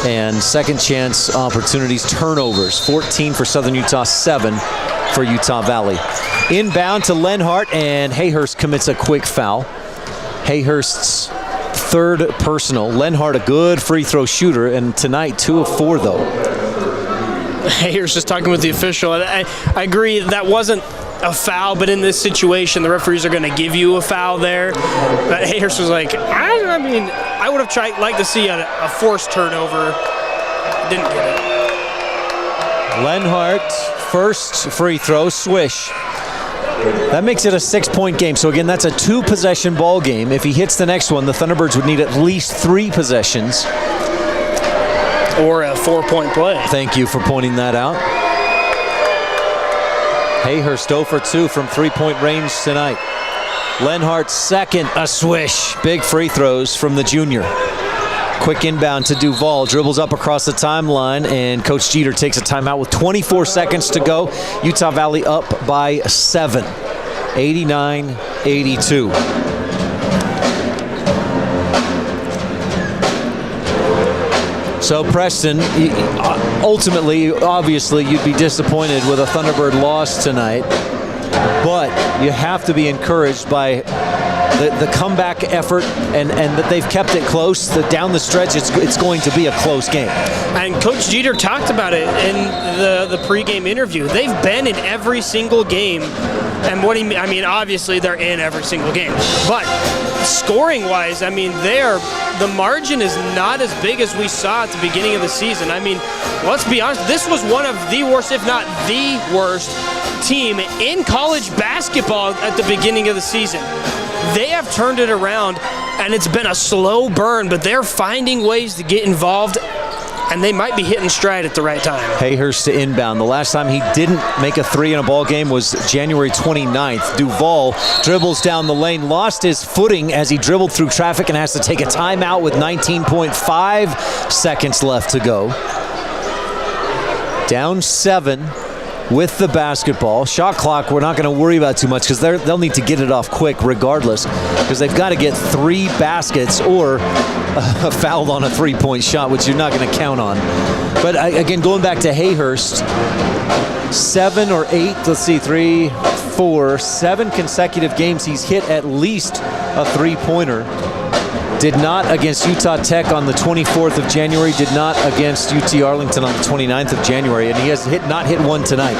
and second chance opportunities, turnovers. 14 for Southern Utah, 7 for Utah Valley. Inbound to Lenhart, and Hayhurst commits a quick foul. Hayhurst's 3rd personal. Lenhart, a good free throw shooter, and tonight 2 of 4 though. Hayhurst just talking with the official. I agree that wasn't a foul, but in this situation, the referees are going to give you a foul there. But Hayhurst was like, I mean, I would have liked to see a forced turnover. Didn't get it. Lenhart, first free throw, swish. That makes it a 6-point game. So again, that's a 2-possession ball game. If he hits the next one, the Thunderbirds would need at least 3 possessions. Or a 4-point play. Thank you for pointing that out. Hayhurst 0 for 2 from 3-point range tonight. Lenhart second, a swish. Big free throws from the junior. Quick inbound to Duval, dribbles up across the timeline, and Coach Jeter takes a timeout with 24 seconds to go. Utah Valley up by 7, 89-82. So Preston, ultimately, obviously, you'd be disappointed with a Thunderbird loss tonight, but you have to be encouraged by the comeback effort and that they've kept it close. Down the stretch, it's going to be a close game. And Coach Jeter talked about it in the pregame interview. They've been in every single game, and obviously they're in every single game. But scoring-wise, the margin is not as big as we saw at the beginning of the season. Let's be honest, this was one of the worst, if not the worst, team in college basketball at the beginning of the season. They have turned it around, and it's been a slow burn, but they're finding ways to get involved, and they might be hitting stride at the right time. Hayhurst to inbound. The last time he didn't make a 3 in a ball game was January 29th. Duval dribbles down the lane, lost his footing as he dribbled through traffic and has to take a timeout with 19.5 seconds left to go. Down 7 with the basketball. Shot clock we're not going to worry about too much because they'll need to get it off quick regardless, because they've got to get 3 baskets or a foul on a 3-point shot, which you're not going to count on. But again, going back to Hayhurst, 7 or 8, let's see, 3, 4, 7 consecutive games he's hit at least a 3-pointer. Did not against Utah Tech on the 24th of January, did not against UT Arlington on the 29th of January, and he has not hit one tonight.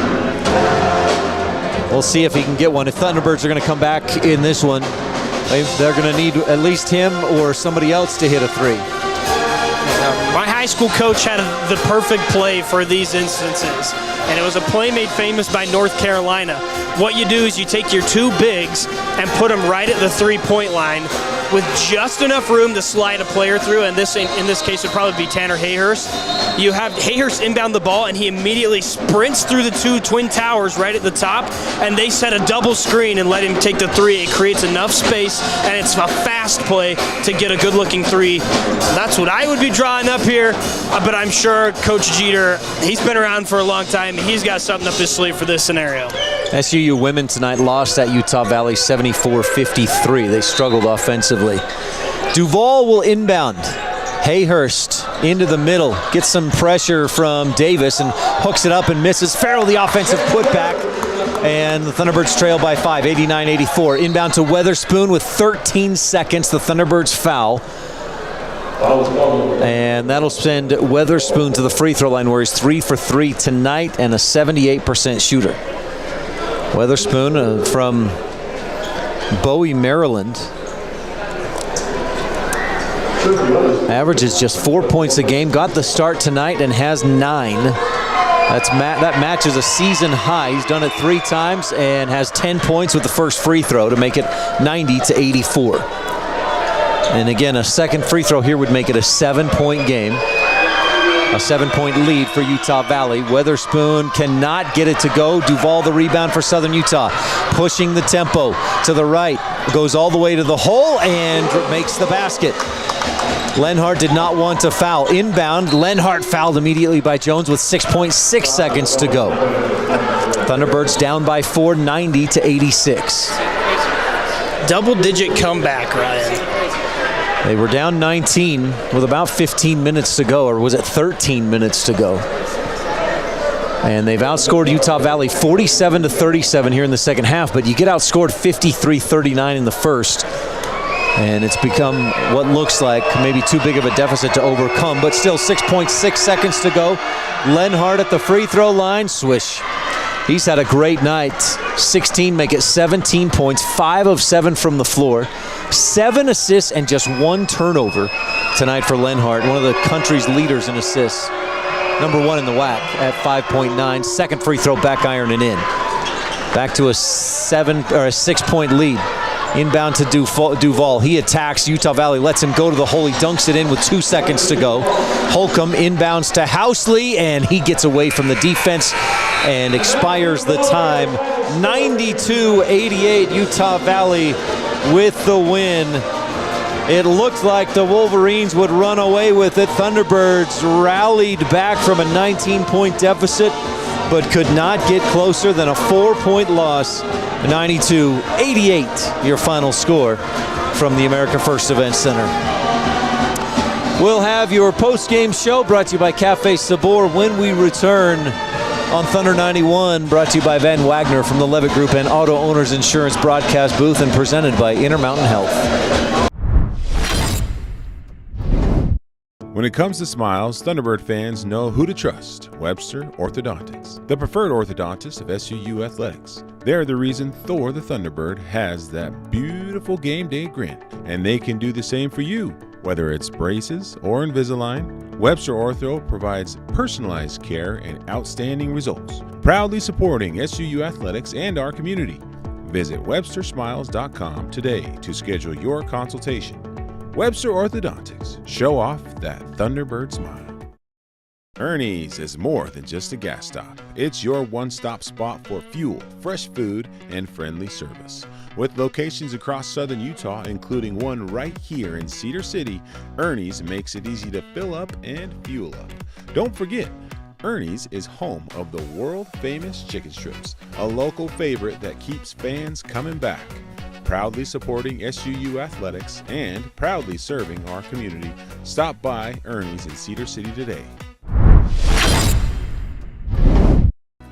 We'll see if he can get one. If Thunderbirds are going to come back in this one, they're going to need at least him or somebody else to hit a 3. My high school coach had the perfect play for these instances, and it was a play made famous by North Carolina. What you do is you take your 2 bigs and put them right at the 3-point line with just enough room to slide a player through, and in this case would probably be Tanner Hayhurst. You have Hayhurst inbound the ball, and he immediately sprints through the 2 twin towers right at the top, and they set a double screen and let him take the 3. It creates enough space, and it's a fast play to get a good-looking 3. That's what I would be drawing up here, but I'm sure Coach Jeter, he's been around for a long time. He's got something up his sleeve for this scenario. SUU women tonight lost at Utah Valley 74-53. They struggled offensively. Duval will inbound. Hayhurst into the middle, gets some pressure from Davis and hooks it up and misses. Farrell, the offensive putback, and the Thunderbirds trail by 5, 89-84. Inbound to Weatherspoon with 13 seconds. The Thunderbirds foul. And that'll send Weatherspoon to the free throw line, where he's 3 for 3 tonight and a 78% shooter. Weatherspoon from Bowie, Maryland. Averages just 4 points a game. Got the start tonight and has 9. That matches a season high. He's done it 3 times and has 10 points with the first free throw to make it 90-84. And again, a second free throw here would make it a 7-point game. A 7-point lead for Utah Valley. Weatherspoon cannot get it to go. Duval the rebound for Southern Utah. Pushing the tempo to the right. Goes all the way to the hole and makes the basket. Lenhart did not want to foul. Inbound, Lenhart fouled immediately by Jones with 6.6 seconds to go. Thunderbirds down by 4, 90-86. Double-digit comeback, Ryan. They were down 19 with about 15 minutes to go, or was it 13 minutes to go? And they've outscored Utah Valley 47-37 here in the second half, but you get outscored 53-39 in the first. And it's become what looks like maybe too big of a deficit to overcome, but still 6.6 seconds to go. Lenhart at the free throw line, swish. He's had a great night. 16 make it 17 points, 5 of 7 from the floor, 7 assists and just 1 turnover tonight for Lenhart, one of the country's leaders in assists. number 1 in the WAC at 5.9. Second free throw, back iron and in. Back to a 6-point lead. Inbound to Duval. He attacks. Utah Valley lets him go to the hole. He dunks it in with 2 seconds to go. Holcomb inbounds to Housley, and he gets away from the defense and expires the time. 92-88, Utah Valley with the win. It looked like the Wolverines would run away with it. Thunderbirds rallied back from a 19-point deficit, but could not get closer than a 4-point loss. 92-88, your final score from the America First Event Center. We'll have your post-game show brought to you by Cafe Sabor when we return on Thunder 91, brought to you by Van Wagner from the Levitt Group and Auto Owners Insurance broadcast booth, and presented by Intermountain Health. When it comes to smiles, Thunderbird fans know who to trust: Webster Orthodontics, the preferred orthodontist of SUU Athletics. They're the reason Thor the Thunderbird has that beautiful game day grin, and they can do the same for you. Whether it's braces or Invisalign, Webster Ortho provides personalized care and outstanding results, proudly supporting SUU Athletics and our community. Visit WebsterSmiles.com today to schedule your consultation. Webster Orthodontics. Show off that Thunderbird smile. Ernie's is more than just a gas stop. It's your one-stop spot for fuel, fresh food, and friendly service. With locations across southern Utah, including one right here in Cedar City, Ernie's makes it easy to fill up and fuel up. Don't forget, Ernie's is home of the world-famous chicken strips, a local favorite that keeps fans coming back. Proudly supporting SUU Athletics and proudly serving our community. Stop by Ernie's in Cedar City today.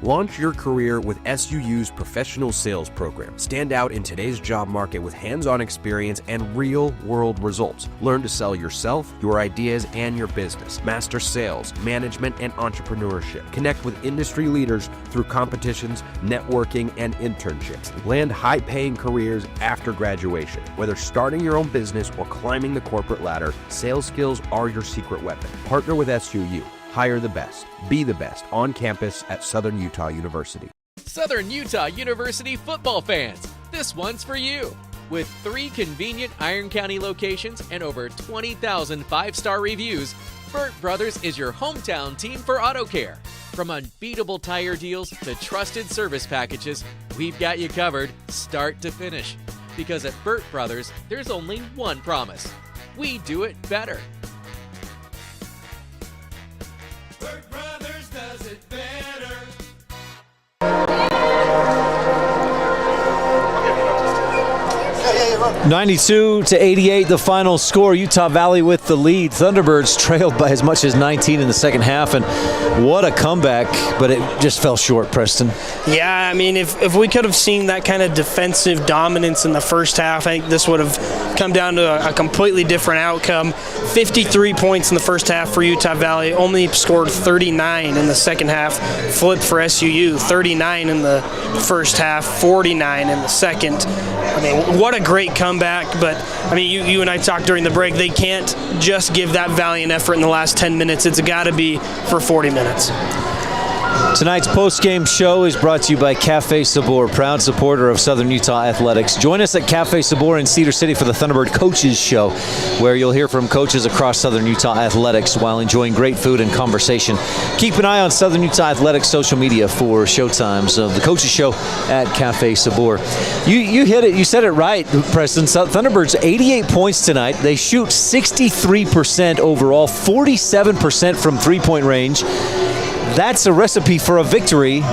Launch your career with SUU's professional sales program. Stand out in today's job market with hands-on experience and real-world results. Learn to sell yourself, your ideas, and your business. Master sales, management, and entrepreneurship. Connect with industry leaders through competitions, networking, and internships. Land high-paying careers after graduation. Whether starting your own business or climbing the corporate ladder, sales skills are your secret weapon. Partner with SUU. Hire the best. Be the best on campus at Southern Utah University. Southern Utah University football fans, this one's for you. With 3 convenient Iron County locations and over 20,000 5-star reviews, Burt Brothers is your hometown team for auto care. From unbeatable tire deals to trusted service packages, we've got you covered start to finish. Because at Burt Brothers, there's only one promise: we do it better. Burt Brothers does it better. 92-88, the final score. Utah Valley with the lead. Thunderbirds trailed by as much as 19 in the second half, and what a comeback, but it just fell short, Preston. Yeah, I mean, if we could have seen that kind of defensive dominance in the first half, I think this would have come down to a completely different outcome. 53 points in the first half for Utah Valley, only scored 39 in the second half. Flipped for SUU, 39 in the first half, 49 in the second. I mean, what a great comeback, but I mean, you and I talked during the break, they can't just give that valiant effort in the last 10 minutes. It's got to be for 40 minutes. Tonight's post-game show is brought to you by Cafe Sabor, proud supporter of Southern Utah Athletics. Join us at Cafe Sabor in Cedar City for the Thunderbird Coaches Show, where you'll hear from coaches across Southern Utah Athletics while enjoying great food and conversation. Keep an eye on Southern Utah Athletics social media for showtimes of the Coaches Show at Cafe Sabor. You hit it. You said it right, Preston. Thunderbirds, 88 points tonight. They shoot 63% overall, 47% from three-point range. That's a recipe for a victory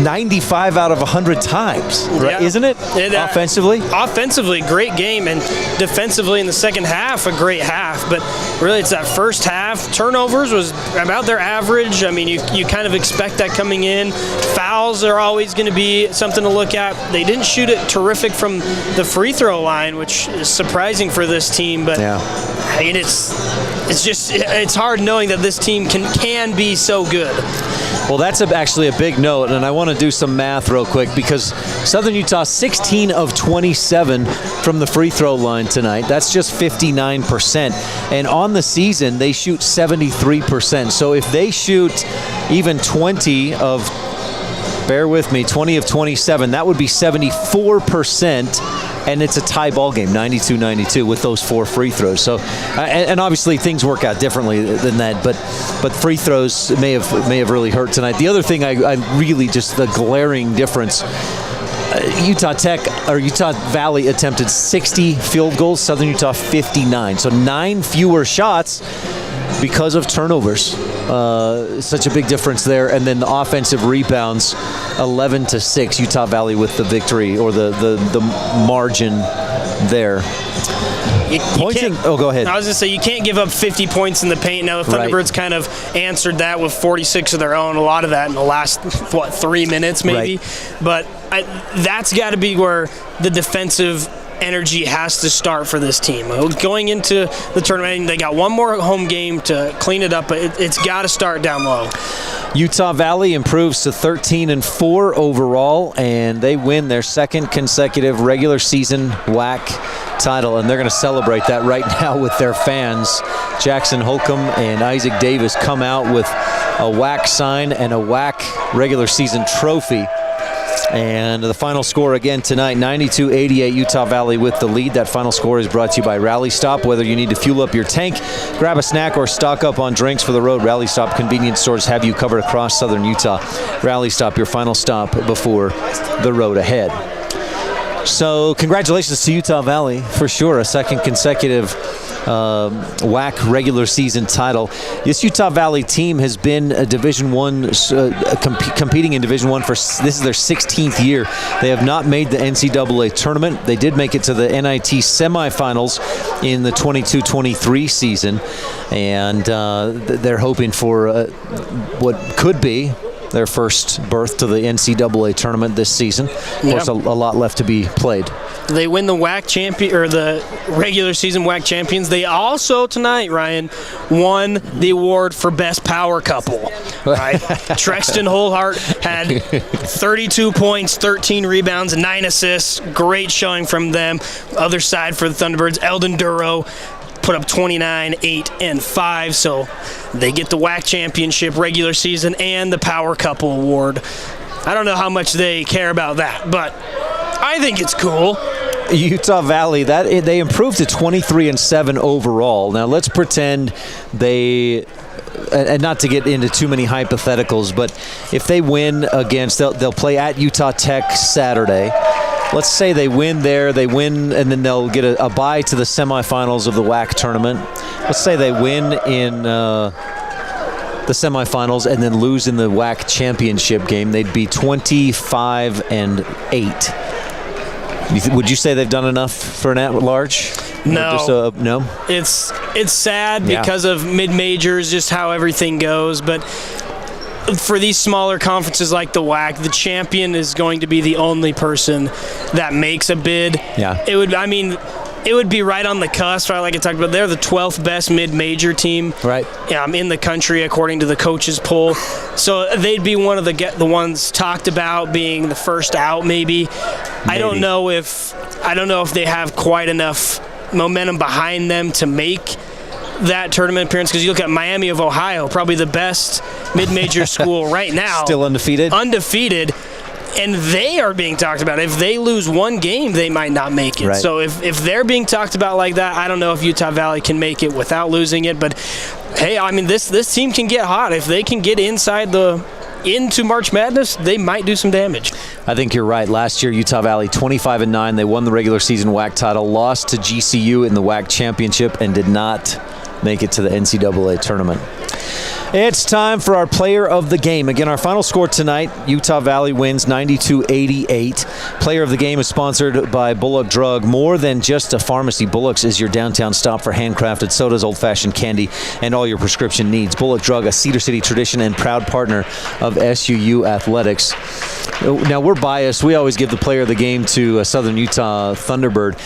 95 out of 100 times, right? Yeah. Isn't it? Offensively? Offensively, great game, and defensively in the second half, a great half. But really, it's that first half. Turnovers was about their average. I mean, you kind of expect that coming in. Fouls are always going to be something to look at. They didn't shoot it terrific from the free throw line, which is surprising for this team. But I mean, it's hard knowing that this team can be so good. Well, that's actually a big note, and I want to do some math real quick because Southern Utah 16 of 27 from the free throw line tonight. That's just 59%. And on the season, they shoot 73%. So if they shoot even 20 of 27, that would be 74%. And it's a tie ball game, 92-92, with those 4 free throws. So, and obviously things work out differently than that, but free throws may have really hurt tonight. The other thing I really just the glaring difference. Utah Valley attempted 60 field goals, Southern Utah 59. So 9 fewer shots because of turnovers. Such a big difference there. And then the offensive rebounds, 11-6. Utah Valley with the victory, or the margin there. Go ahead. I was going to say, you can't give up 50 points in the paint. Now, the Thunderbirds kind of answered that with 46 of their own, a lot of that in the last, 3 minutes maybe. Right. But that's got to be where the defensive energy has to start for this team. Going into the tournament, they got one more home game to clean it up, but it's got to start down low. Utah Valley improves to 13-4 overall, and they win their second consecutive regular season WAC title, and they're going to celebrate that right now with their fans. Jackson Holcomb and Isaac Davis come out with a WAC sign and a WAC regular season trophy. And the final score again tonight, 92-88, Utah Valley with the lead. That final score is brought to you by Rally Stop. Whether you need to fuel up your tank, grab a snack, or stock up on drinks for the road, Rally Stop convenience stores have you covered across southern Utah. Rally Stop, your final stop before the road ahead. So congratulations to Utah Valley for sure, a second consecutive WAC regular season title. This Utah Valley team has been a Division One, competing in Division One for this is their 16th year. They have not made the NCAA tournament. They did make it to the NIT semifinals in the 22-23 season, and they're hoping for what could be their first berth to the NCAA tournament this season. Of course, a lot left to be played. They win the WAC champion, or the regular season WAC champions. They also tonight, Ryan, won the award for best power couple. Right? Trexton Holhart had 32 points, 13 rebounds, and 9 assists. Great showing from them. Other side for the Thunderbirds, Eldon Duro put up 29, 8, and 5. So they get the WAC championship regular season and the power couple award. I don't know how much they care about that, but I think it's cool. Utah Valley, they improved to 23-7 overall. Now let's pretend they, and not to get into too many hypotheticals, but if they win against, they'll play at Utah Tech Saturday. Let's say they win there, and then they'll get a bye to the semifinals of the WAC tournament. Let's say they win in the semifinals and then lose in the WAC championship game. They'd be 25-8. Would you say they've done enough for an at-large? No. No? It's sad because of mid-majors, just how everything goes, but for these smaller conferences like the WAC, the champion is going to be the only person that makes a bid. Yeah. It would be right on the cusp, right? Like I talked about, they're the 12th best mid-major team in the country according to the coaches poll. So they'd be one of the ones talked about being the first out, maybe. I don't know if they have quite enough momentum behind them to make that tournament appearance, because you look at Miami of Ohio, probably the best mid-major school right now. Still undefeated. And they are being talked about. If they lose one game, they might not make it. Right. So if they're being talked about like that, I don't know if Utah Valley can make it without losing it. But, hey, I mean, this team can get hot. If they can get into March Madness, they might do some damage. I think you're right. Last year, Utah Valley 25-9. They won the regular season WAC title, lost to GCU in the WAC championship, and did not make it to the NCAA tournament. It's time for our player of the game. Again, our final score tonight, Utah Valley wins 92-88. Player of the game is sponsored by Bullock Drug. More than just a pharmacy, Bullock's is your downtown stop for handcrafted sodas, old-fashioned candy, and all your prescription needs. Bullock Drug, a Cedar City tradition and proud partner of SUU Athletics. Now, we're biased. We always give the player of the game to Southern Utah Thunderbird.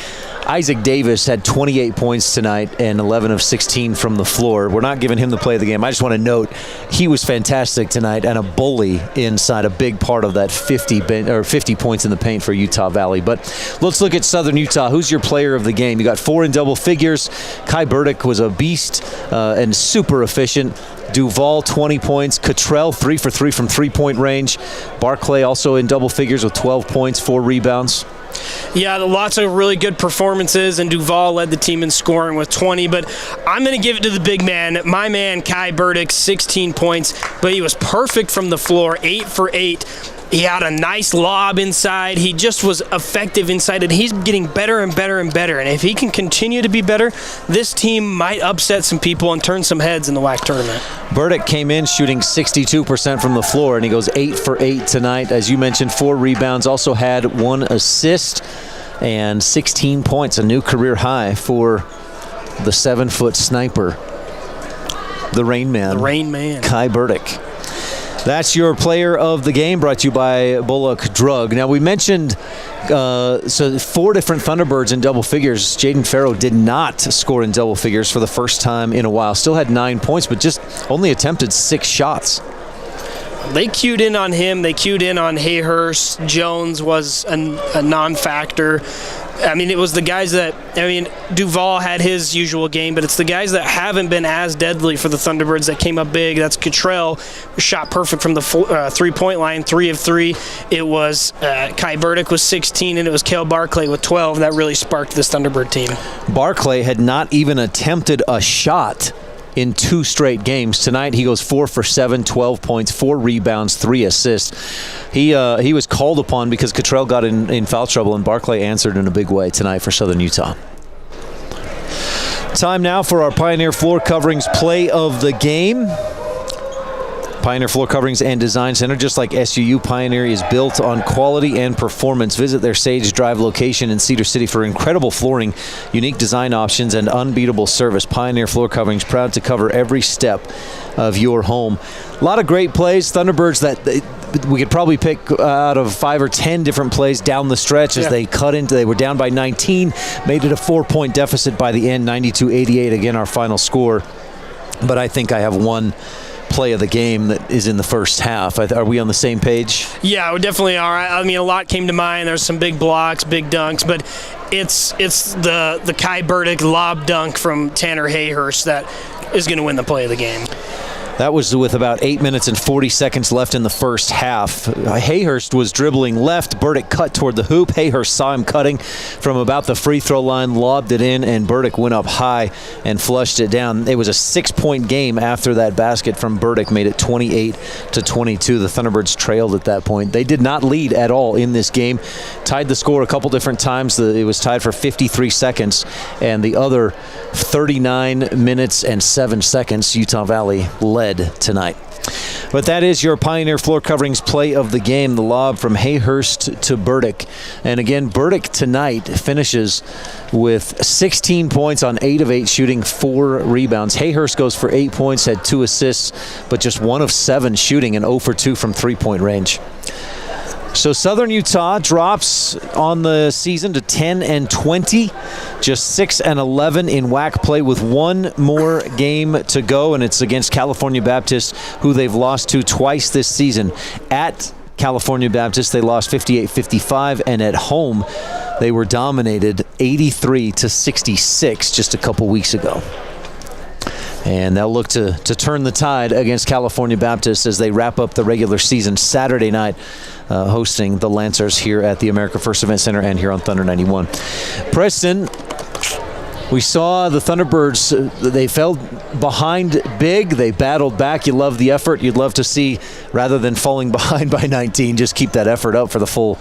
Isaac Davis had 28 points tonight and 11 of 16 from the floor. We're not giving him the play of the game. I just want to note he was fantastic tonight and a bully inside, a big part of that 50 points in the paint for Utah Valley. But let's look at Southern Utah. Who's your player of the game? You got 4 in double figures. Kai Burdick was a beast and super efficient. Duval, 20 points. Cottrell, 3 for 3 from three-point range. Barclay also in double figures with 12 points, 4 rebounds. Yeah, lots of really good performances, and Duval led the team in scoring with 20, but I'm going to give it to the big man. My man, Kai Burdick, 16 points, but he was perfect from the floor, 8 for 8. He had a nice lob inside. He just was effective inside, and he's getting better and better and better. And if he can continue to be better, this team might upset some people and turn some heads in the WAC tournament. Burdick came in shooting 62% from the floor, and he goes 8 for 8 tonight. As you mentioned, 4 rebounds, also had 1 assist and 16 points, a new career high for the 7-foot sniper, the Rain Man. The Rain Man. Kai Burdick. That's your player of the game, brought to you by Bullock Drug. Now, we mentioned 4 different Thunderbirds in double figures. Jaden Farrow did not score in double figures for the first time in a while. Still had 9 points, but just only attempted 6 shots. They cued in on him. They cued in on Hayhurst. Jones was a non-factor. I mean, it was the guys that, Duval had his usual game, but it's the guys that haven't been as deadly for the Thunderbirds that came up big. That's Cottrell, who shot perfect from the three-point line, 3 of 3. It was Kai Burdick with 16, and it was Cale Barclay with 12. That really sparked this Thunderbird team. Barclay had not even attempted a shot in 2 straight games. Tonight he goes 4 for 7, 12 points, 4 rebounds, 3 assists. He was called upon because Cottrell got in foul trouble, and Barclay answered in a big way tonight for Southern Utah. Time now for our Pioneer Floor Coverings play of the game. Pioneer Floor Coverings and Design Center, just like SUU, Pioneer is built on quality and performance. Visit their Sage Drive location in Cedar City for incredible flooring, unique design options, and unbeatable service. Pioneer Floor Coverings, proud to cover every step of your home. A lot of great plays. Thunderbirds that we could probably pick out of 5 or 10 different plays down the stretch as they cut into. They were down by 19, made it a 4-point deficit by the end, 92-88, again our final score. But I think I have one play of the game that is in the first half. Are we on the same page? Yeah, we definitely are. I mean, a lot came to mind. There's some big blocks, big dunks, but it's the Kai Burdick lob dunk from Tanner Hayhurst that is going to win the play of the game. That was with about 8 minutes and 40 seconds left in the first half. Hayhurst was dribbling left. Burdick cut toward the hoop. Hayhurst saw him cutting from about the free throw line, lobbed it in, and Burdick went up high and flushed it down. It was a 6-point game after that basket from Burdick, made it 28-22. The Thunderbirds trailed at that point. They did not lead at all in this game. Tied the score a couple different times. It was tied for 53 seconds, and the other 39 minutes and 7 seconds, Utah Valley led tonight. But that is your Pioneer Floor Coverings play of the game, the lob from Hayhurst to Burdick. And again, Burdick tonight finishes with 16 points on 8 of 8 shooting, 4 rebounds. Hayhurst goes for 8 points, had 2 assists, but just 1 of 7 shooting and 0 for 2 from three-point range. So Southern Utah drops on the season to 10-20, just 6-11 in WAC play with 1 more game to go, and it's against California Baptist, who they've lost to twice this season. At California Baptist, they lost 58-55, and at home, they were dominated 83-66 just a couple weeks ago. And they'll look to turn the tide against California Baptist as they wrap up the regular season Saturday night, hosting the Lancers here at the America First Event Center and here on Thunder 91. Preston, we saw the Thunderbirds, they fell behind big. They battled back. You love the effort. You'd love to see, rather than falling behind by 19, just keep that effort up for the full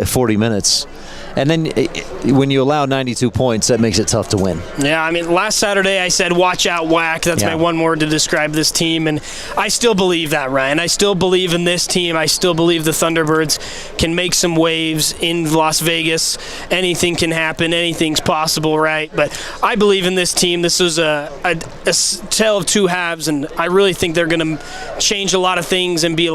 40 minutes. And then when you allow 92 points, that makes it tough to win. Yeah, I mean, last Saturday I said, watch out, WAC. That's my one word to describe this team. And I still believe that, Ryan. I still believe in this team. I still believe the Thunderbirds can make some waves in Las Vegas. Anything can happen. Anything's possible, right? But I believe in this team. This was a tale of two halves, and I really think they're going to change a lot of things and get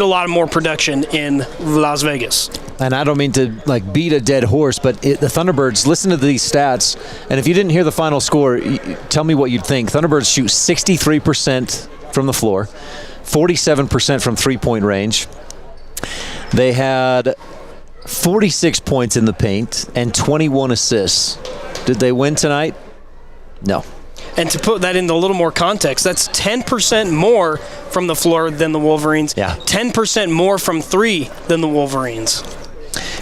a lot more production in Las Vegas. and I don't mean to beat a dead horse, but the Thunderbirds, listen to these stats, and if you didn't hear the final score, tell me what you'd think. Thunderbirds shoot 63% from the floor, 47% from three-point range. They had 46 points in the paint and 21 assists. Did they win tonight? No. And to put that into a little more context, that's 10% more from the floor than the Wolverines. Yeah. 10% more from three than the Wolverines.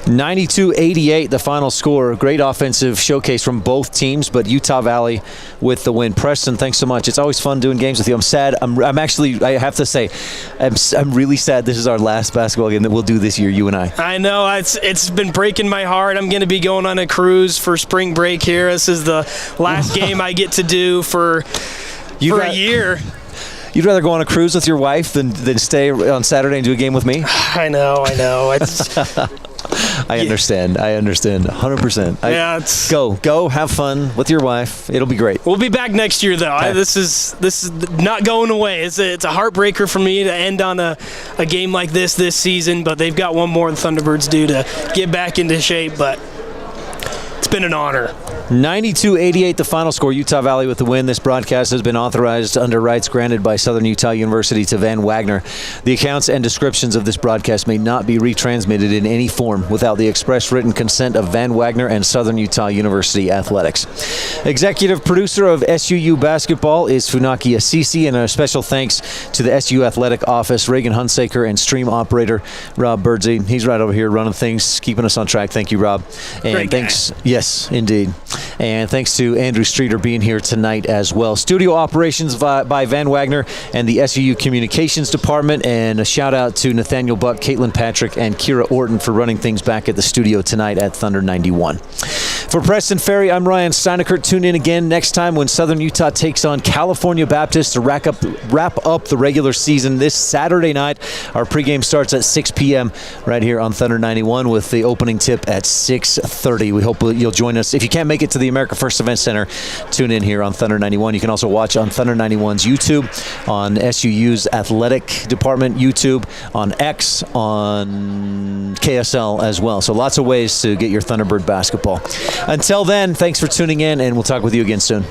92-88, the final score. Great offensive showcase from both teams, but Utah Valley with the win. Preston, thanks so much. It's always fun doing games with you. I'm sad. I'm actually, I have to say, I'm really sad this is our last basketball game that we'll do this year, you and I. I know. It's been breaking my heart. I'm going to be going on a cruise for spring break here. This is the last game I get to do for a year. You'd rather go on a cruise with your wife than stay on Saturday and do a game with me? I know. It's I understand. 100%. Go, have fun with your wife. It'll be great. We'll be back next year, though. Okay. This is not going away. It's a heartbreaker for me to end on a game like this season, but they've got one more the Thunderbirds do to get back into shape, but it's been an honor. 92-88, the final score. Utah Valley with the win. This broadcast has been authorized under rights granted by Southern Utah University to Van Wagner. The accounts and descriptions of this broadcast may not be retransmitted in any form without the express written consent of Van Wagner and Southern Utah University Athletics. Executive producer of SUU Basketball is Funaki Assisi, and a special thanks to the SU Athletic Office, Reagan Hunsaker, and stream operator Rob Birdsey. He's right over here running things, keeping us on track. Thank you, Rob. And great thanks. Guy. Yes, indeed. And thanks to Andrew Streeter being here tonight as well. Studio operations by Van Wagner and the SUU Communications Department. And a shout out to Nathaniel Buck, Caitlin Patrick, and Kira Orton for running things back at the studio tonight at Thunder 91. For Preston Ferry, I'm Ryan Steinekert. Tune in again next time when Southern Utah takes on California Baptist to wrap up the regular season this Saturday night. Our pregame starts at 6 p.m. right here on Thunder 91 with the opening tip at 6:30. We hope you'll join us. If you can't make it to the America First Event Center, tune in here on Thunder 91. You can also watch on Thunder 91's YouTube, on SUU's Athletic Department YouTube, on X, on KSL as well. So lots of ways to get your Thunderbird basketball. Until then, thanks for tuning in, and we'll talk with you again soon.